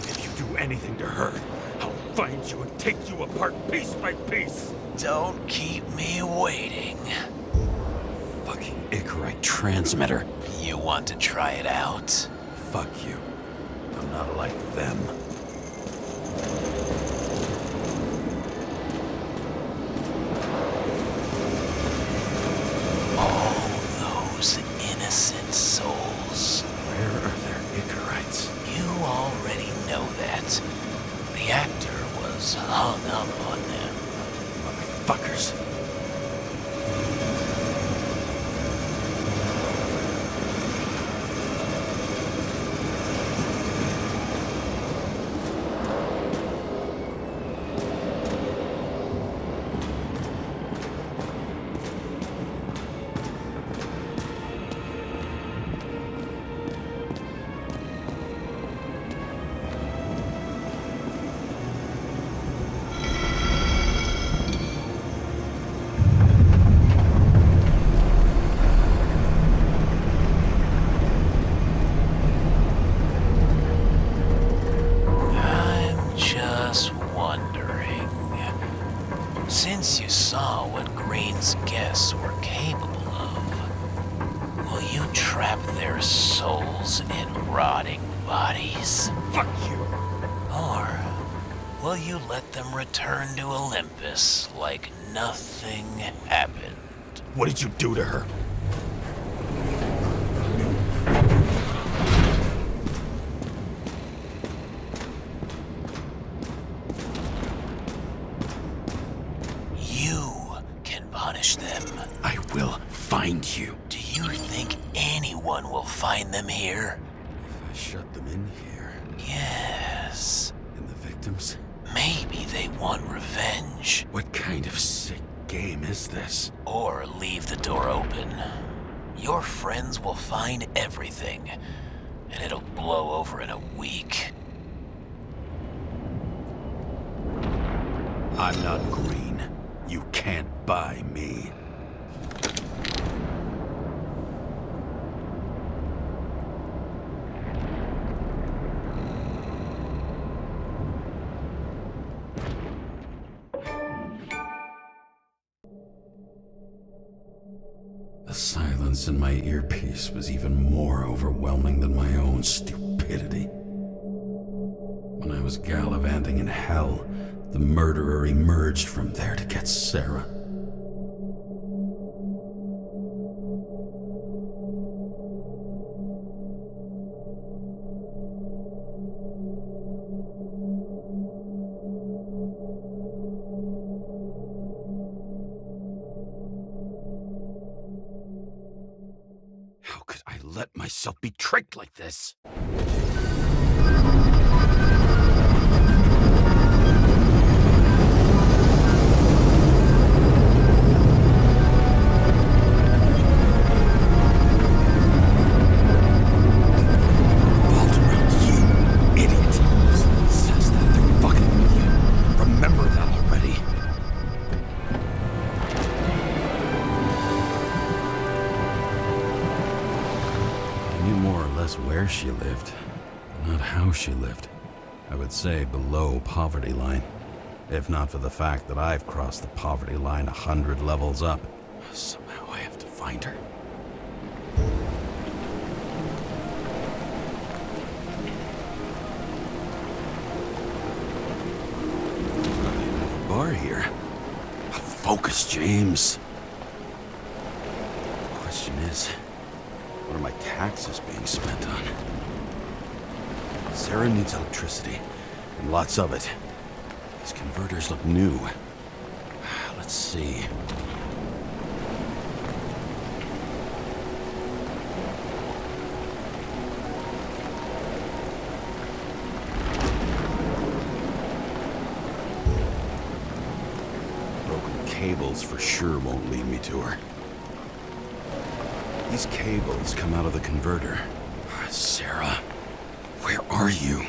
Speaker 10: If you do anything to her, I'll find you and take you apart piece by piece.
Speaker 7: Don't keep me waiting.
Speaker 6: Fucking Icarite transmitter.
Speaker 7: You want to try it out?
Speaker 6: Fuck you. I'm not like them.
Speaker 7: All those innocent souls.
Speaker 6: Where are their Icarites?
Speaker 7: You already know that. The actor was hung up on them.
Speaker 6: Motherfuckers.
Speaker 7: trap their souls in rotting bodies?
Speaker 8: Fuck you!
Speaker 7: Or will you let them return to Olympus like nothing happened?
Speaker 8: What did you do to her?
Speaker 7: You can punish them.
Speaker 8: I will find you.
Speaker 7: Do you think anyone will find them here?
Speaker 6: If I shut them in here,
Speaker 7: Yes.
Speaker 6: and the victims?
Speaker 7: Maybe they want revenge.
Speaker 6: What kind of sick game is this?
Speaker 7: Or leave the door open. Your friends will find everything, and it'll blow over in a week.
Speaker 6: I'm not green. You can't buy me. The silence in my earpiece was even more overwhelming than my own stupidity. When I was gallivanting in hell, the murderer emerged from there to get Sarah. How could I let myself be tricked like this? Revolved around you, idiot. Says that they're fucking with you. Remember that already. I knew more or less where she lived, but not how she lived. I would say below poverty line, if not for the fact that I've crossed the poverty line 100 levels up. Somehow I have to find her. Bar here. Focus, James. The question is, what are my taxes being spent on? Sarah needs electricity, and lots of it. These converters look new. Let's see. Broken cables for sure won't lead me to her. These cables come out of the converter. Sarah, where are you?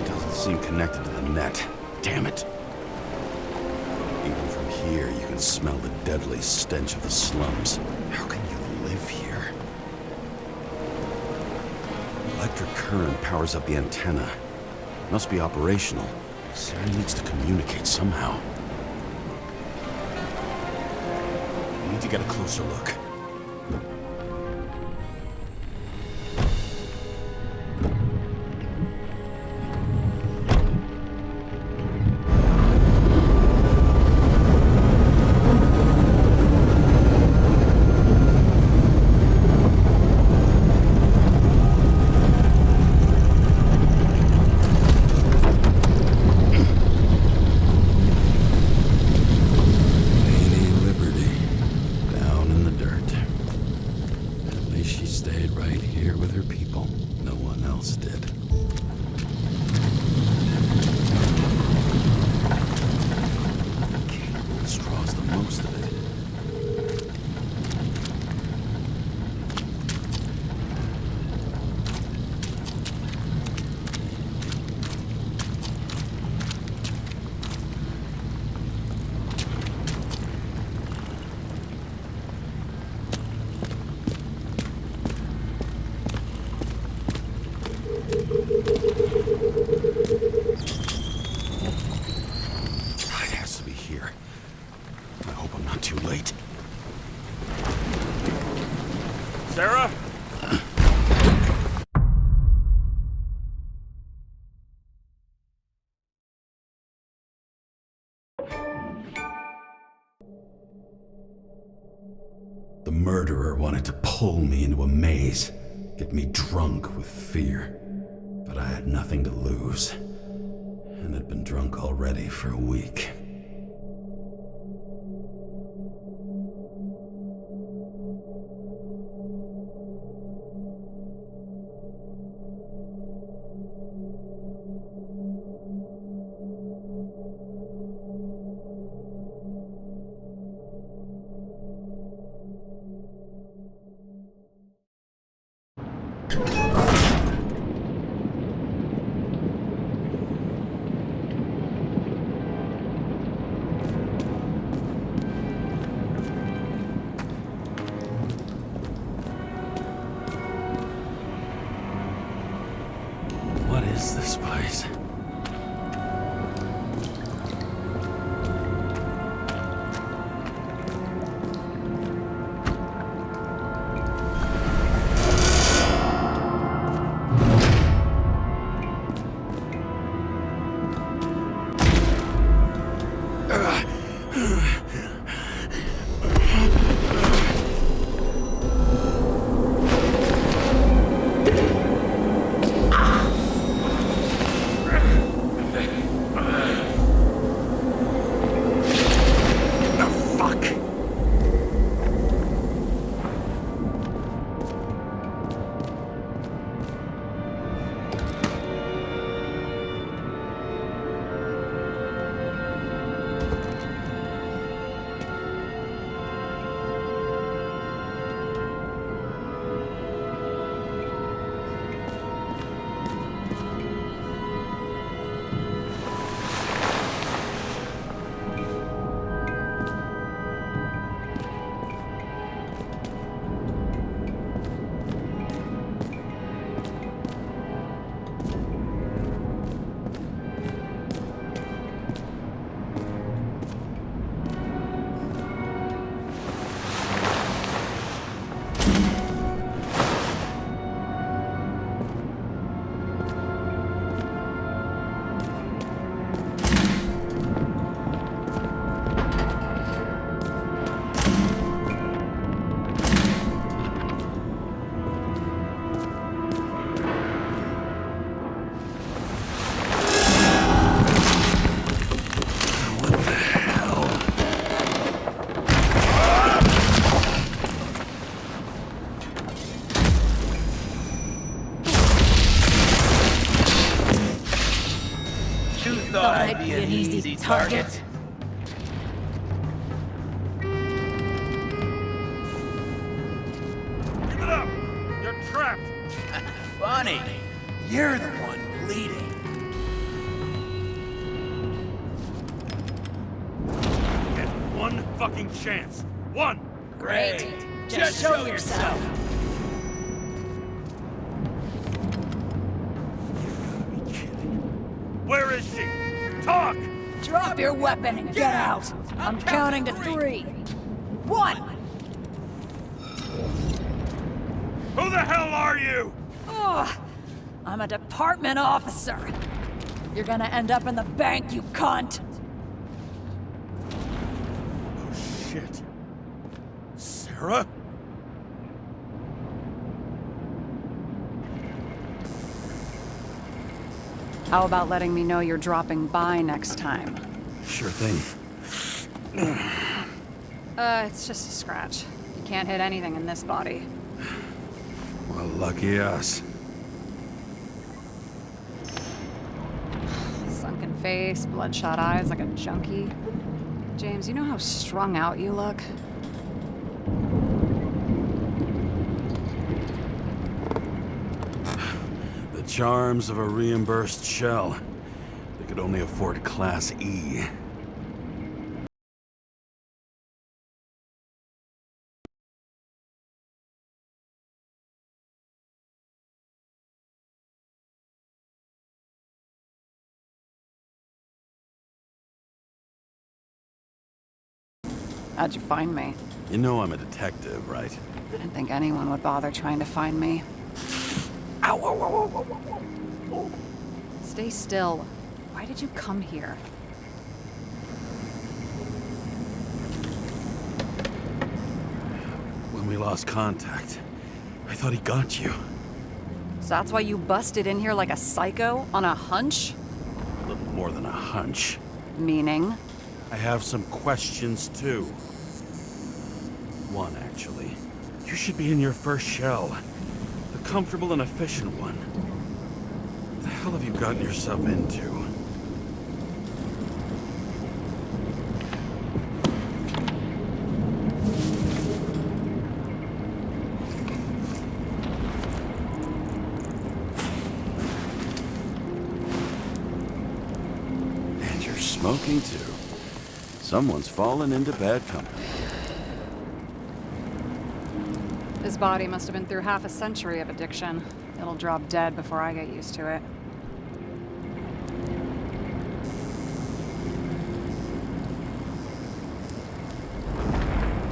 Speaker 6: It doesn't seem connected to the net. Damn it. Even from here, you can smell the deadly stench of the slums. How can you live here? Electric current powers up the antenna. Must be operational. Sarah needs to communicate somehow. I need to get a closer look.
Speaker 10: Sarah?
Speaker 6: The murderer wanted to pull me into a maze, get me drunk with fear. But I had nothing to lose, and had been drunk already for a week. What is this place?
Speaker 7: Thought I'd be an easy target.
Speaker 10: Give it up! You're trapped!
Speaker 7: Funny. You're the one bleeding.
Speaker 10: Get one fucking chance. One!
Speaker 7: Great. Just show yourself.
Speaker 10: Where is she? Talk!
Speaker 14: Drop your weapon and get out! I'm counting to 3. 1!
Speaker 10: Who the hell are you?
Speaker 14: Ugh! I'm a department officer. You're gonna end up in the bank, you cunt!
Speaker 10: Oh, shit. Sarah?
Speaker 2: How about letting me know you're dropping by next time?
Speaker 6: Sure thing.
Speaker 2: It's just a scratch. You can't hit anything in this body.
Speaker 6: Well, lucky us.
Speaker 2: Sunken face, bloodshot eyes like a junkie. James, you know how strung out you look?
Speaker 6: The charms of a reimbursed shell. They could only afford Class E.
Speaker 2: How'd you find me?
Speaker 6: You know I'm a detective, right?
Speaker 2: I didn't think anyone would bother trying to find me.
Speaker 6: Ow, ow, ow, ow, ow, ow.
Speaker 2: Stay still. Why did you come here?
Speaker 6: When we lost contact, I thought he got you.
Speaker 2: So that's why you busted in here like a psycho on a hunch?
Speaker 6: A little more than a hunch.
Speaker 2: Meaning?
Speaker 6: I have some questions, too. One, actually. You should be in your first shell. The comfortable and efficient one. What the hell have you gotten yourself into? And you're smoking, too. Someone's fallen into bad company.
Speaker 2: His body must have been through half a century of addiction. It'll drop dead before I get used to it.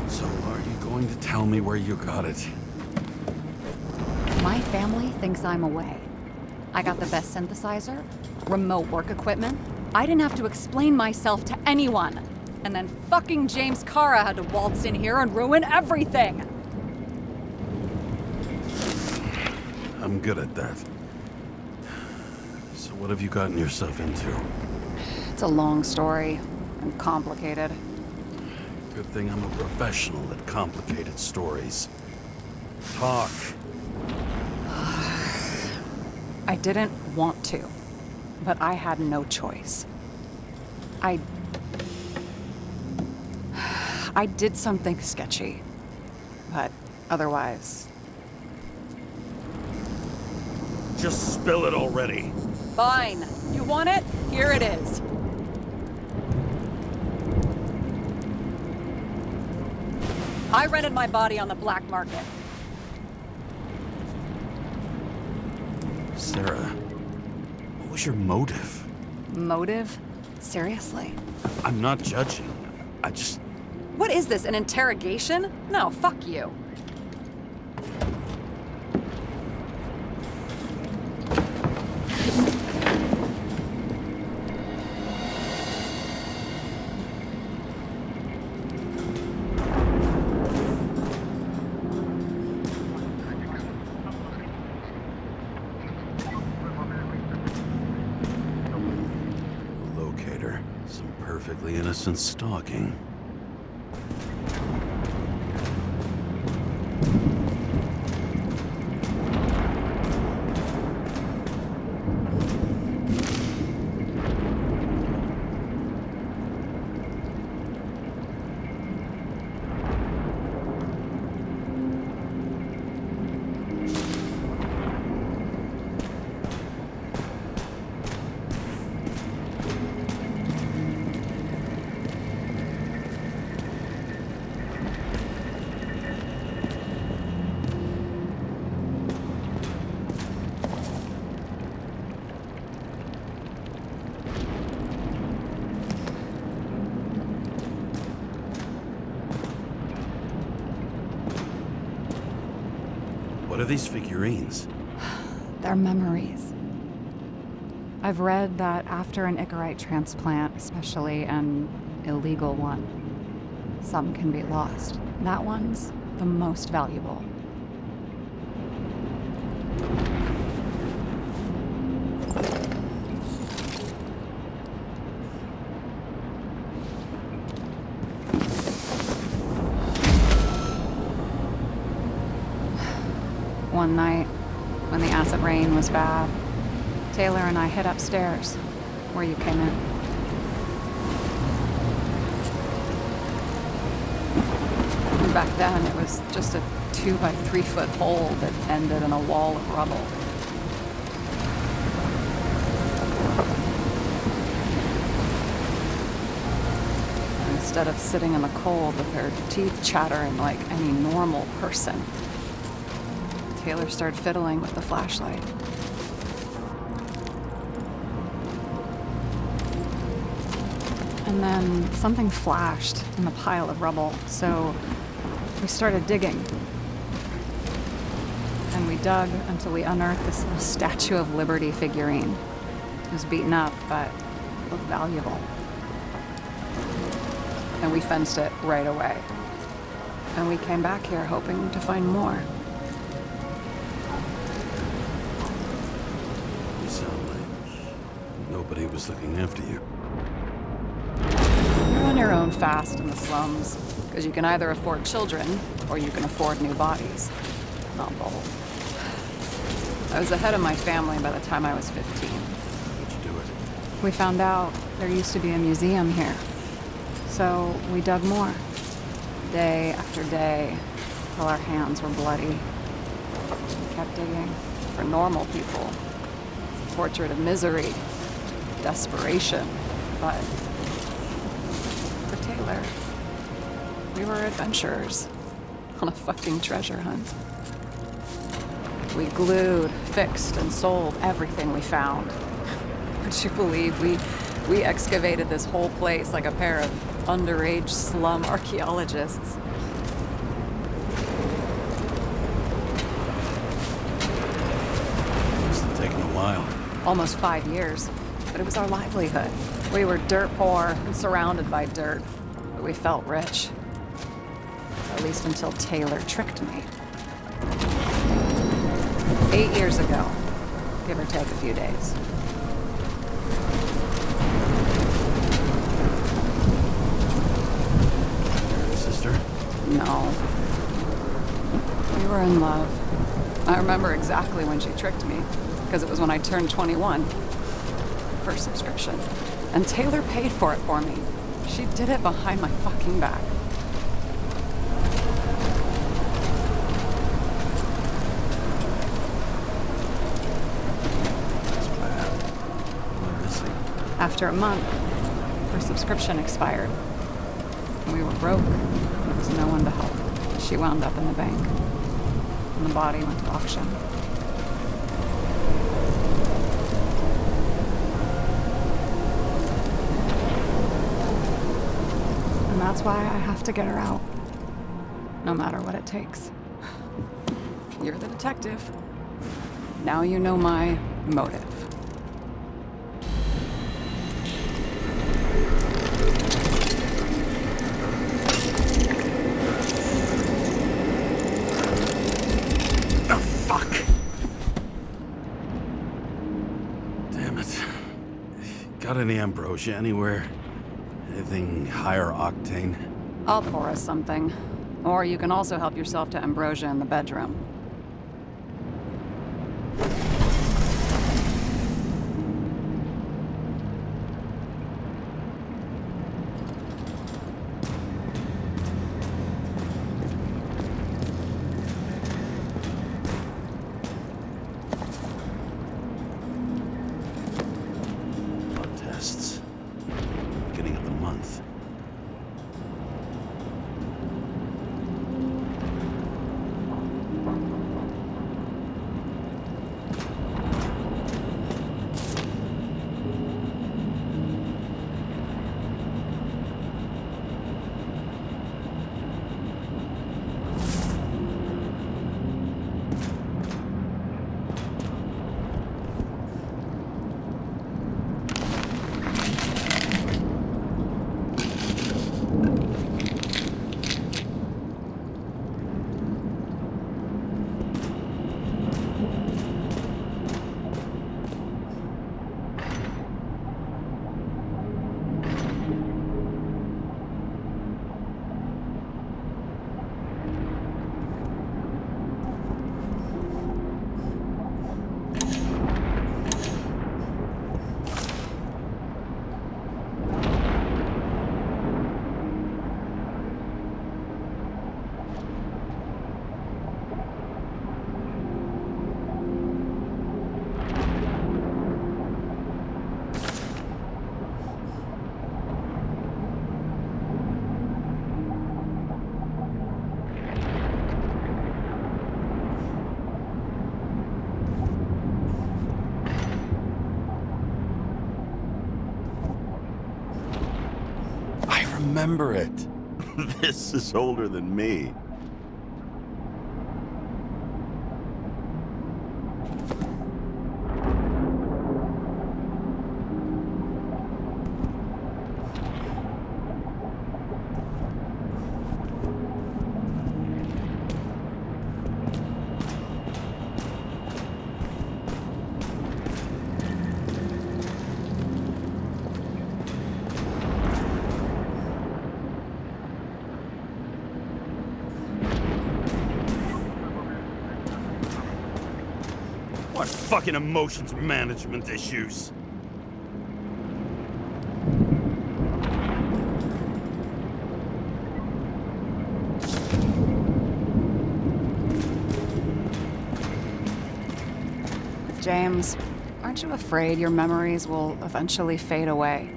Speaker 6: So are you going to tell me where you got it?
Speaker 2: My family thinks I'm away. I got the best synthesizer, remote work equipment. I didn't have to explain myself to anyone. And then fucking James Kara had to waltz in here and ruin everything.
Speaker 6: I'm good at that. So what have you gotten yourself into?
Speaker 2: It's a long story and complicated.
Speaker 6: Good thing I'm a professional at complicated stories. Talk.
Speaker 2: I didn't want to, but I had no choice. I did something sketchy, but otherwise...
Speaker 6: Just spill it already.
Speaker 2: Fine. You want it? Here it is. I rented my body on the black market.
Speaker 6: Sarah, what was your motive?
Speaker 2: Motive? Seriously?
Speaker 6: I'm not judging. I just...
Speaker 2: What is this, an interrogation? No, fuck you.
Speaker 6: Locator. Some perfectly innocent stalking. What are these figurines?
Speaker 2: They're memories. I've read that after an Icarite transplant, especially an illegal one, some can be lost. That one's the most valuable. One night, when the acid rain was bad, Taylor and I hid upstairs, where you came in. And back then, it was just a 2 by 3 foot hole that ended in a wall of rubble. And instead of sitting in the cold with her teeth chattering like any normal person, Taylor started fiddling with the flashlight. And then something flashed in the pile of rubble, so we started digging. We dug until we unearthed this little Statue of Liberty figurine. It was beaten up, but it looked valuable. And we fenced it right away. And we came back here hoping to find more.
Speaker 6: You sound like nobody was looking after you.
Speaker 2: You're on your own fast in the slums, because you can either afford children, or you can afford new bodies. Not both. I was ahead of my family by the time I was 15.
Speaker 6: How'd you do it?
Speaker 2: We found out there used to be a museum here. So we dug more. Day after day, till our hands were bloody. We kept digging for normal people. It's a portrait of misery, desperation, but for Taylor, we were adventurers on a fucking treasure hunt. We glued, fixed, and sold everything we found. Would you believe we excavated this whole place like a pair of underage slum archaeologists?
Speaker 6: Must have taken a while.
Speaker 2: Almost 5 years, but it was our livelihood. We were dirt poor and surrounded by dirt, but we felt rich. At least until Taylor tricked me. 8 years ago, give or take a few days.
Speaker 6: Sister?
Speaker 2: No. We were in love. I remember exactly when she tricked me, because it was when I turned 21. First subscription. And Taylor paid for it for me. She did it behind my fucking back. After a month, her subscription expired. We were broke. There was no one to help. She wound up in the bank. And the body went to auction. And that's why I have to get her out. No matter what it takes. You're the detective. Now you know my motive.
Speaker 6: Got any ambrosia anywhere? Anything higher octane?
Speaker 2: I'll pour us something. Or you can also help yourself to ambrosia in the bedroom.
Speaker 6: Beginning of the month. Remember it. This is older than me.
Speaker 10: What fucking emotions management issues?
Speaker 2: James, aren't you afraid your memories will eventually fade away?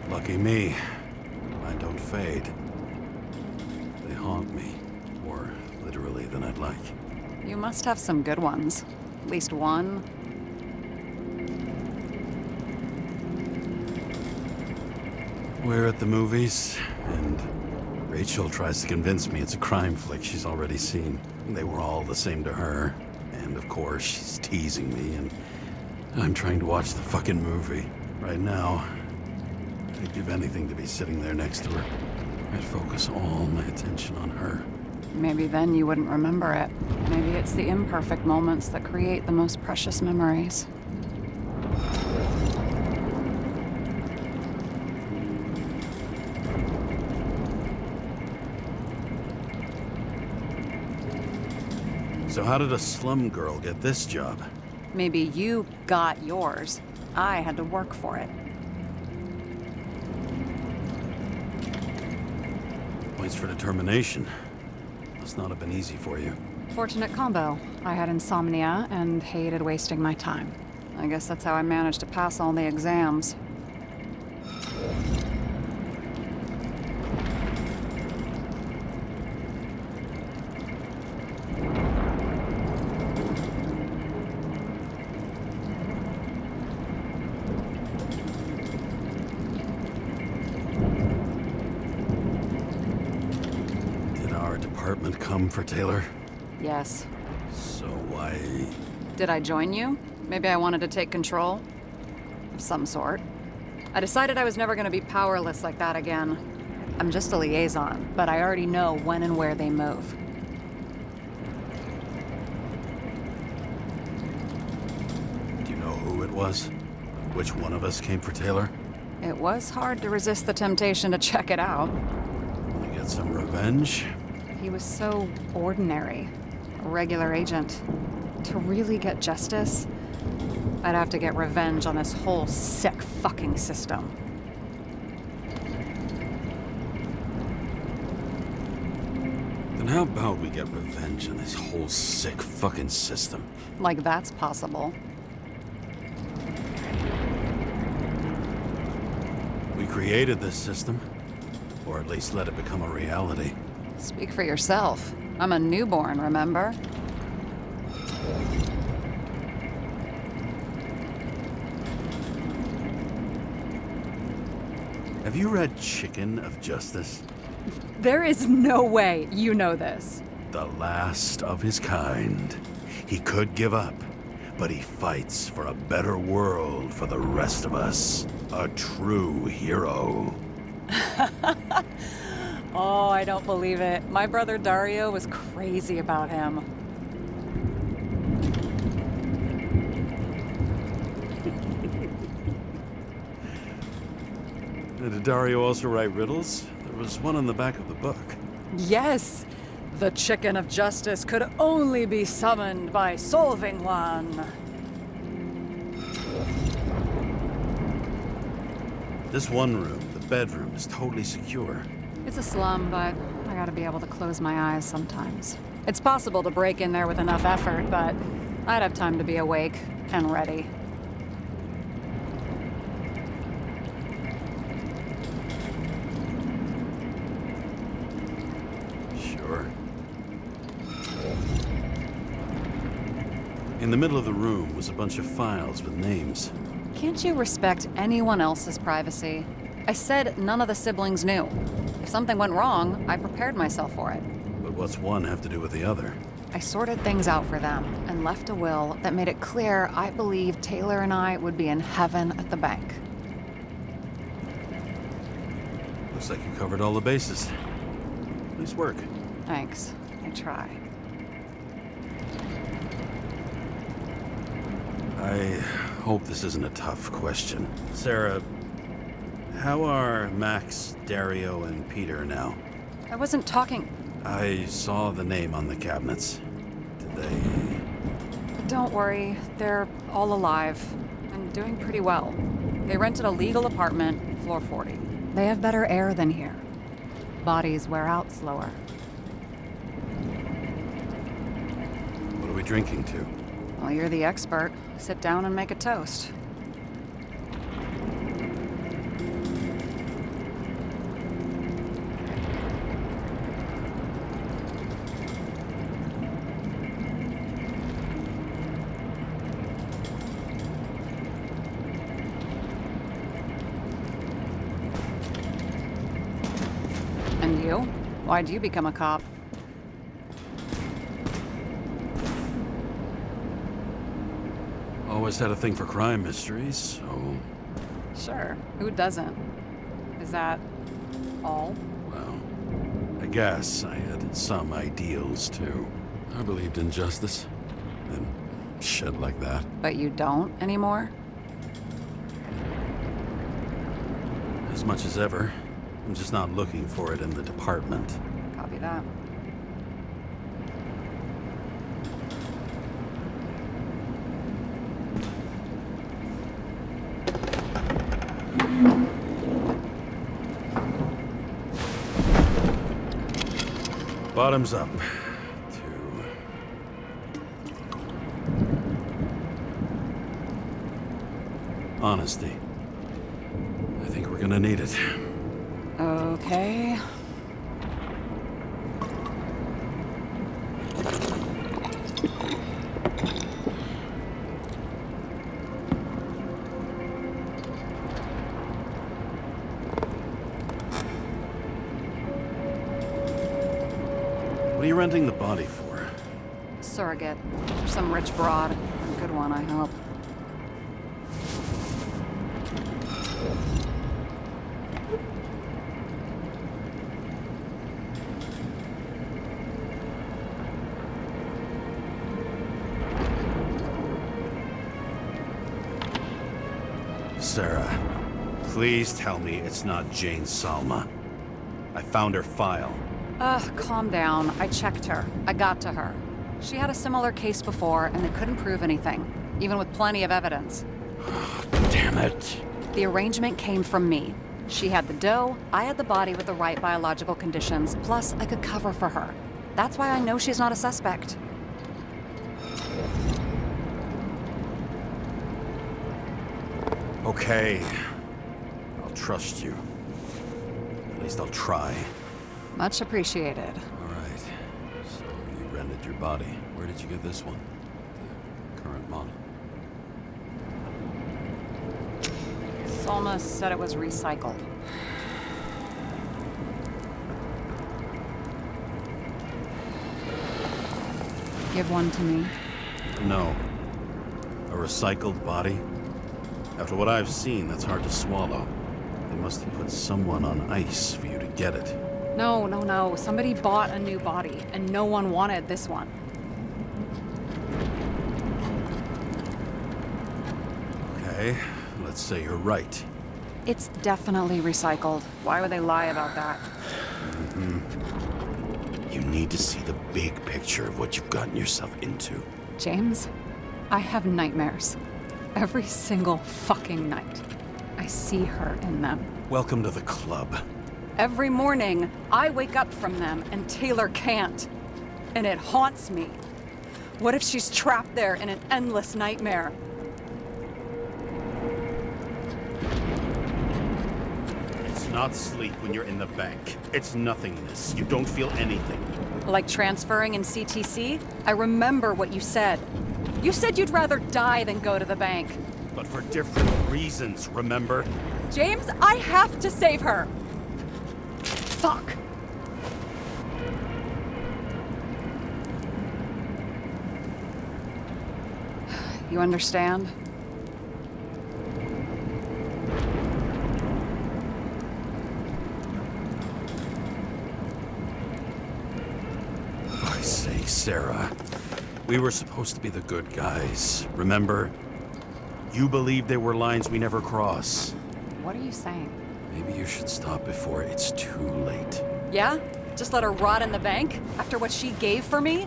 Speaker 6: Lucky me. I don't fade. They haunt me. More literally than I'd like.
Speaker 2: You must have some good ones. At least one.
Speaker 6: We're at the movies, and Rachel tries to convince me it's a crime flick she's already seen. They were all the same to her. And of course, she's teasing me, and I'm trying to watch the fucking movie. Right now, I'd give anything to be sitting there next to her. I'd focus all my attention on her.
Speaker 2: Maybe then you wouldn't remember it. Maybe it's the imperfect moments that create the most precious memories.
Speaker 6: So how did a slum girl get this job?
Speaker 2: Maybe you got yours. I had to work for it.
Speaker 6: Points for determination. Must not have been easy for you.
Speaker 2: Fortunate combo. I had insomnia and hated wasting my time. I guess that's how I managed to pass all the exams.
Speaker 6: Come for Taylor?
Speaker 2: Yes.
Speaker 6: So why...
Speaker 2: Did I join you? Maybe I wanted to take control? Of some sort. I decided I was never gonna be powerless like that again. I'm just a liaison, but I already know when and where they move.
Speaker 6: Do you know who it was? Which one of us came for Taylor?
Speaker 2: It was hard to resist the temptation to check it out.
Speaker 6: Want to get some revenge?
Speaker 2: He was so ordinary. A regular agent. To really get justice, I'd have to get revenge on this whole sick fucking system.
Speaker 6: Then how about we get revenge on this whole sick fucking system?
Speaker 2: Like that's possible.
Speaker 6: We created this system. Or at least let it become a reality.
Speaker 2: Speak for yourself. I'm a newborn, remember?
Speaker 6: Have you read Chicken of Justice?
Speaker 2: There is no way you know this.
Speaker 6: The last of his kind. He could give up, but he fights for a better world for the rest of us. A true hero.
Speaker 2: Oh, I don't believe it. My brother Dario was crazy about him.
Speaker 6: Did Dario also write riddles? There was one on the back of the book.
Speaker 2: Yes! The Chicken of Justice could only be summoned by solving one.
Speaker 6: This one room, the bedroom, is totally secure.
Speaker 2: It's a slum, but I gotta be able to close my eyes sometimes. It's possible to break in there with enough effort, but I'd have time to be awake and ready.
Speaker 6: Sure. In the middle of the room was a bunch of files with names.
Speaker 2: Can't you respect anyone else's privacy? I said none of the siblings knew. If something went wrong, I prepared myself for it.
Speaker 6: But what's one have to do with the other?
Speaker 2: I sorted things out for them and left a will that made it clear I believed Taylor and I would be in heaven at the bank.
Speaker 6: Looks like you covered all the bases. Nice work.
Speaker 2: Thanks. I try.
Speaker 6: I hope this isn't a tough question. Sarah, how are Max, Dario, and Peter now?
Speaker 2: I wasn't talking...
Speaker 6: I saw the name on the cabinets. Did they...
Speaker 2: Don't worry, they're all alive and doing pretty well. They rented a legal apartment, floor 40. They have better air than here. Bodies wear out slower.
Speaker 6: What are we drinking to?
Speaker 2: Well, you're the expert. Sit down and make a toast. And you? Why'd you become a cop?
Speaker 6: Always had a thing for crime mysteries, so...
Speaker 2: Sure. Who doesn't? Is that all?
Speaker 6: Well, I guess I had some ideals, too. I believed in justice. And shit like that.
Speaker 2: But you don't anymore?
Speaker 6: As much as ever. I'm just not looking for it in the department.
Speaker 2: Copy that.
Speaker 6: Bottoms up. Honesty. I think we're gonna need it.
Speaker 2: Okay.
Speaker 6: What are you renting the body for?
Speaker 2: Surrogate. For some rich broad. A good one, I hope.
Speaker 6: Sarah, please tell me it's not Jane Salma. I found her file.
Speaker 2: Calm down. I checked her. I got to her. She had a similar case before, and they couldn't prove anything, even with plenty of evidence.
Speaker 6: Damn it.
Speaker 2: The arrangement came from me. She had the dough, I had the body with the right biological conditions, plus I could cover for her. That's why I know she's not a suspect.
Speaker 6: Okay. I'll trust you. At least I'll try.
Speaker 2: Much appreciated.
Speaker 6: All right. So you rented your body. Where did you get this one? The current model.
Speaker 2: Salma said it was recycled. Give one to me.
Speaker 6: No. A recycled body? After what I've seen, that's hard to swallow. They must have put someone on ice for you to get it.
Speaker 2: No. Somebody bought a new body, and no one wanted this one.
Speaker 6: Okay, let's say you're right.
Speaker 2: It's definitely recycled. Why would they lie about that?
Speaker 6: You need to see the big picture of what you've gotten yourself into.
Speaker 2: James, I have nightmares. Every single fucking night. I see her in them.
Speaker 6: Welcome to the club.
Speaker 2: Every morning, I wake up from them and Taylor can't. And it haunts me. What if she's trapped there in an endless nightmare?
Speaker 6: It's not sleep when you're in the bank. It's nothingness. You don't feel anything.
Speaker 2: Like transferring in CTC? I remember what you said. You said you'd rather die than go to the bank.
Speaker 6: But for different reasons, remember?
Speaker 2: James, I have to save her. Fuck. You understand?
Speaker 6: For Christ's sake, Sarah. We were supposed to be the good guys, remember? You believed there were lines we never cross.
Speaker 2: What are you saying?
Speaker 6: Maybe you should stop before it's too late.
Speaker 2: Yeah? Just let her rot in the bank? After what she gave for me?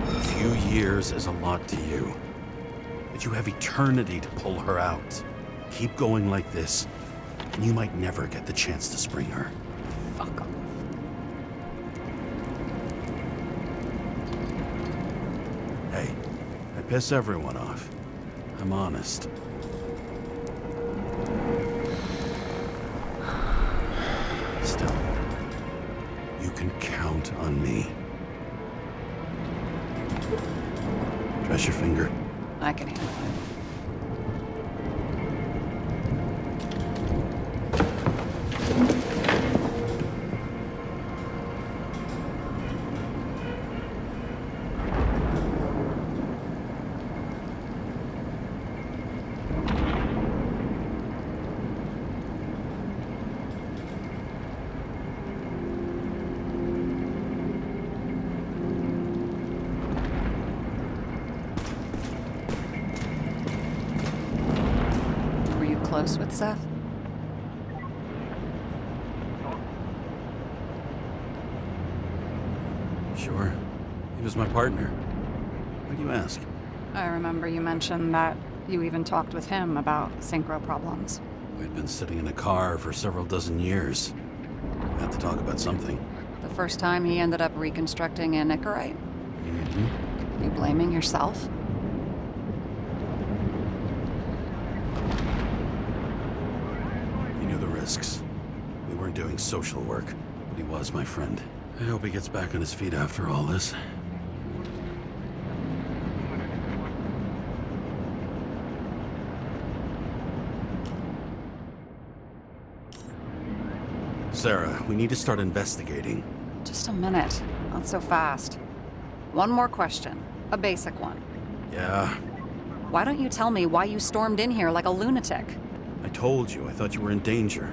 Speaker 6: A few years is a lot to you. But you have eternity to pull her out. Keep going like this, and you might never get the chance to spring her.
Speaker 2: Fuck off.
Speaker 6: Hey, I piss everyone off. I'm honest. Still, you can count on me. Press your finger.
Speaker 2: I can handle it. Close with Seth?
Speaker 6: Sure. He was my partner. Why do you ask?
Speaker 2: I remember you mentioned that you even talked with him about synchro problems.
Speaker 6: We'd been sitting in a car for several dozen years. Had to talk about something.
Speaker 2: The first time he ended up reconstructing an Icarite?
Speaker 6: Mm-hmm.
Speaker 2: You blaming yourself?
Speaker 6: Risks. We weren't doing social work, but he was my friend. I hope he gets back on his feet after all this. Sarah, we need to start investigating.
Speaker 2: Just a minute. Not so fast. One more question. A basic one.
Speaker 6: Yeah?
Speaker 2: Why don't you tell me why you stormed in here like a lunatic?
Speaker 6: I told you, I thought you were in danger.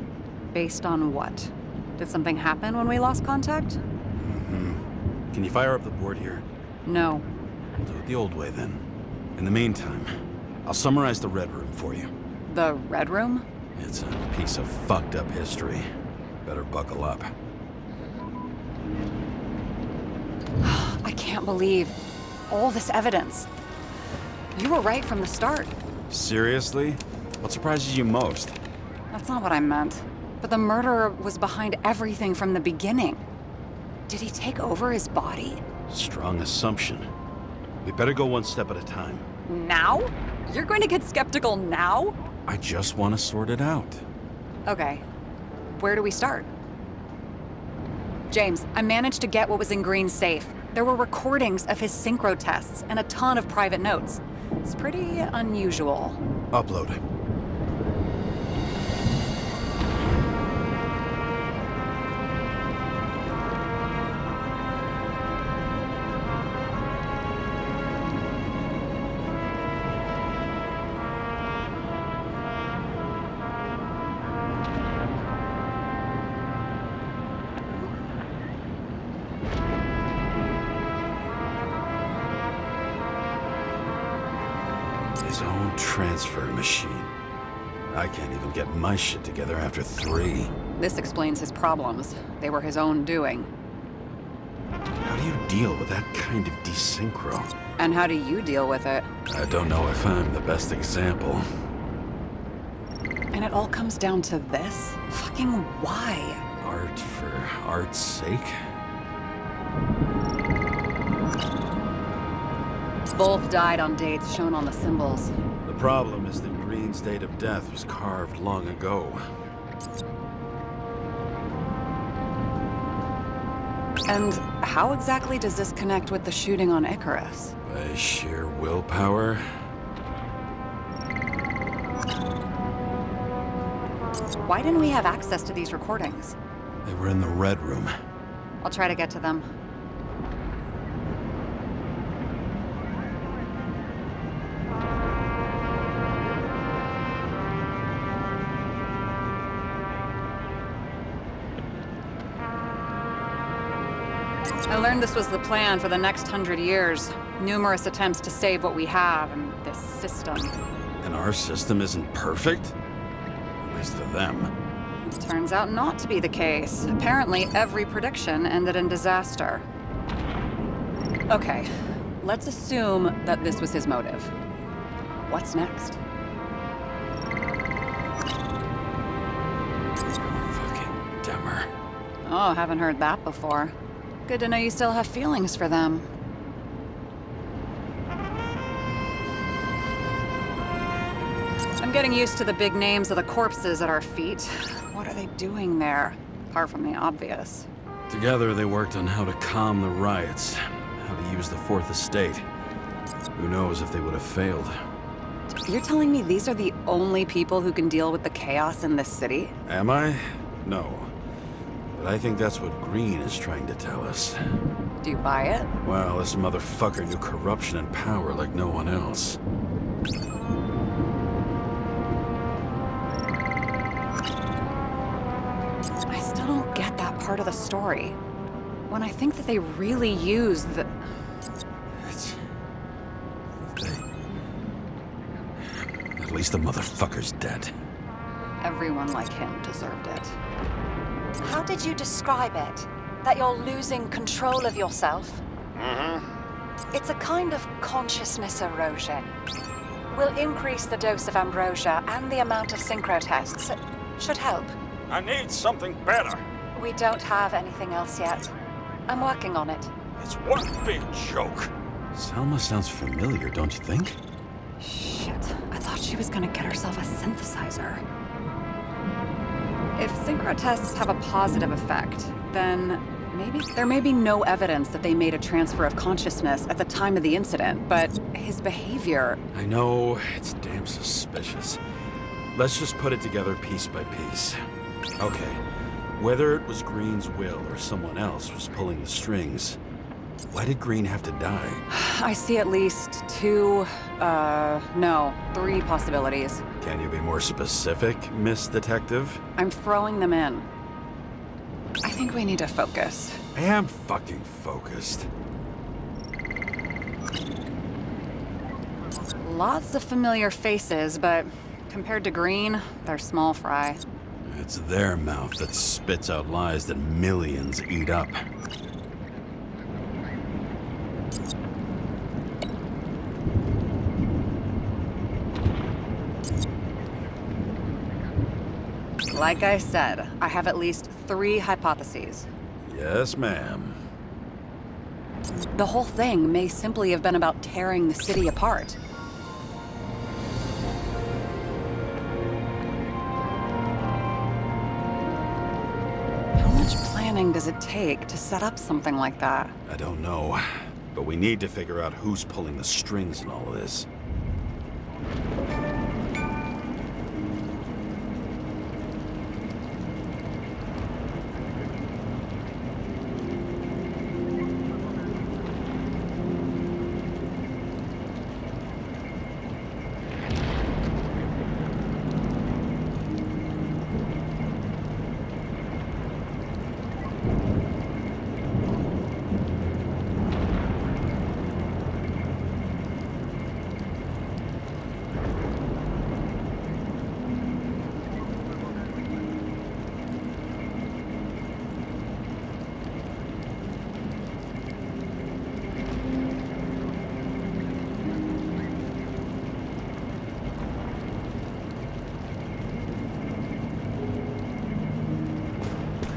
Speaker 2: Based on what? Did something happen when we lost contact?
Speaker 6: Mm-hmm. Can you fire up the board here?
Speaker 2: No.
Speaker 6: We'll do it the old way then. In the meantime, I'll summarize the Red Room for you.
Speaker 2: The Red Room?
Speaker 6: It's a piece of fucked up history. Better buckle up.
Speaker 2: I can't believe all this evidence. You were right from the start.
Speaker 6: Seriously? What surprises you most?
Speaker 2: That's not what I meant. But the murderer was behind everything from the beginning. Did he take over his body?
Speaker 6: Strong assumption. We better go one step at a time.
Speaker 2: Now? You're going to get skeptical now?
Speaker 6: I just want to sort it out.
Speaker 2: Okay. Where do we start? James, I managed to get what was in Green's safe. There were recordings of his synchro tests and a ton of private notes. It's pretty unusual.
Speaker 6: Upload. His own transfer machine. I can't even get my shit together after 3.
Speaker 2: This explains his problems. They were his own doing.
Speaker 6: How do you deal with that kind of desynchro?
Speaker 2: And how do you deal with it?
Speaker 6: I don't know if I'm the best example.
Speaker 2: And it all comes down to this? Fucking why?
Speaker 6: Art for art's sake?
Speaker 2: Both died on dates shown on the symbols.
Speaker 6: The problem is that Green's date of death was carved long ago.
Speaker 2: And how exactly does this connect with the shooting on Icarus?
Speaker 6: By sheer willpower?
Speaker 2: Why didn't we have access to these recordings?
Speaker 6: They were in the Red Room.
Speaker 2: I'll try to get to them. I learned this was the plan for the next 100 years. Numerous attempts to save what we have in this system.
Speaker 6: And our system isn't perfect? At least to them.
Speaker 2: Turns out not to be the case. Apparently, every prediction ended in disaster. Okay, let's assume that this was his motive. What's next?
Speaker 6: Fucking Demmer.
Speaker 2: Oh, haven't heard that before. Good to know you still have feelings for them. I'm getting used to the big names of the corpses at our feet. What are they doing there? Apart from the obvious.
Speaker 6: Together they worked on how to calm the riots, how to use the Fourth Estate. Who knows if they would have failed.
Speaker 2: You're telling me these are the only people who can deal with the chaos in this city?
Speaker 6: Am I? No. But I think that's what Green is trying to tell us.
Speaker 2: Do you buy it?
Speaker 6: Well, this motherfucker knew corruption and power like no one else.
Speaker 2: I still don't get that part of the story. When I think that they really used the...
Speaker 6: At least the motherfucker's dead.
Speaker 2: Everyone like him deserved it.
Speaker 15: How did you describe it? That you're losing control of yourself?
Speaker 11: Mm-hmm.
Speaker 15: It's a kind of consciousness erosion. We'll increase the dose of ambrosia and the amount of synchro tests. Should help.
Speaker 11: I need something better.
Speaker 15: We don't have anything else yet. I'm working on it.
Speaker 11: It's one big joke.
Speaker 6: Selma sounds familiar, don't you think?
Speaker 2: Shit, I thought she was gonna get herself a synthesizer. If synchro tests have a positive effect, then maybe there may be no evidence that they made a transfer of consciousness at the time of the incident, but his behavior...
Speaker 6: I know, it's damn suspicious. Let's just put it together piece by piece. Okay, whether it was Green's will or someone else was pulling the strings, why did Green have to die?
Speaker 2: I see at least three possibilities.
Speaker 6: Can you be more specific, Miss Detective?
Speaker 2: I'm throwing them in. I think we need to focus.
Speaker 6: I am fucking focused.
Speaker 2: Lots of familiar faces, but compared to Green, they're small fry.
Speaker 6: It's their mouth that spits out lies that millions eat up.
Speaker 2: Like I said, I have at least 3 hypotheses.
Speaker 6: Yes, ma'am.
Speaker 2: The whole thing may simply have been about tearing the city apart. How much planning does it take to set up something like that?
Speaker 6: I don't know, but we need to figure out who's pulling the strings in all of this.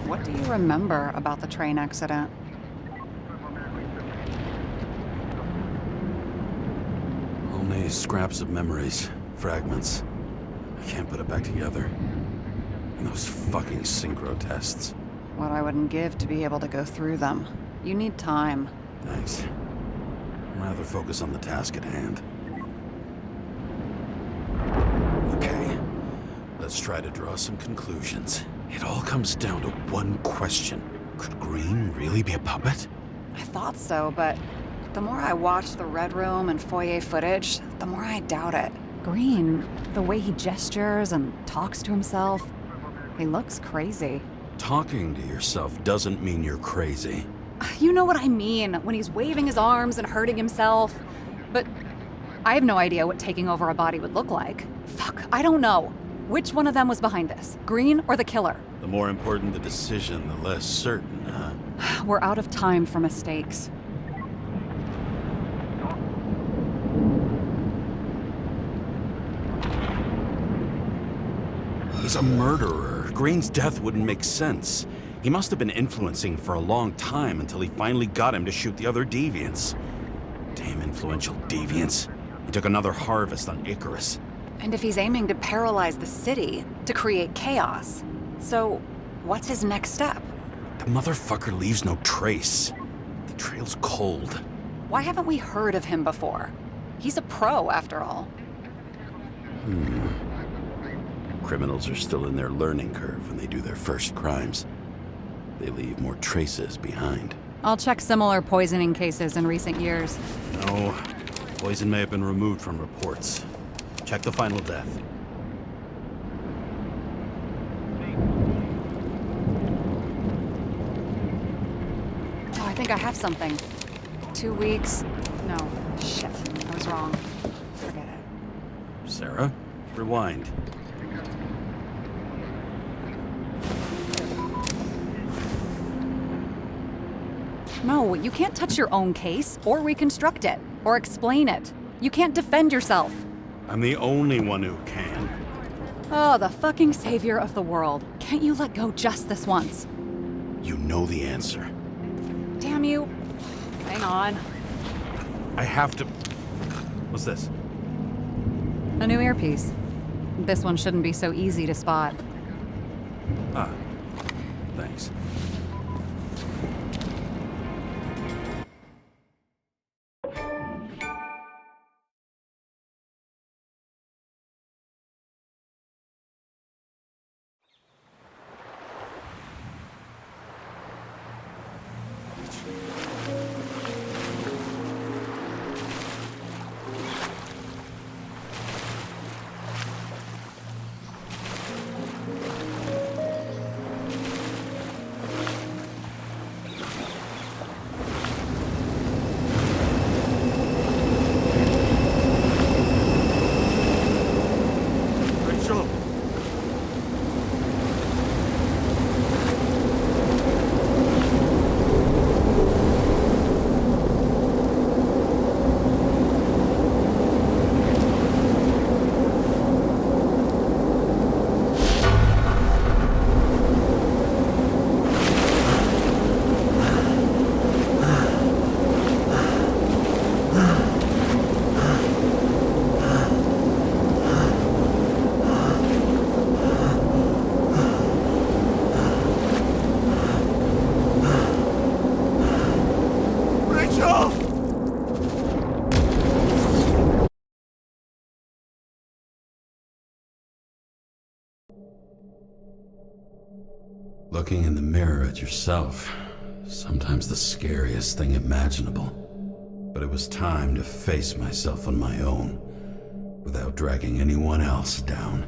Speaker 2: What do you remember about the train accident?
Speaker 6: Only scraps of memories, fragments. I can't put it back together. And those fucking synchro tests.
Speaker 2: What I wouldn't give to be able to go through them. You need time.
Speaker 6: Thanks. I'd rather focus on the task at hand. Okay, let's Let's try to draw some conclusions. It all comes down to one question. Could Green really be a puppet?
Speaker 2: I thought so, but the more I watch the Red Room and foyer footage, the more I doubt it. Green, the way he gestures and talks to himself, he looks crazy.
Speaker 6: Talking to yourself doesn't mean you're crazy.
Speaker 2: You know what I mean, when he's waving his arms and hurting himself. But I have no idea what taking over a body would look like. Fuck, I don't know. Which one of them was behind this? Green or the killer?
Speaker 6: The more important the decision, the less certain, huh?
Speaker 2: We're out of time for mistakes.
Speaker 6: He's a murderer. Green's death wouldn't make sense. He must have been influencing for a long time until he finally got him to shoot the other deviants. Damn influential deviants. He took another harvest on Icarus.
Speaker 2: And if he's aiming to paralyze the city, to create chaos, so what's his next step?
Speaker 6: The motherfucker leaves no trace. The trail's cold.
Speaker 2: Why haven't we heard of him before? He's a pro, after all.
Speaker 6: Criminals are still in their learning curve when they do their first crimes. They leave more traces behind.
Speaker 2: I'll check similar poisoning cases in recent years.
Speaker 6: No, poison may have been removed from reports. Check the final death.
Speaker 2: Oh, I think I have something. 2 weeks. No, shit. I was wrong. Forget it.
Speaker 6: Sarah, rewind.
Speaker 2: No, you can't touch your own case, or reconstruct it, or explain it. You can't defend yourself.
Speaker 6: I'm the only one who can.
Speaker 2: Oh, the fucking savior of the world. Can't you let go just this once?
Speaker 6: You know the answer.
Speaker 2: Damn you. Hang on.
Speaker 6: I have to... What's this?
Speaker 2: A new earpiece. This one shouldn't be so easy to spot.
Speaker 6: Ah, thanks. Looking in the mirror at yourself, sometimes the scariest thing imaginable. But it was time to face myself on my own, without dragging anyone else down.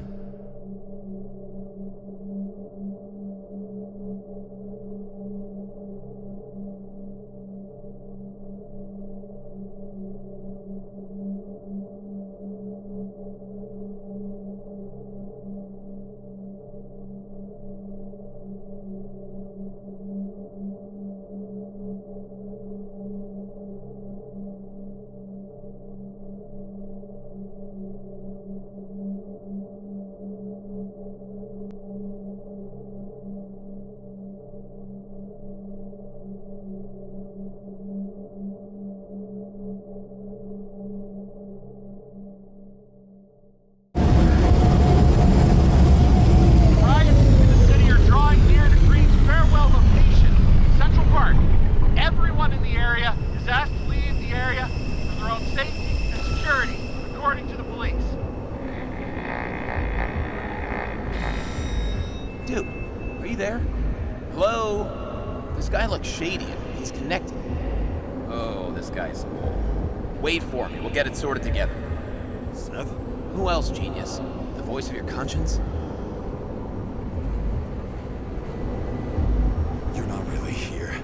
Speaker 4: This guy looks shady. He's connected. Oh, this guy's old. Wait for me. We'll get it sorted together.
Speaker 10: Seth?
Speaker 4: Who else, genius? The voice of your conscience?
Speaker 10: You're not really here.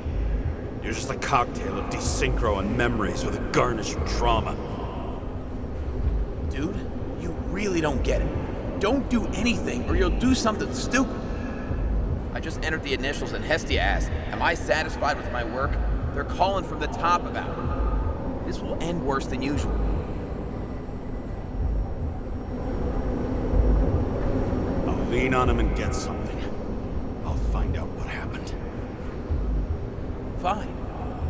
Speaker 10: You're just a cocktail of desynchro and memories with a garnish of trauma.
Speaker 4: Dude, you really don't get it. Don't do anything or you'll do something stupid. I just entered the initials and Hestia asked, am I satisfied with my work? They're calling from the top about it. This will end worse than usual.
Speaker 10: I'll lean on him and get something. I'll find out what happened.
Speaker 4: Fine.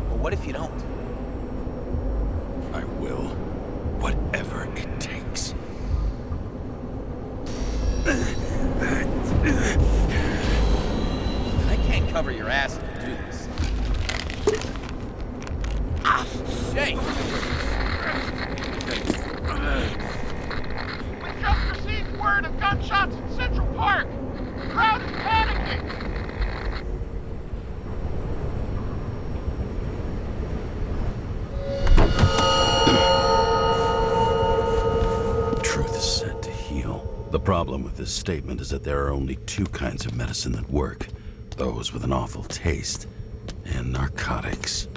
Speaker 4: But what if you don't?
Speaker 10: I will. Whatever it takes.
Speaker 4: I can't cover your ass if you do this. Jay!
Speaker 5: We just received word of gunshots in Central Park. The crowd is panicking.
Speaker 6: Truth is said to heal. The problem with this statement is that there are only two kinds of medicine that work. Those with an awful taste, and narcotics.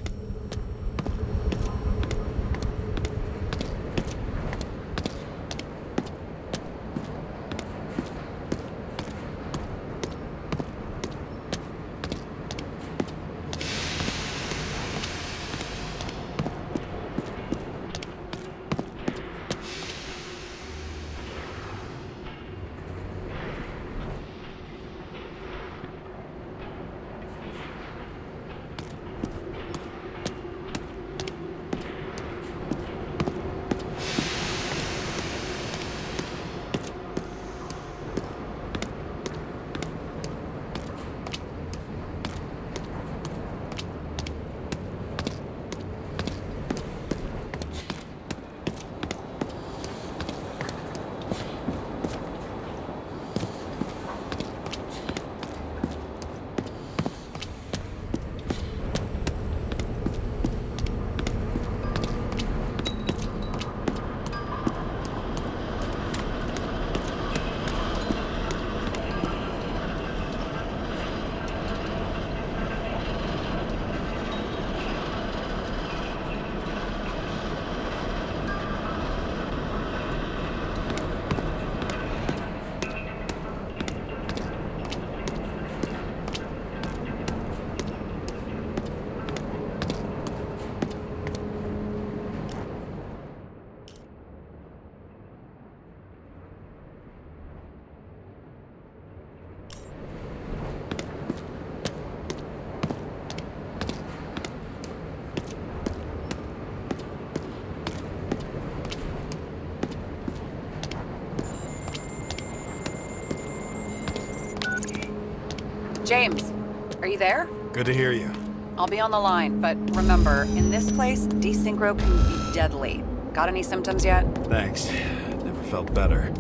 Speaker 2: James, are you there?
Speaker 10: Good to hear you.
Speaker 2: I'll be on the line, but remember, in this place, desynchro can be deadly. Got any symptoms yet?
Speaker 10: Thanks. Never felt better.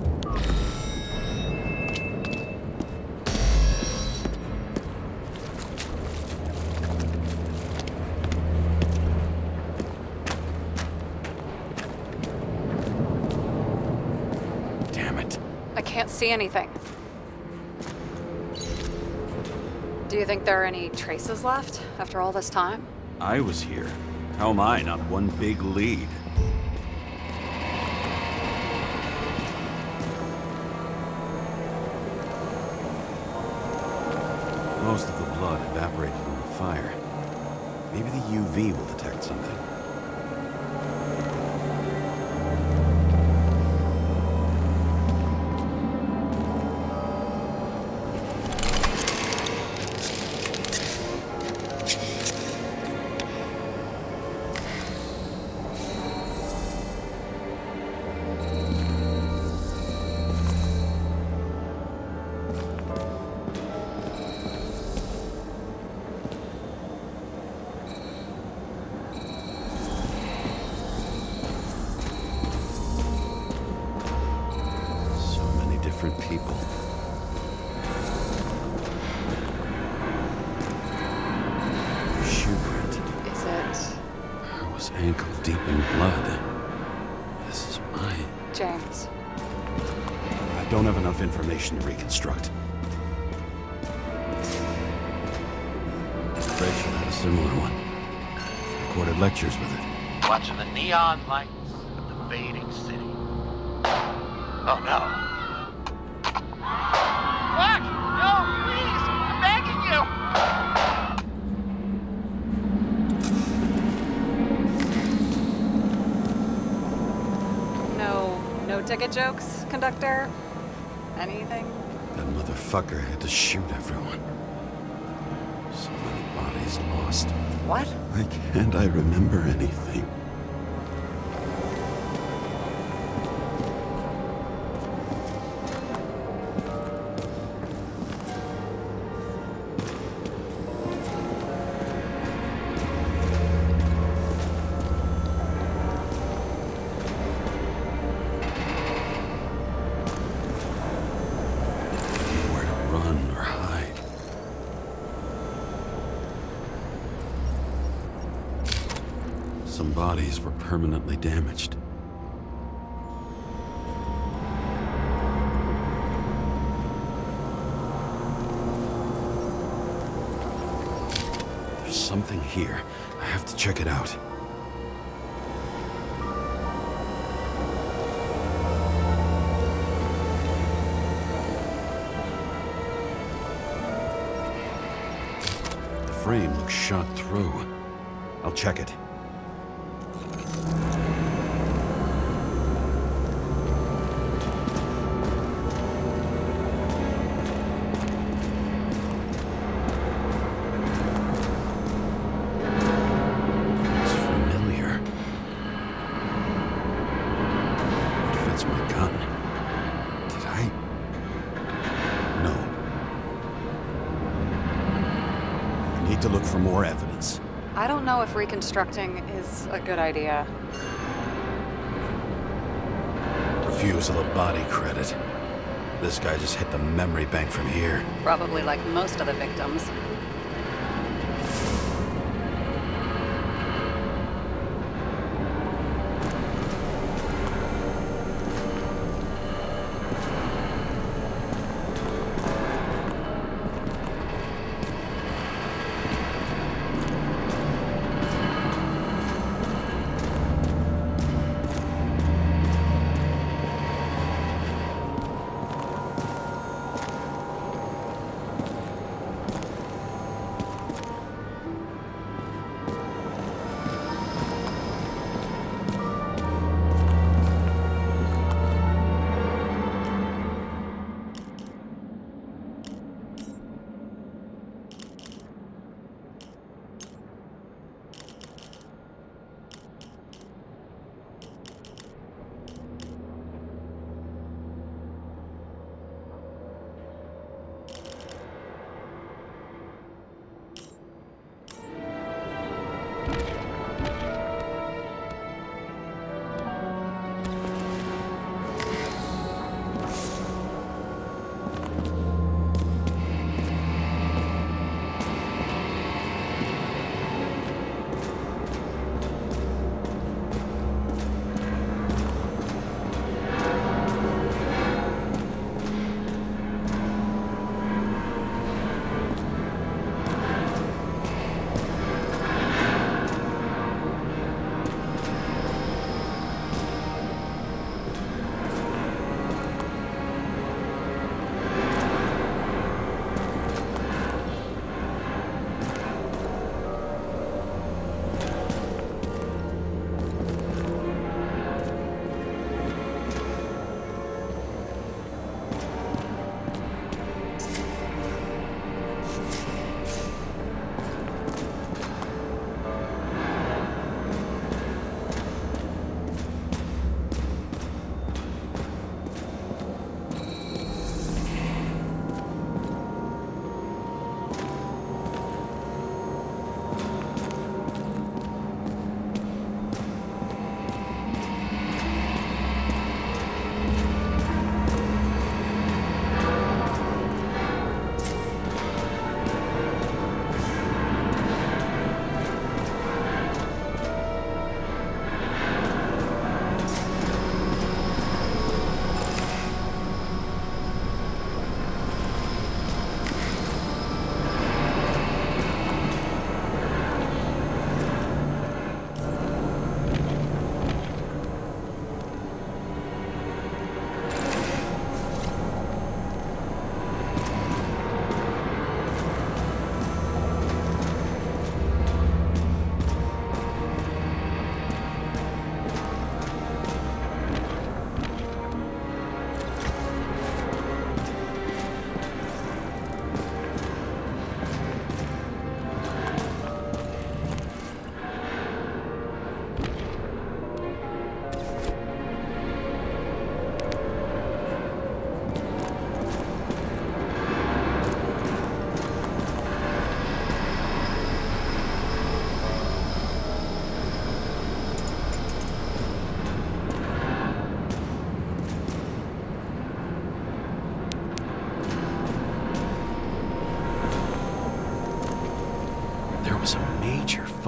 Speaker 10: Damn it.
Speaker 2: I can't see anything. Do you think there are any traces left after all this time?
Speaker 10: I was here. How am I not one big lead? Most of the blood evaporated in the fire. Maybe the UV will detect something. People.
Speaker 6: deep in blood. This is mine.
Speaker 2: James.
Speaker 6: I don't have enough information to reconstruct. Rachel had a similar one. She recorded lectures with it.
Speaker 11: Watching the neon lights of the fading city. Oh no. What? No, please! I'm begging you!
Speaker 2: No ticket jokes, conductor? Anything?
Speaker 6: That motherfucker had to shoot everyone. So many bodies lost.
Speaker 2: What?
Speaker 6: Why can't I remember anything? Nowhere to run or hide. Some bodies were permanently damaged. There's something here. I have to check it out. The frame looks shot through. I'll check it. It's familiar. It fits my gun. Did I? No. I need to look for more evidence.
Speaker 2: I don't know if reconstructing is a good idea.
Speaker 6: Refusal of body credit. This guy just hit the memory bank from here.
Speaker 2: Probably like most of the victims.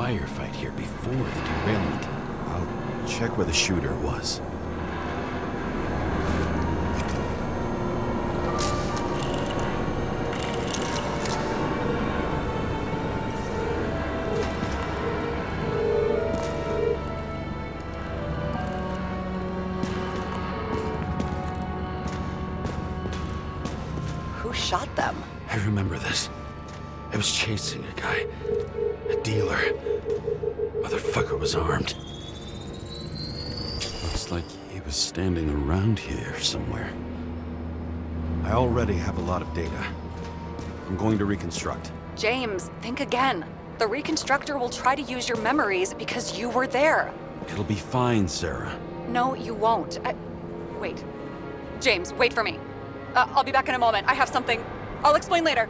Speaker 6: firefight here before the derailment. I'll check where the shooter was.
Speaker 2: Who shot them?
Speaker 6: I remember this. I was chasing a guy. A dealer. Motherfucker was armed. Looks like he was standing around here somewhere. I already have a lot of data. I'm going to reconstruct.
Speaker 2: James, think again. The reconstructor will try to use your memories because you were there.
Speaker 6: It'll be fine, Sarah.
Speaker 2: No, you won't. Wait. James, wait for me. I'll be back in a moment. I have something. I'll explain later.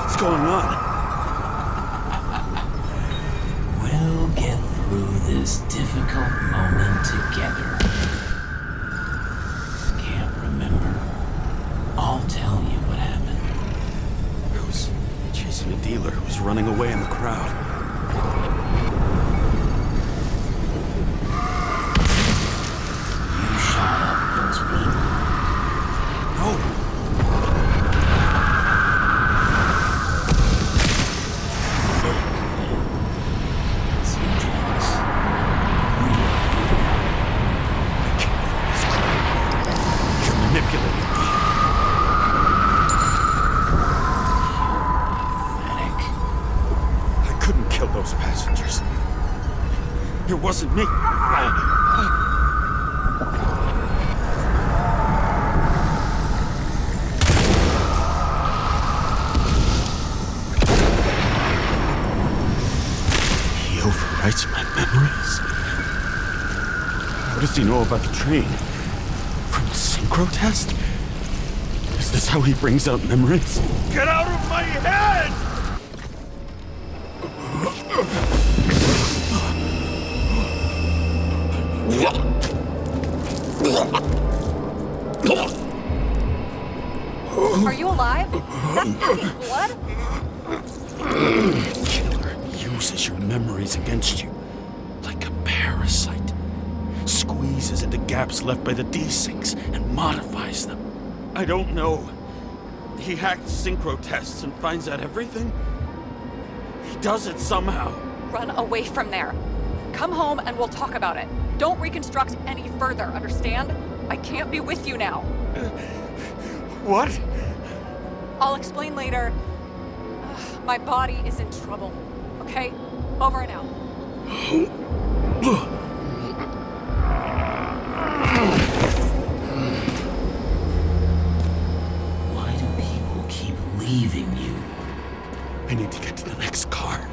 Speaker 6: What's going on?
Speaker 7: We'll get through this difficult moment together. Can't remember. I'll tell you what happened.
Speaker 6: I was chasing a dealer who was running away in the crowd.
Speaker 7: You shot up those people.
Speaker 6: No. Those passengers. It wasn't me. He overwrites my memories. What does he know about the train? From a synchro test? Is this how he brings out memories?
Speaker 10: Get out of my head!
Speaker 2: Are you alive? Is that fucking blood?
Speaker 6: Killer uses your memories against you. Like a parasite. Squeezes into gaps left by the desyncs and modifies them. I don't know. He hacked synchro tests and finds out everything? He does it somehow.
Speaker 2: Run away from there. Come home and we'll talk about it. Don't reconstruct any further, understand? I can't be with you now.
Speaker 10: What?
Speaker 2: I'll explain later. My body is in trouble. Okay? Over and out.
Speaker 7: Why do people keep leaving you?
Speaker 6: I need to get to the next car.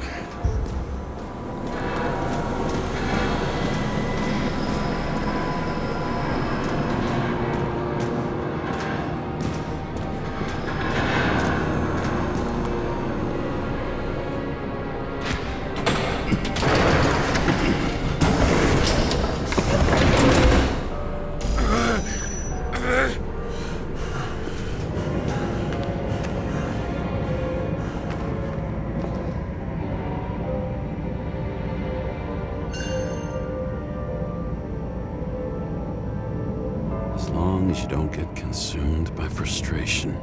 Speaker 6: As long as you don't get consumed by frustration.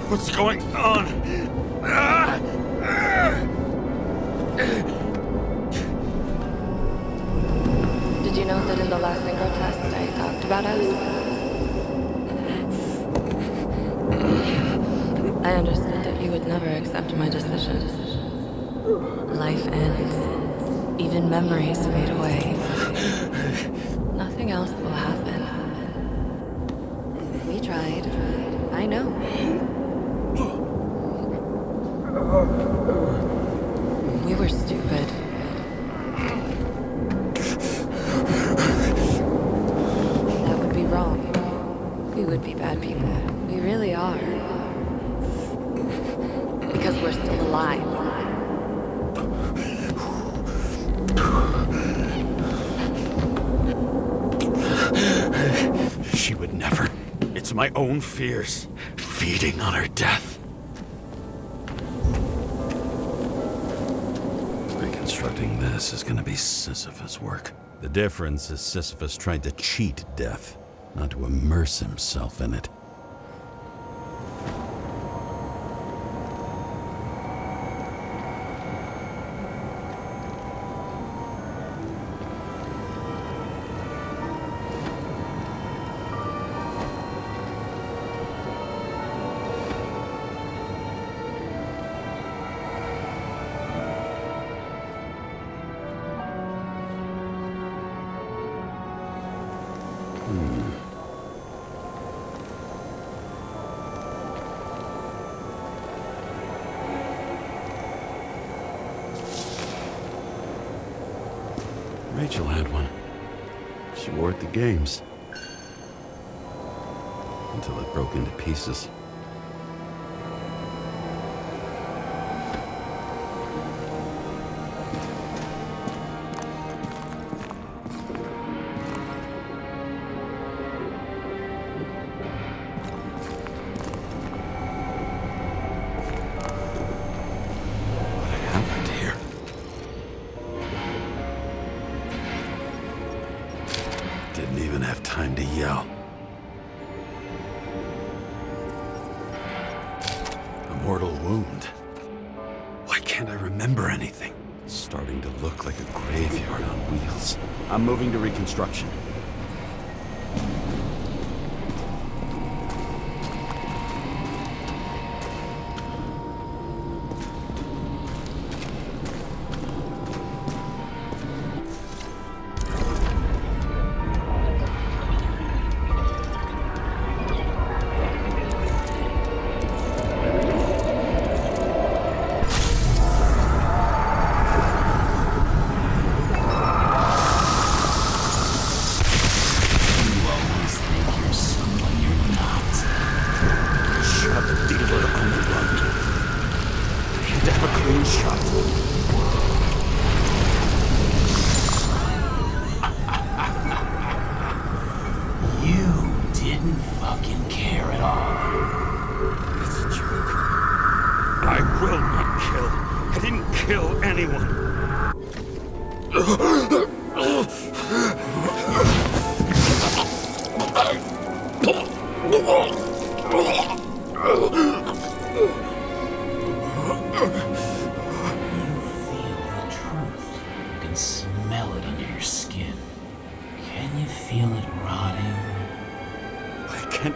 Speaker 10: What's going on?
Speaker 12: Did you know that in the last synchro test I talked about us? I understood that you would never accept my decision. Life ends. Even memories fade away. Nothing else will happen. We tried. I know. We were stupid. That would be wrong. We would be bad people. We really are. Because we're still alive.
Speaker 6: She would never. It's my own fears, feeding on her death. Reconstructing this is gonna be Sisyphus work. The difference is Sisyphus tried to cheat death, not to immerse himself in it. Rachel had one. She wore it to games. Until it broke into pieces. Didn't even have time to yell. A mortal wound. Why can't I remember anything? It's starting to look like a graveyard on wheels. I'm moving to reconstruction.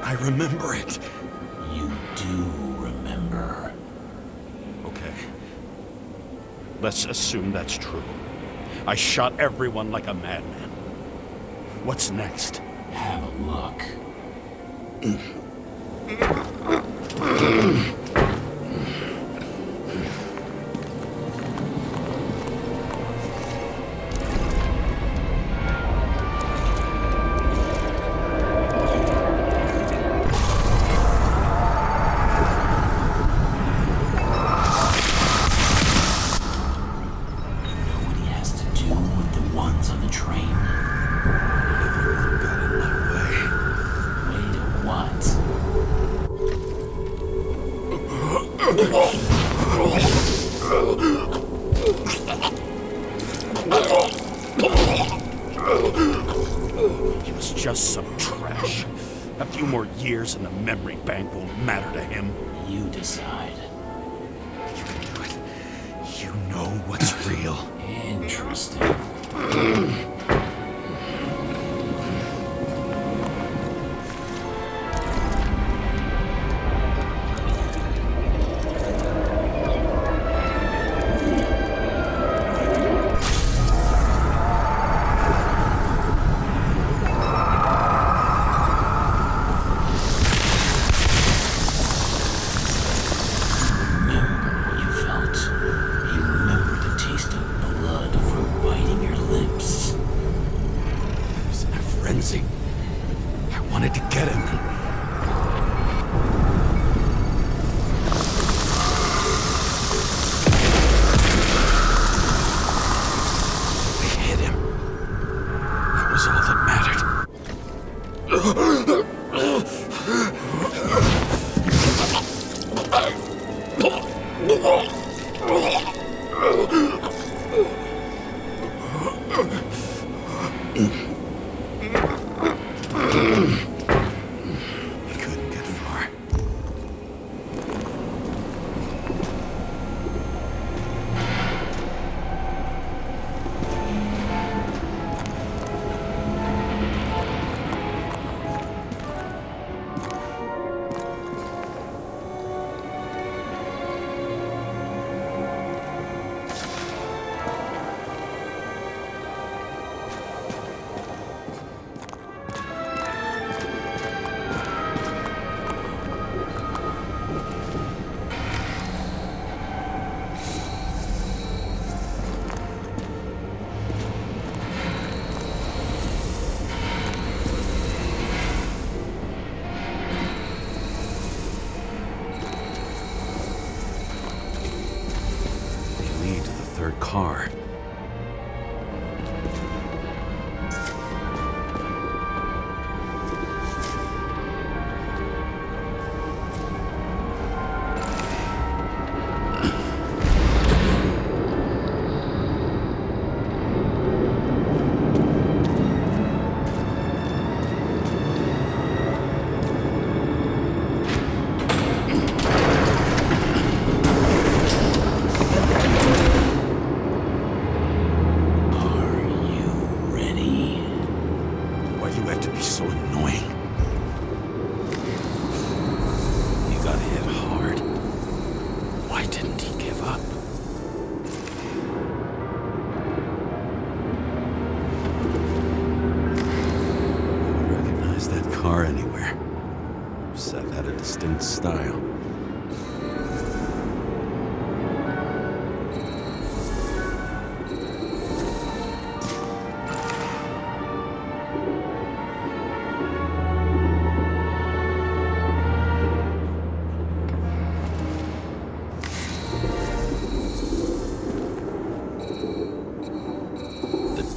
Speaker 6: I remember it.
Speaker 7: You do remember.
Speaker 6: Okay. Let's assume that's true. I shot everyone like a madman. What's next?
Speaker 7: Have a look.
Speaker 6: He was just some trash. A few more years in the memory bank won't matter to him.
Speaker 7: You decide.
Speaker 6: You can do it. You know what's real.
Speaker 7: Interesting.
Speaker 6: crazy. I wanted to get him. We hit him. That was all that mattered. We couldn't get far. Third car. So annoying. He got hit hard. Why didn't he give up? I would recognize that car anywhere. Seth had a distinct style.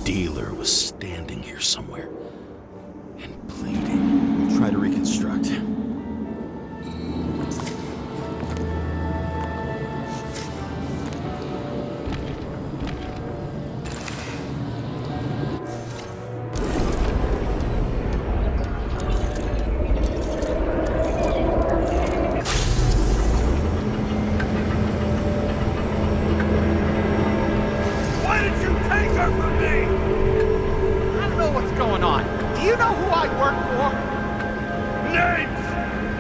Speaker 6: Dealer was standing here somewhere and pleading. We'll try to reconstruct.
Speaker 11: Why did you take her from me? I don't know what's going on. Do you know who I work for? Names!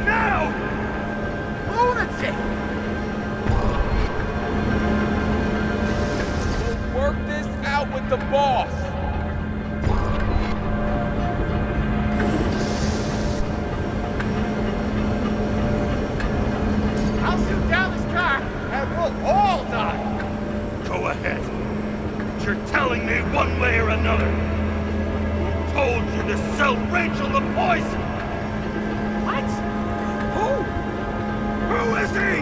Speaker 11: Now! Lunatic!
Speaker 4: We'll work this out with the boss.
Speaker 11: I'll shoot down this car and we'll all die.
Speaker 8: Go ahead. You're telling me one way or another. Who told you to sell Rachel the poison?
Speaker 11: What? Who?
Speaker 8: Who is he?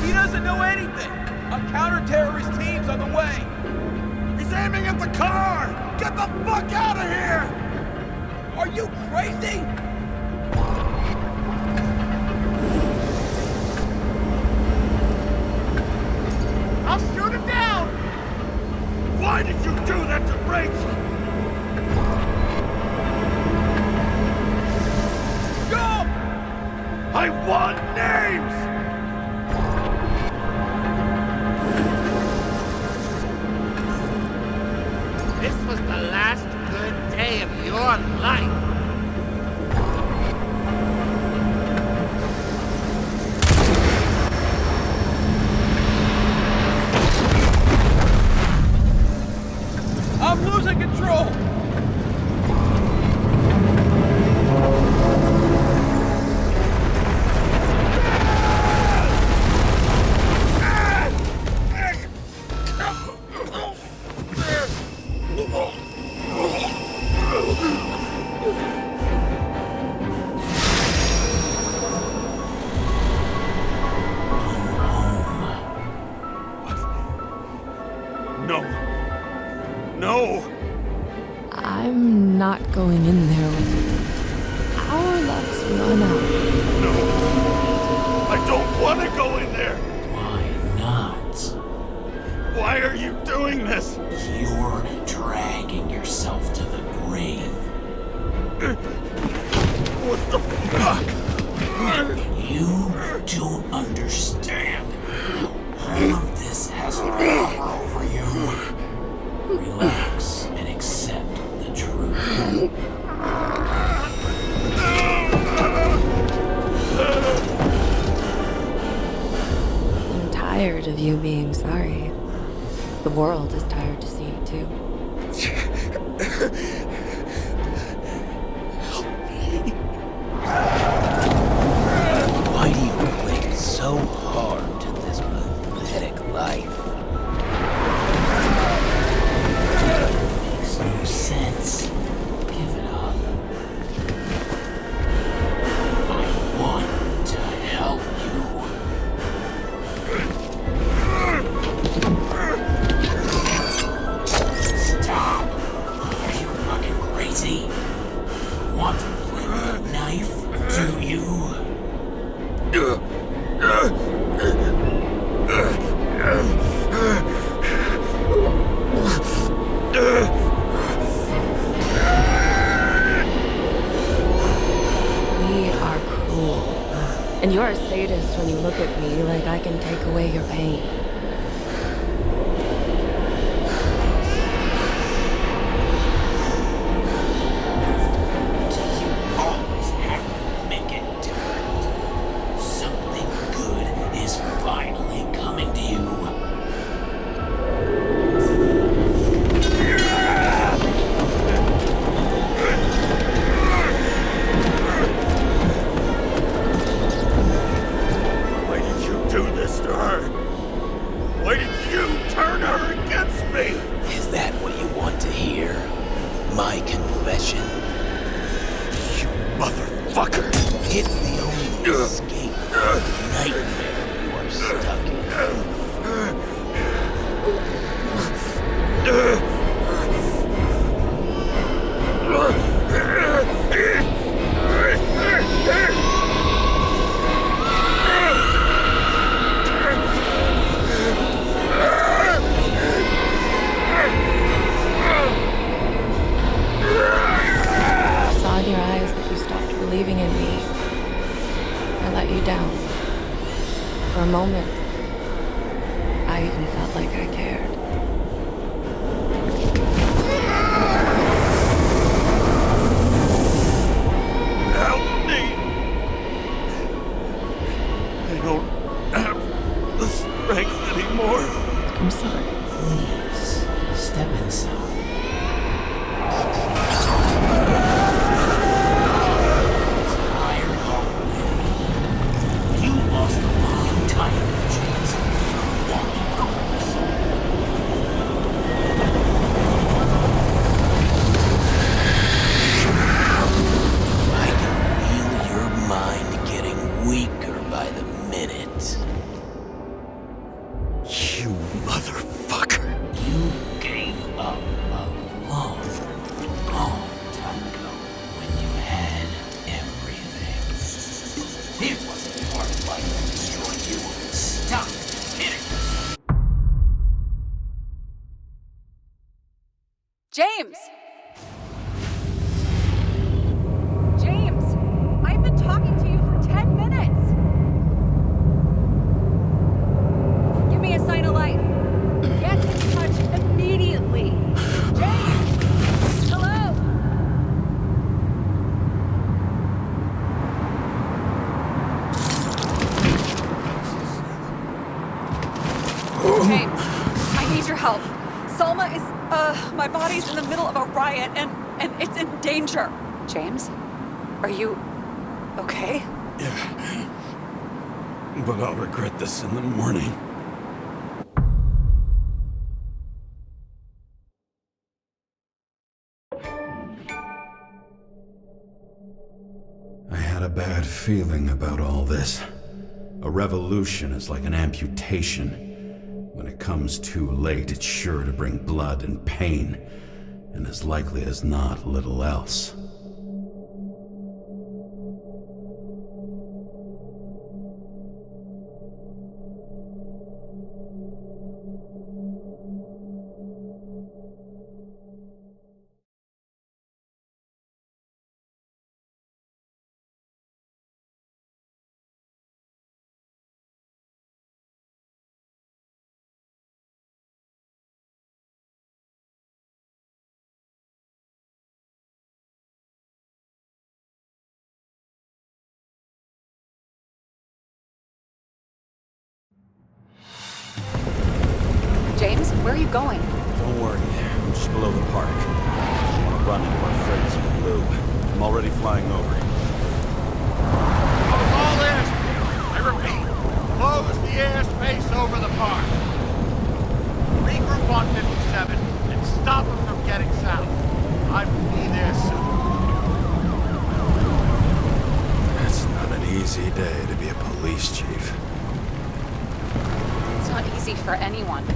Speaker 4: He doesn't know anything. A counter-terrorist team's on the way.
Speaker 8: He's aiming at the car! Get the fuck out of here!
Speaker 4: Are you crazy?
Speaker 11: I'll shoot him down!
Speaker 8: Why did you do that to Rachel?
Speaker 4: Go!
Speaker 8: I want names!
Speaker 11: This was the last good day of your life.
Speaker 4: I'm losing control!
Speaker 10: No. No!
Speaker 12: I'm not going in there with you. Our luck's run out.
Speaker 10: No. I don't want to go in there!
Speaker 7: Why not?
Speaker 10: Why are you doing this?
Speaker 7: You're dragging yourself to the grave.
Speaker 10: What the fuck?
Speaker 7: You don't understand how all of this has power over you. Relax and accept the truth.
Speaker 12: I'm tired of you being sorry. The world is tired to see it too.
Speaker 7: Why do you cling so hard to this pathetic life? It makes no sense. Give it up. I want to help you. Stop! Are you fucking crazy? Want to play with a knife, do you?
Speaker 12: We are cruel. And you're a sadist when you look at me like I can take away your pain.
Speaker 7: Always have to make it different. Something good is finally coming to you.
Speaker 10: Why did you do this to her? Why did you turn her against me?
Speaker 7: Is that what you want to hear? My confession?
Speaker 10: You motherfucker!
Speaker 7: It's the only escape from the nightmare you are stuck in.
Speaker 12: I saw in your eyes that you stopped believing in me. I let you down. For a moment, I even felt like I cared.
Speaker 10: Help me! I don't have the strength anymore.
Speaker 12: I'm sorry.
Speaker 7: Please, step inside. Tired already? You lost a long time ago, James. Walking corpse. I can feel your mind getting weaker by the minute.
Speaker 10: You motherfucker!
Speaker 7: You gave up a long, long time ago when you had everything. It wasn't part of life that destroyed you. Stop kidding.
Speaker 2: James! James! I've been talking to you for 10 minutes! Give me a sign of life. Get in touch immediately. James! Hello? James, I need your help. Salma is, my body's in the middle of a riot and it's in danger. James? Are you okay?
Speaker 6: Yeah. But I'll regret this in the morning. I had a bad feeling about all this. A revolution is like an amputation. When it comes too late, it's sure to bring blood and pain, and as likely as not, little else.
Speaker 2: James, where are you going?
Speaker 10: Don't worry, I'm just below the park. I want to run into our friends in blue. I'm already flying over.
Speaker 5: Close all airspace. I repeat, close the airspace over the park. Regroup on 57 and stop them from getting south. I will be there soon.
Speaker 6: It's not an easy day to be a police chief.
Speaker 2: It's not easy for anyone.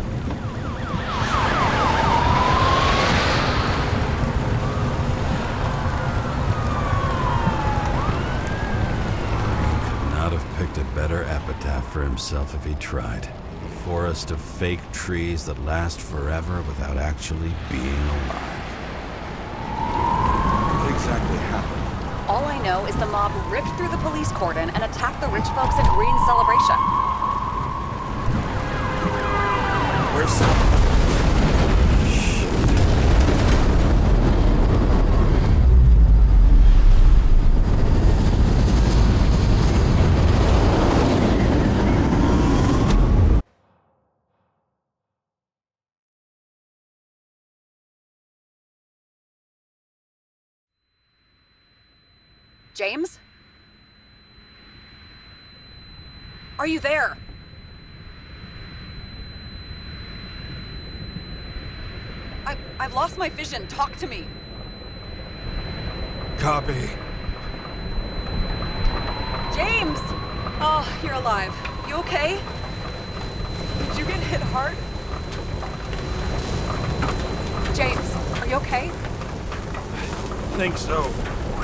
Speaker 6: Picked a better epitaph for himself if he tried. A forest of fake trees that last forever without actually being alive.
Speaker 10: What exactly happened?
Speaker 2: All I know is the mob ripped through the police cordon and attacked the rich folks at Green Celebration.
Speaker 10: Where's Sam?
Speaker 2: James? Are you there? I've lost my vision. Talk to me.
Speaker 6: Copy.
Speaker 2: James! Oh, you're alive. You okay? Did you get hit hard? James, are you okay?
Speaker 10: I think so.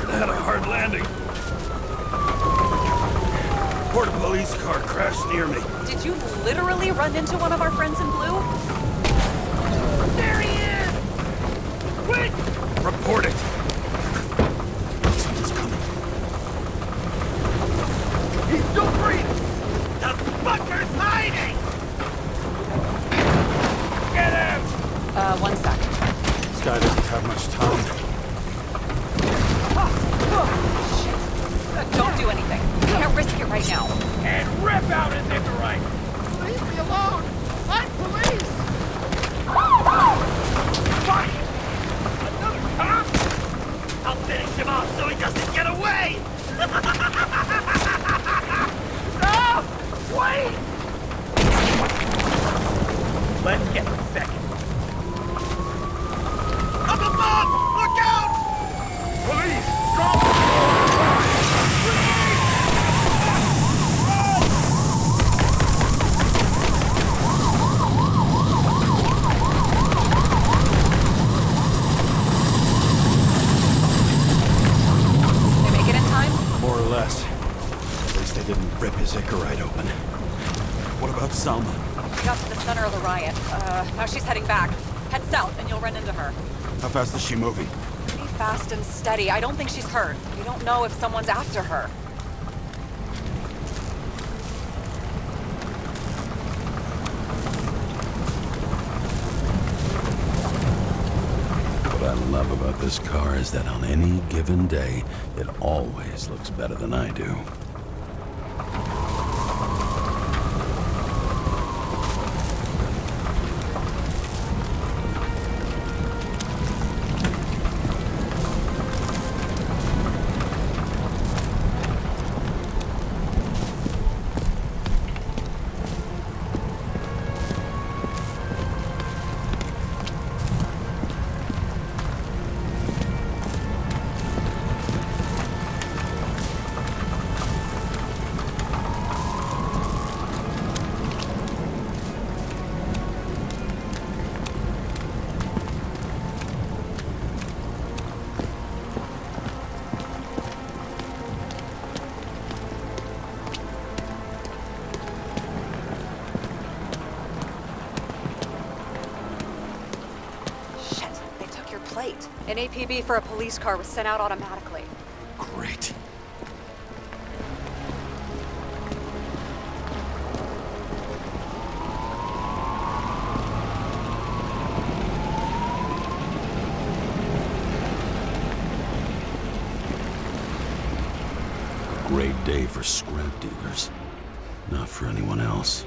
Speaker 10: I had a hard landing. Port police car crashed near me.
Speaker 2: Did you literally run into one of our friends in blue?
Speaker 5: There he is! Quick!
Speaker 10: Report it. Someone's coming.
Speaker 5: He's still breathing! The fucker's hiding! Get him!
Speaker 2: One sec.
Speaker 10: This guy doesn't have much time.
Speaker 2: Don't do anything. You can't risk it right now.
Speaker 5: And rip out his Icarite! Leave me alone! I'm police! Fuck! Another cop? I'll finish him off so he doesn't get away! No! Wait! Let's get the second. Up above! Look out! Police! Go!
Speaker 10: They didn't rip his Icarite open. What about Selma?
Speaker 2: We got to the center of the riot. Now she's heading back. Head south and you'll run into her.
Speaker 10: How fast is she moving?
Speaker 2: Pretty fast and steady. I don't think she's hurt. We don't know if someone's after her.
Speaker 6: What I love about this car is that on any given day, it always looks better than I do.
Speaker 15: plate. An APB for a police car was sent out automatically.
Speaker 6: Great. A great day for scrap dealers. Not for anyone else.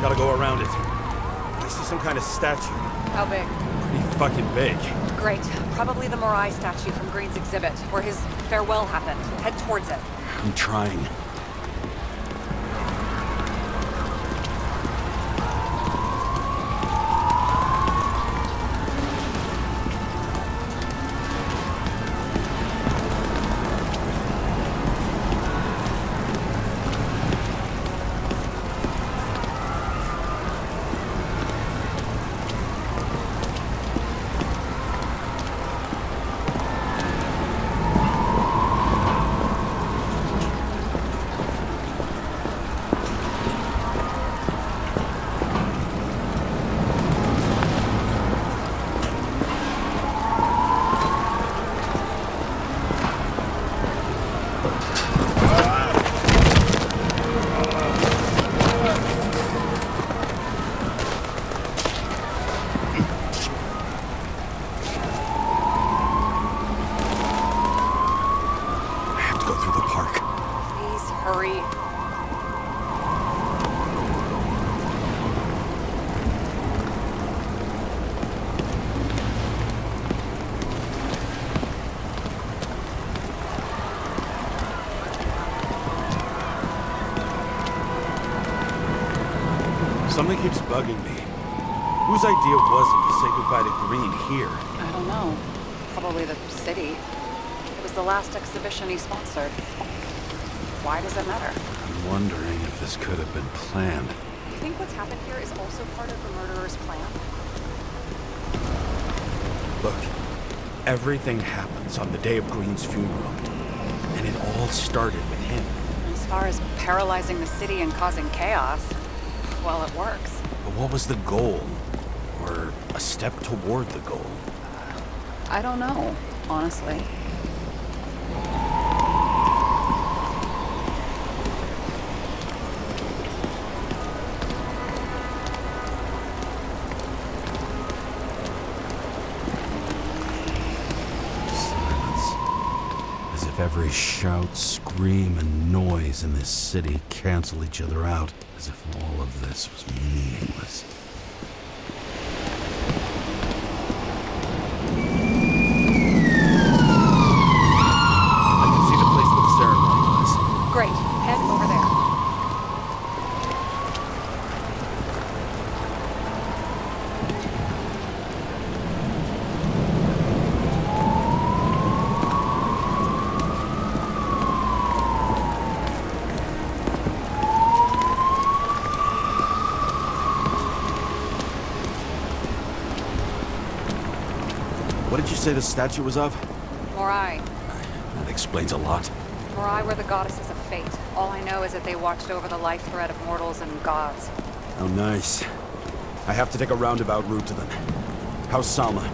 Speaker 10: Gotta go around it. I see some kind of statue.
Speaker 15: How big?
Speaker 10: Pretty fucking big.
Speaker 15: Great. Probably the Morai statue from Green's exhibit, where his farewell happened. Head towards it.
Speaker 6: I'm trying.
Speaker 10: Something keeps bugging me. Whose idea was it to say goodbye to Green here?
Speaker 2: I don't know. Probably the city. It was the last exhibition he sponsored. Why does it matter?
Speaker 6: I'm wondering if this could have been planned.
Speaker 15: You think what's happened here is also part of the murderer's plan?
Speaker 10: Look, everything happens on the day of Green's funeral. And it all started with him.
Speaker 2: As far as paralyzing the city and causing chaos, well, it works.
Speaker 10: But what was the goal? Or a step toward the goal?
Speaker 2: I don't know, honestly.
Speaker 6: Every shout, scream, and noise in this city cancel each other out, as if all of this was meaningless.
Speaker 10: I can see the place where the ceremony was.
Speaker 15: Great. Head over there.
Speaker 10: What did you say the statue was of?
Speaker 2: Morai.
Speaker 6: That explains a lot.
Speaker 2: Morai were the goddesses of fate. All I know is that they watched over the life thread of mortals and gods.
Speaker 10: Oh, nice. I have to take a roundabout route to them. How's Salma?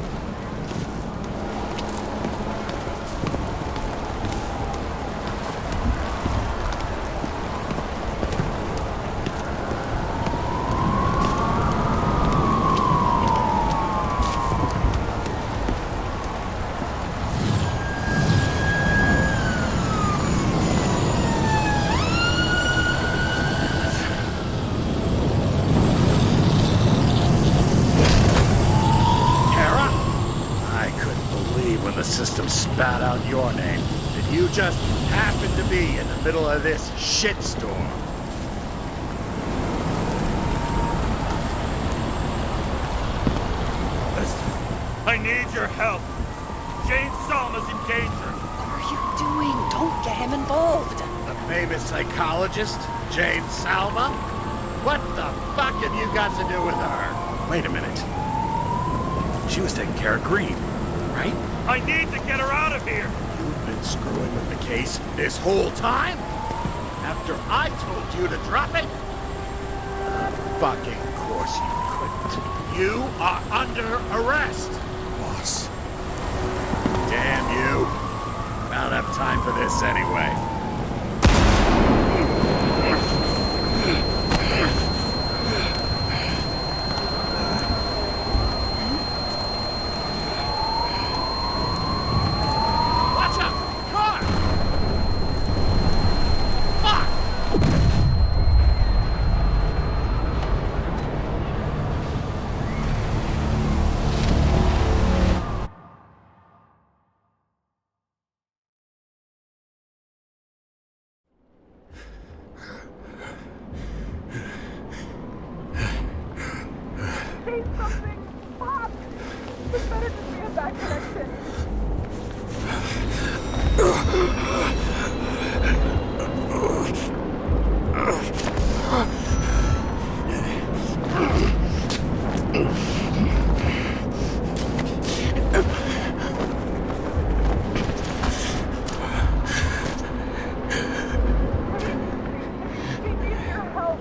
Speaker 5: Spat out your name, and you just happened to be in the middle of this shitstorm.
Speaker 8: Listen, I need your help. Jane Salma's in danger.
Speaker 15: What are you doing? Don't get him involved.
Speaker 5: The famous psychologist, Jane Salma? What the fuck have you got to do with her? Wait a minute. She was taking care of Green, right?
Speaker 8: I need to get her out of here!
Speaker 5: You've been screwing with the case this whole time? After I told you to drop it? Fucking course you couldn't. You are under arrest!
Speaker 6: Boss.
Speaker 5: Damn you. I don't have time for this anyway. Watch out! Car! Fuck!
Speaker 16: Say something! Pop! This better just be a bad connection. We need your help.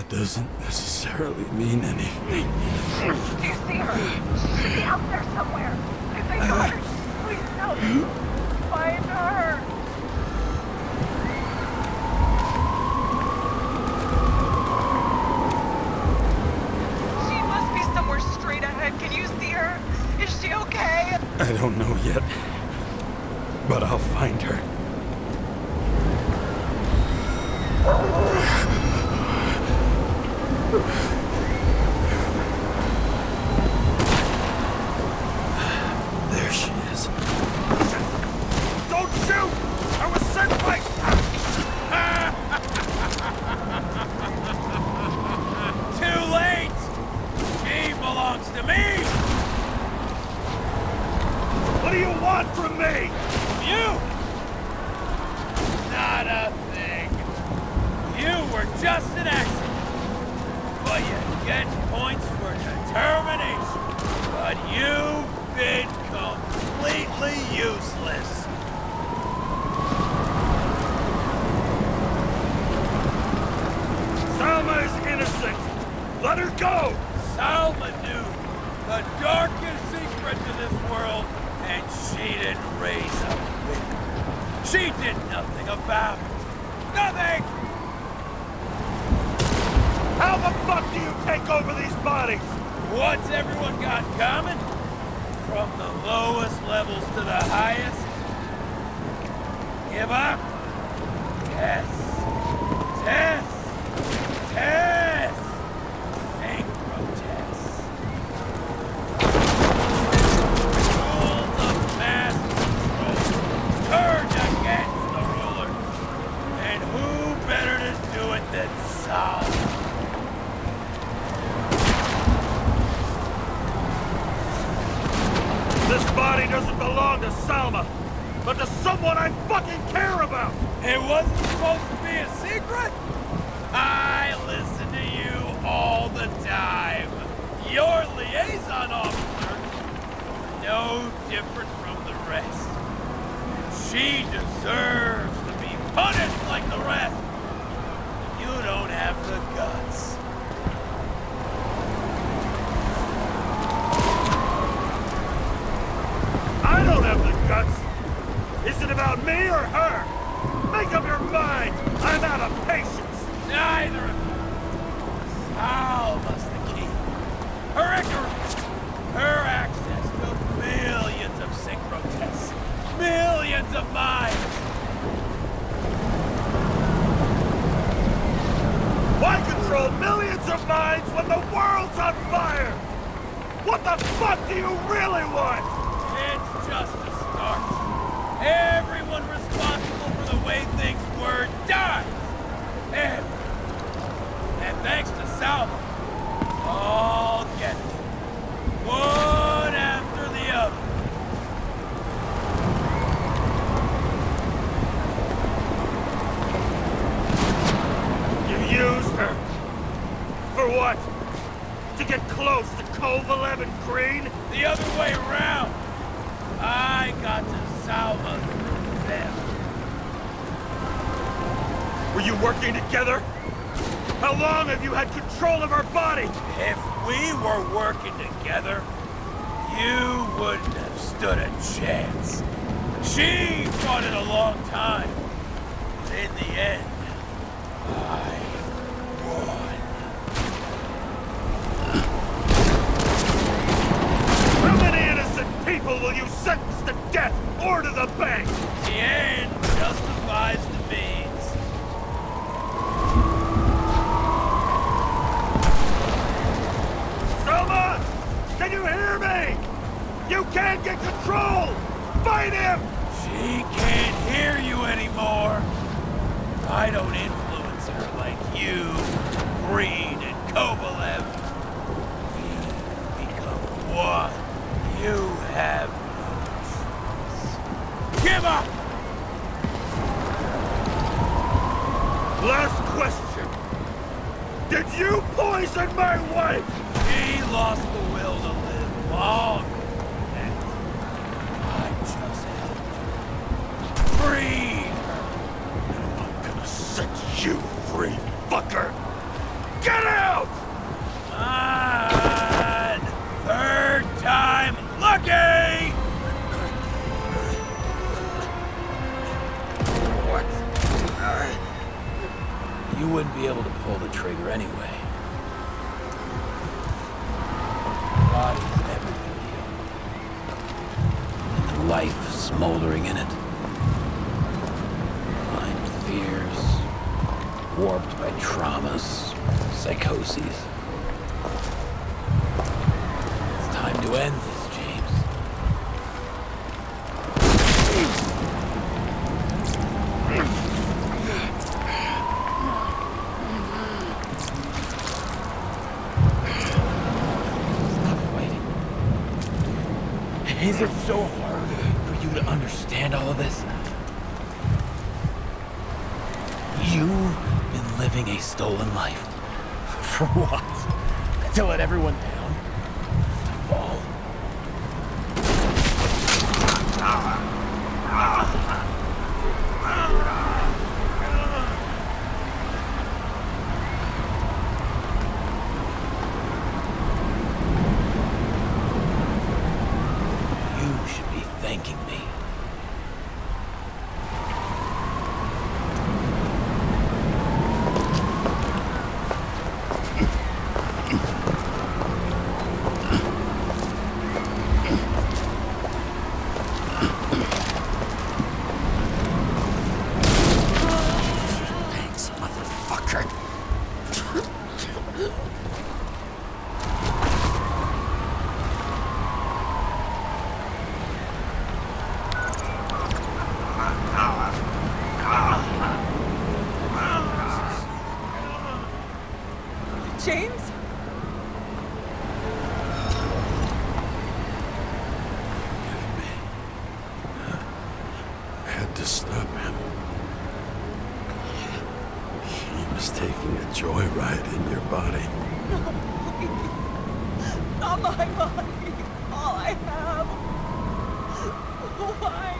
Speaker 6: doesn't necessarily mean anything.
Speaker 16: Do you see her? She's out there somewhere. If they got her, please help me. Find her. She must be somewhere straight ahead. Can you see her? Is she okay?
Speaker 6: I don't know yet, but I'll find her. There she is.
Speaker 5: Don't shoot! I was sent by...
Speaker 7: Too late! She belongs to me!
Speaker 5: What do you want from me?
Speaker 7: You! Not a thing. You were just an accident. But you get points for determination. But you've been completely useless.
Speaker 5: Salma is innocent. Let her go!
Speaker 7: Salma knew the darkest secret to this world, and she didn't raise a finger. She did nothing about it. Nothing!
Speaker 5: How the fuck do you take over these bodies?
Speaker 7: What's everyone got in common? From the lowest levels to the highest? Give up? Test. Synchro test. Rules of mass control turned against the rulers. And who better to do it than Saul?
Speaker 5: This body doesn't belong to Salma, but to someone I fucking care about!
Speaker 7: It wasn't supposed to be a secret? I listen to you all the time. Your liaison officer, no different from the rest. She deserves to be punished like the rest. You don't have the guts.
Speaker 5: I don't have the guts. Is it about me or her? Make up your mind. I'm out of patience.
Speaker 7: Neither of you. Salma's the key. Her Icarus. Her access to millions of synchro tests. Millions of minds.
Speaker 5: Why control millions of minds when the world's on fire? What the fuck do you really want?
Speaker 7: It's just a start. Everyone responsible for the way things were dies. Everyone. And thanks to Salma, all get it. One after the other.
Speaker 5: You used her. For what? To get close to Kovalev and Green?
Speaker 7: The other way around. I got to Salma through them.
Speaker 5: Were you working together? How long have you had control of her body?
Speaker 7: If we were working together, you wouldn't have stood a chance. She fought it a long time. But in the end, I won.
Speaker 5: How many innocent people will you sentence to death or to the bank?
Speaker 7: The end justifies the means.
Speaker 5: Selma! Can you hear me? You can't get control! Fight him!
Speaker 7: She can't hear you anymore. I don't influence her like you, Green, and Kovalev. We've become one. You have no choice. Give up!
Speaker 5: Last question. Did you poison my wife?
Speaker 7: She lost the will to live long. And I just helped free her.
Speaker 5: I'm gonna set you free, fucker! Get out!
Speaker 4: On! Third time lucky!
Speaker 5: What?
Speaker 7: You wouldn't be able to pull the trigger anyway. Body's everything to you. And life smoldering in it. Blind fears, warped by traumas, psychoses. It's time to end this, James. Is it so hard for you to understand all of this? You've been living a stolen life. For what? To let everyone down? To fall? You should be thanking me.
Speaker 6: Thanks, motherfucker.
Speaker 14: James?
Speaker 6: I had to stop him. He was taking a joyride in your body.
Speaker 14: Not my body. All I have. Why?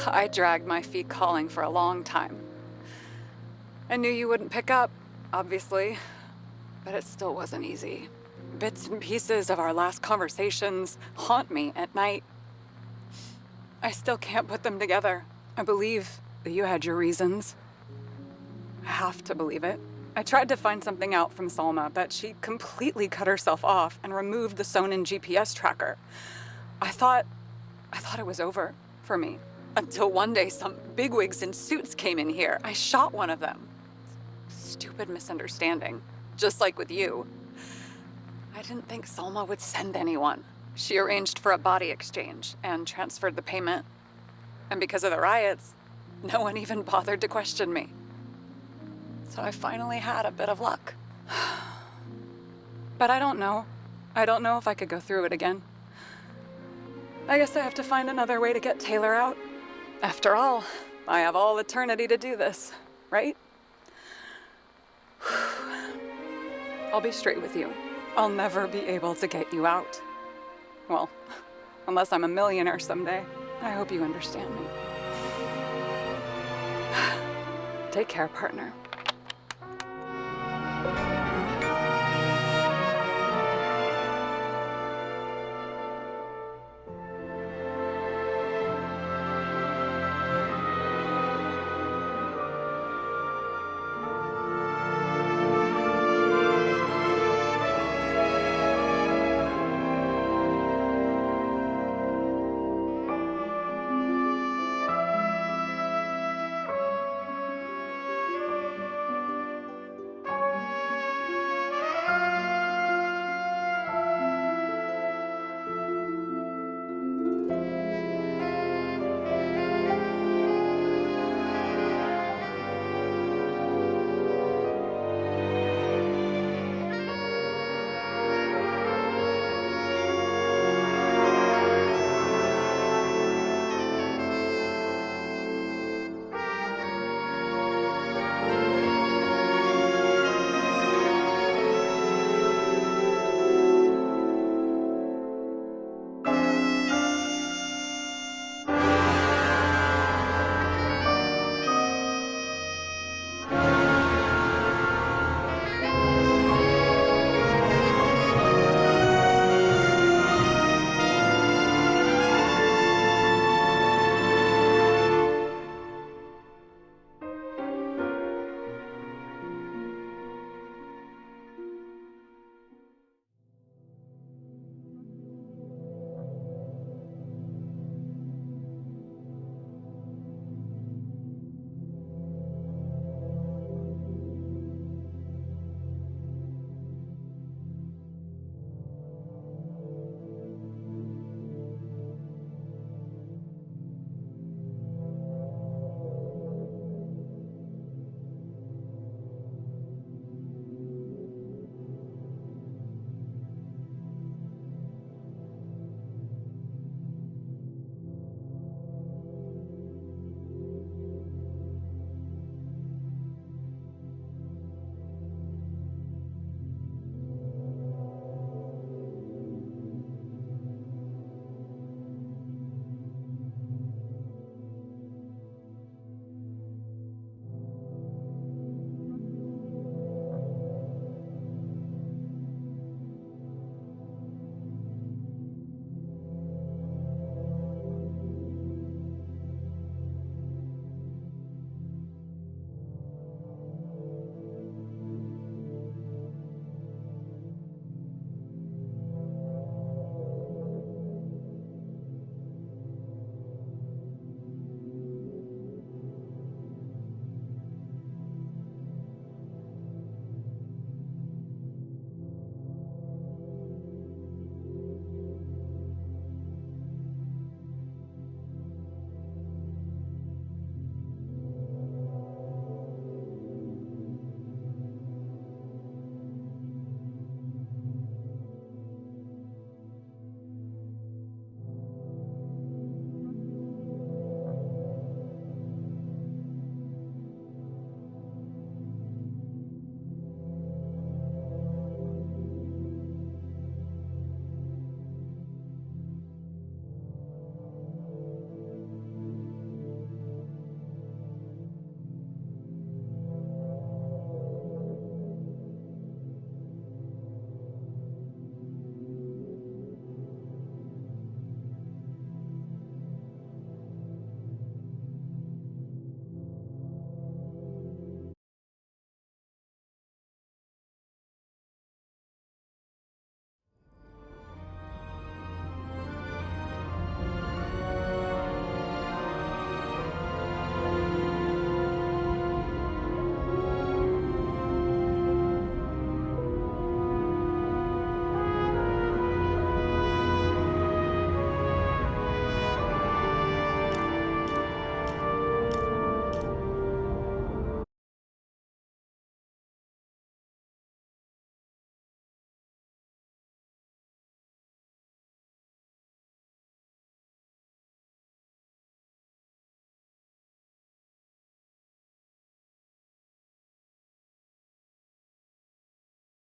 Speaker 2: I dragged my feet calling for a long time. I knew you wouldn't pick up, obviously, but it still wasn't easy. Bits and pieces of our last conversations haunt me at night. I still can't put them together. I believe that you had your reasons. I have to believe it. I tried to find something out from Salma, but she completely cut herself off and removed the Sonin GPS tracker. I thought it was over for me. Until one day some bigwigs in suits came in here. I shot one of them. Stupid misunderstanding, just like with you. I didn't think Salma would send anyone. She arranged for a body exchange and transferred the payment. And because of the riots, no one even bothered to question me. So I finally had a bit of luck. But I don't know. I don't know if I could go through it again. I guess I have to find another way to get Taylor out. After all, I have all eternity to do this, right? I'll be straight with you. I'll never be able to get you out. Well, unless I'm a millionaire someday. I hope you understand me. Take care, partner.